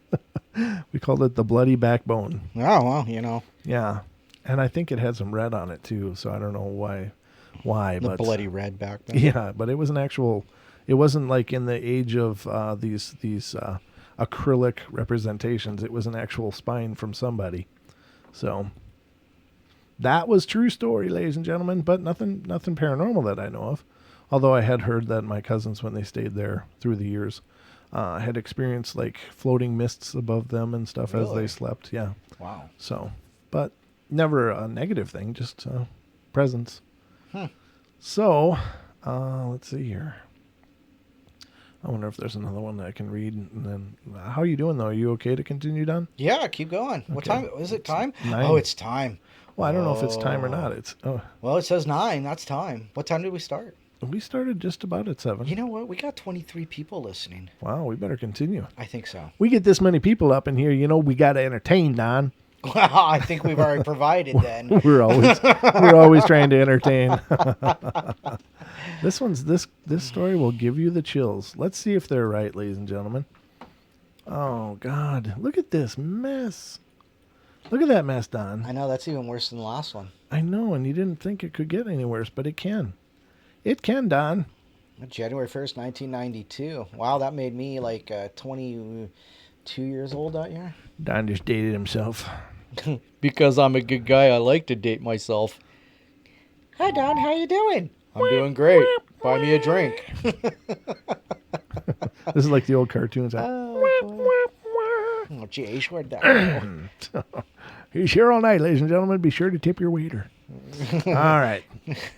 We called it the bloody backbone. Oh, well, Yeah. And I think it had some red on it too, so I don't know why. The but bloody red back then. Yeah, but it was an actual. It wasn't like in the age of these acrylic representations. It was an actual spine from somebody. So that was true story, ladies and gentlemen. But nothing paranormal that I know of. Although I had heard that my cousins, when they stayed there through the years, had experienced like floating mists above them and stuff as they slept. Yeah. Wow. So, but. Never a negative thing, just presence. So, let's see here. I wonder if there's another one that I can read. And then, how are you doing though? Are you okay to continue, Don? Yeah, keep going. What Okay. time is it? Time? 9. Oh, it's time. Well, I don't know if it's time or not. It's Well, it says 9. That's time. What time did we start? we started just about at 7. You know what? We got 23 people listening. Wow, we better continue. I think so. We get this many people up in here, we got to entertain, Don. I think we've already provided then. we're always trying to entertain. This story will give you the chills. Let's see if they're right, ladies and gentlemen. Oh God, look at this mess. Look at that mess, Don. I know, that's even worse than the last one. I know, and you didn't think it could get any worse, but it can. It can, Don. January 1st, 1992. Wow, that made me like 22 years old that year. Don just dated himself. Because I'm a good guy, I like to date myself. Hi, Don. How you doing? I'm doing great. Buy me a drink. This is like the old cartoons. Oh, geez, where'd that go? He's here all night, ladies and gentlemen. Be sure to tip your waiter. All right.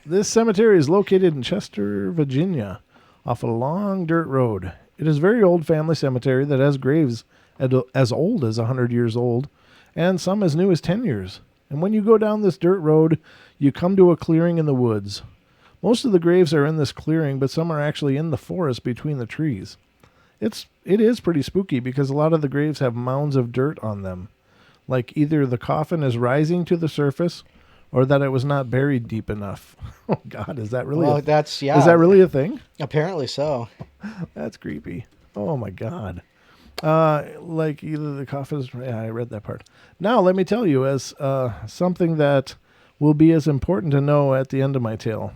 This cemetery is located in Chester, Virginia, off a long dirt road. It is a very old family cemetery that has graves as old as 100 years old, and some as new as 10 years. And when you go down this dirt road, you come to a clearing in the woods. Most of the graves are in this clearing, but some are actually in the forest between the trees. It is pretty spooky because a lot of the graves have mounds of dirt on them, like either the coffin is rising to the surface or that it was not buried deep enough. Oh God, is that really? Is that really a thing? Apparently so. That's creepy. Oh my God. Like either the coffin is. Yeah, I read that part. Now let me tell you as something that will be as important to know at the end of my tale.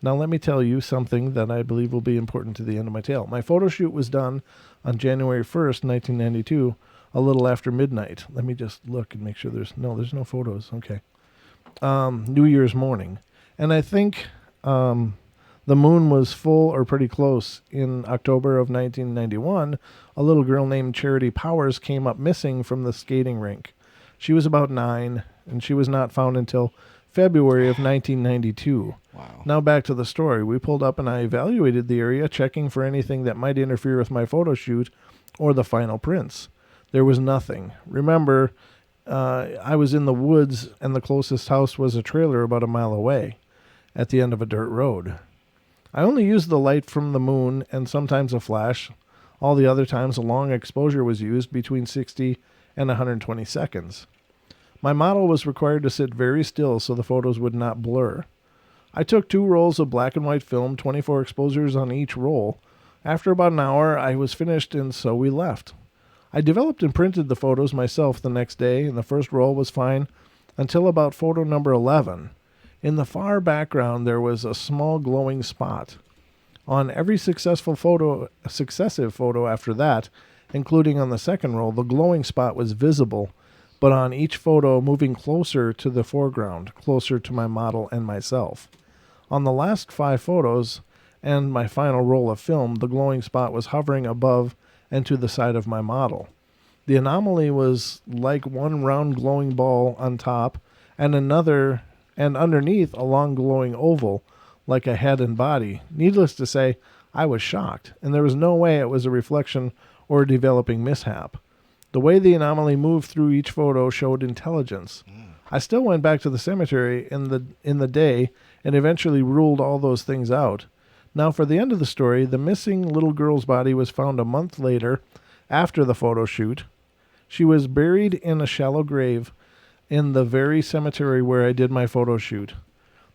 Now let me tell you something that I believe will be important to the end of my tale. My photo shoot was done on January 1st, 1992, a little after midnight. Let me just look and make sure there's no photos. Okay. New Year's morning. And I think the moon was full or pretty close. In October of 1991, a little girl named Charity Powers came up missing from the skating rink. She was about 9, and she was not found until February of 1992. Wow. Now back to the story. We pulled up and I evaluated the area, checking for anything that might interfere with my photo shoot or the final prints. There was nothing. Remember, I was in the woods and the closest house was a trailer about a mile away at the end of a dirt road. I only used the light from the moon and sometimes a flash. All the other times a long exposure was used between 60 and 120 seconds. My model was required to sit very still so the photos would not blur. I took 2 rolls of black and white film, 24 exposures on each roll. After about an hour, I was finished, and so we left. I developed and printed the photos myself the next day, and the first roll was fine until about photo number 11. In the far background, there was a small glowing spot. On every successive photo after that, including on the second roll, the glowing spot was visible, but on each photo moving closer to the foreground, closer to my model and myself. On the last 5 photos and my final roll of film, the glowing spot was hovering above and to the side of my model. The anomaly was like one round glowing ball on top and underneath a long glowing oval like a head and body. Needless to say, I was shocked, and there was no way it was a reflection or a developing mishap. The way the anomaly moved through each photo showed intelligence. I still went back to the cemetery in the day and eventually ruled all those things out. Now for the end of the story, the missing little girl's body was found a month later after the photo shoot. She was buried in a shallow grave in the very cemetery where I did my photo shoot.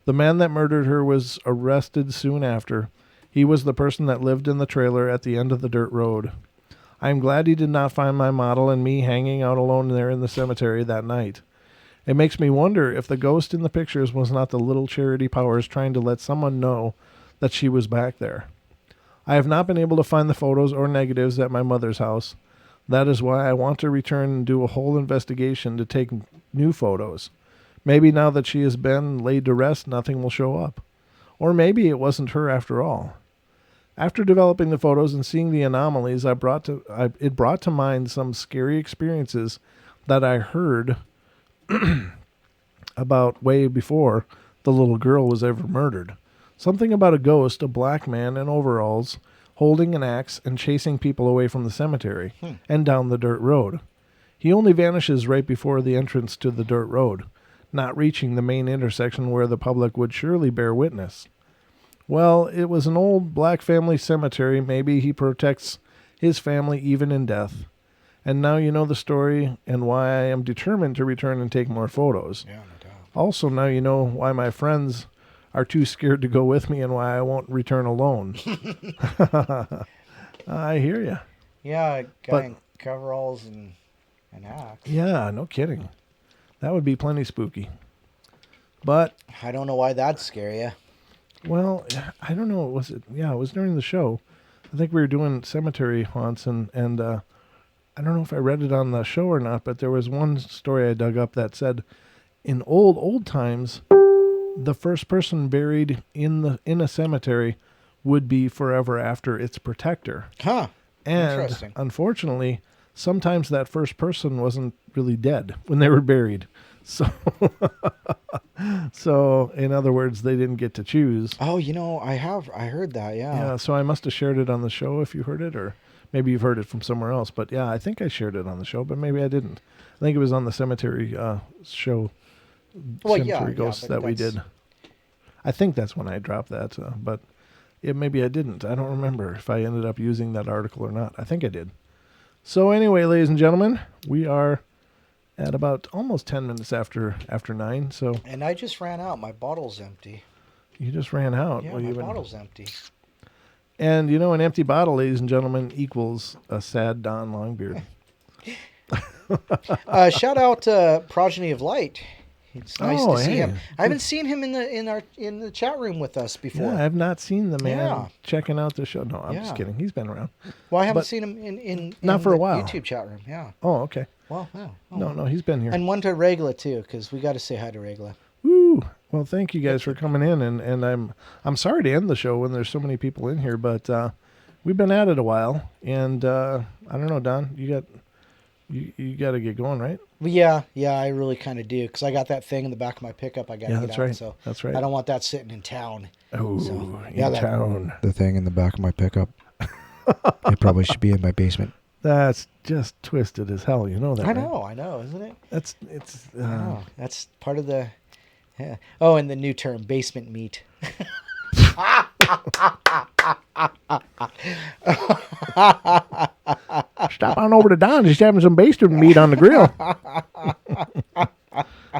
The man that murdered her was arrested soon after. He was the person that lived in the trailer at the end of the dirt road. I am glad he did not find my model and me hanging out alone there in the cemetery that night. It makes me wonder if the ghost in the pictures was not the little Charity Powers trying to let someone know that she was back there. I have not been able to find the photos or negatives at my mother's house. That is why I want to return and do a whole investigation to take new photos. Maybe now that she has been laid to rest, nothing will show up. Or maybe it wasn't her after all. After developing the photos and seeing the anomalies, it brought to mind some scary experiences that I heard about way before the little girl was ever murdered. Something about a ghost, a black man in overalls, holding an axe and chasing people away from the cemetery and down the dirt road. He only vanishes right before the entrance to the dirt road, not reaching the main intersection where the public would surely bear witness. Well, it was an old black family cemetery. Maybe he protects his family even in death. And now you know the story and why I am determined to return and take more photos. Yeah, no doubt. Also, now you know why my friends are too scared to go with me and why I won't return alone. I hear you. Yeah, a guy in coveralls and an axe. Yeah, no kidding. That would be plenty spooky. But I don't know why that'd scare you. well, I don't know. Was it? Yeah, it was during the show. I think we were doing cemetery haunts, and I don't know if I read it on the show or not, but there was one story I dug up that said, in old times, the first person buried in a cemetery would be forever after its protector. Huh. And Interesting. unfortunately, sometimes that first person wasn't really dead when they were buried. So, so in other words, they didn't get to choose. Oh, I heard that, yeah. Yeah, so I must have shared it on the show if you heard it, or maybe you've heard it from somewhere else. But yeah, I think I shared it on the show, but maybe I didn't. I think it was on the cemetery show, Well, Cemetery yeah, Ghosts, but that we that's- did. I think that's when I dropped that, but maybe I didn't. I don't remember if I ended up using that article or not. I think I did. So anyway, ladies and gentlemen, we are at about almost 10 minutes after 9. So And I just ran out. My bottle's empty. you just ran out. Yeah, Well, my bottle's empty. And an empty bottle, ladies and gentlemen, equals a sad Don Longbeard. Shout out Progeny of Light. It's nice Oh, to see hey. him. I haven't seen him in the chat room with us before. Yeah, I've not seen the man Yeah. checking out the show. No, I'm just Yeah. kidding. He's been around. Well, I haven't But- seen him in Not for a the while. YouTube chat room. Yeah. Oh, okay. Well, yeah. Oh. No, he's been here. And one to Regla too, because we got to say hi to Regla. Woo! Well, thank you guys for coming in, and I'm sorry to end the show when there's so many people in here, but we've been at it a while, and I don't know, Don, you got to get going, right? Well, yeah, I really kind of do, because I got that thing in the back of my pickup. I got to Yeah, get that's out. right. So That's right. I don't want that sitting in town. Oh, So, in yeah, that- town. The thing in the back of my pickup. It probably should be in my basement. That's just twisted as hell. You know that? I right? know, isn't it? It's. Oh, that's part of the. Yeah. Oh, and the new term, basement meat. Stop on over to Don's. He's having some basement meat on the grill.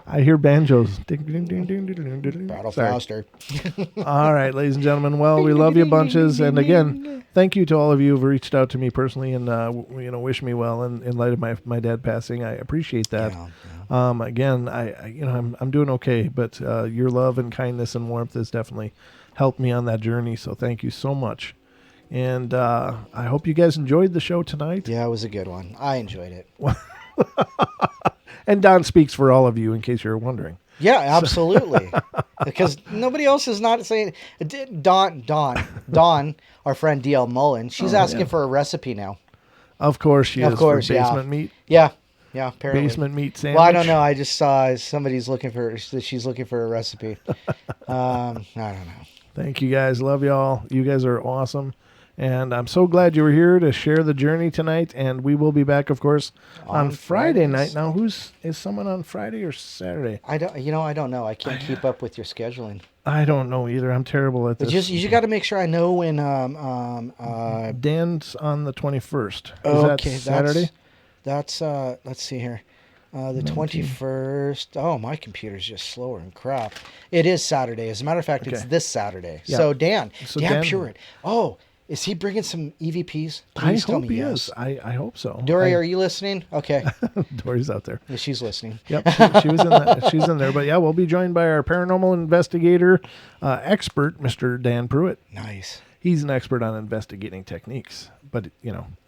I hear banjos. Ding, ding, ding, ding, ding, ding, ding, ding. Battle Sorry. faster. All right, ladies and gentlemen. Well, we love you bunches, and again, thank you to all of you who've reached out to me personally and wish me well in light of my dad passing. I appreciate that. Yeah. Again, I'm doing okay, but your love and kindness and warmth has definitely helped me on that journey. So thank you so much, and I hope you guys enjoyed the show tonight. Yeah, it was a good one. I enjoyed it. And Don speaks for all of you, in case you're wondering. Yeah, absolutely. Because nobody else is not saying. Dawn, our friend DL Mullen, she's asking for a recipe now. Of course she Of is. course, for yeah. basement meat. Yeah, apparently. Basement meat sandwich. Well, I don't know. I just saw somebody's looking for. She's looking for a recipe. I don't know. Thank you guys. Love y'all. You guys are awesome. And I'm so glad you were here to share the journey tonight. And we will be back, of course, on Friday night. Now, is someone on Friday or Saturday? I don't know. I can't keep up with your scheduling. I don't know either. I'm terrible at But this. you got to make sure I know when. Dan's on the 21st. Is Okay, that Saturday? That's let's see here. The 21st. Oh, my computer's just slower than crap. It is Saturday. As a matter of fact, it's Okay. this Saturday. Yeah. So Dan So Dan- Purett. Oh, is he bringing some EVPs? I Please tell hope me he yes. is. I hope so. Dory, are you listening? Okay. Dory's out there. Yeah, she's listening. Yep, she was in she's in there. But yeah, we'll be joined by our paranormal investigator expert, Mr. Dan Pruitt. Nice. He's an expert on investigating techniques. But,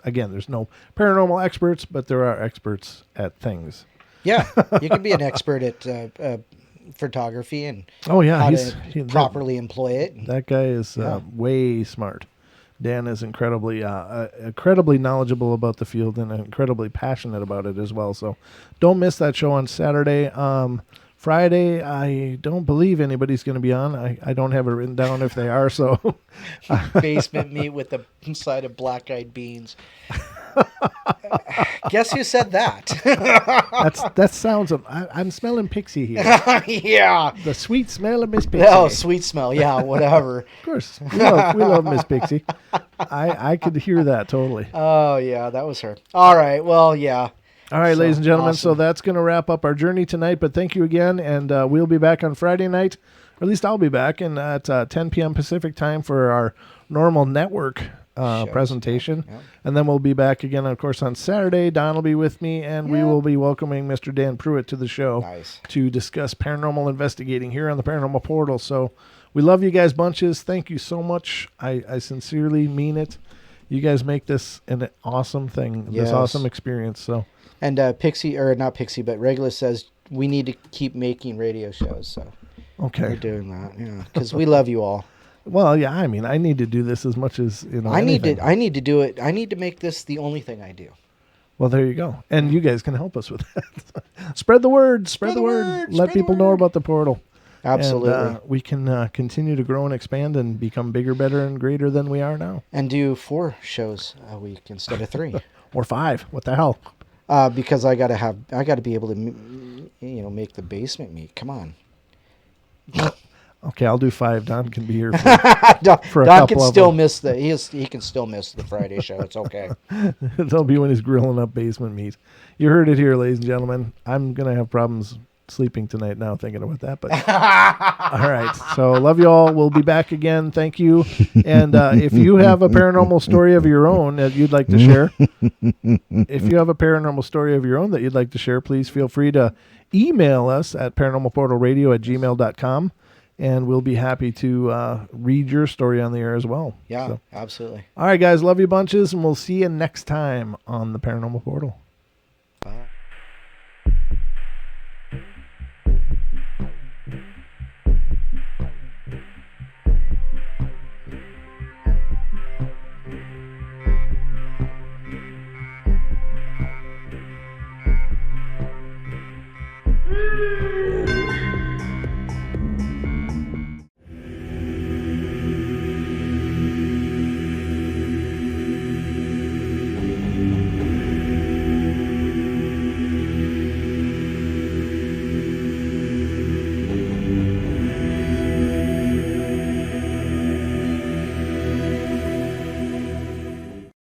again, there's no paranormal experts, but there are experts at things. Yeah, you can be an expert at photography and Oh, yeah. how He's to properly employ it. That guy is Yeah. way smart. Dan is incredibly knowledgeable about the field and incredibly passionate about it as well. So don't miss that show on Saturday. Friday, I don't believe anybody's going to be on. I don't have it written down if they are, so. Basement meat with a side of black-eyed beans. Guess who said that? That sounds, I'm smelling pixie here. Yeah. The sweet smell of Miss Pixie. Oh, sweet smell. Yeah, whatever. Of course. We love Miss Pixie. I could hear that totally. Oh, yeah, that was her. All right, well, yeah. All right, So, ladies and gentlemen, awesome. so that's going to wrap up our journey tonight, but thank you again, and we'll be back on Friday night, or at least I'll be back, and at 10 p.m. Pacific time for our normal network presentation, Yeah. and then we'll be back again, of course, on Saturday. Don will be with me, and we will be welcoming Mr. Dan Pruitt to the show Nice. to discuss paranormal investigating here on the Paranormal Portal. So we love you guys bunches. Thank you so much. I sincerely mean it. You guys make this an awesome thing, Yes. this awesome experience, so... And Pixie, or not Pixie, but Regulus says we need to keep making radio shows. So Okay. we're doing that, yeah, because we love you all. Well, yeah, I mean, I need to do this as much as, I need anything. to do it. I need to make this the only thing I do. Well, there you go. And you guys can help us with that. Spread the word. Spread the word. Let people know about the portal. Absolutely. And, we can continue to grow and expand and become bigger, better, and greater than we are now. And do 4 shows a week instead of 3. Or 5. What the hell? Because I gotta be able to, make the basement meet. Come on. Okay, I'll do 5. Don can be here Don for a can couple of still them. miss he can still miss the Friday show. It's okay. That'll be when he's grilling up basement meat. You heard it here, ladies and gentlemen. I'm going to have problems sleeping tonight now thinking about that. But all right. So love you all. We'll be back again. Thank you. And if you have a paranormal story of your own that you'd like to share, please feel free to email us at paranormalportalradio@gmail.com. And we'll be happy to read your story on the air as well. Yeah, So, absolutely. all right, guys. Love you bunches. And we'll see you next time on the Paranormal Portal.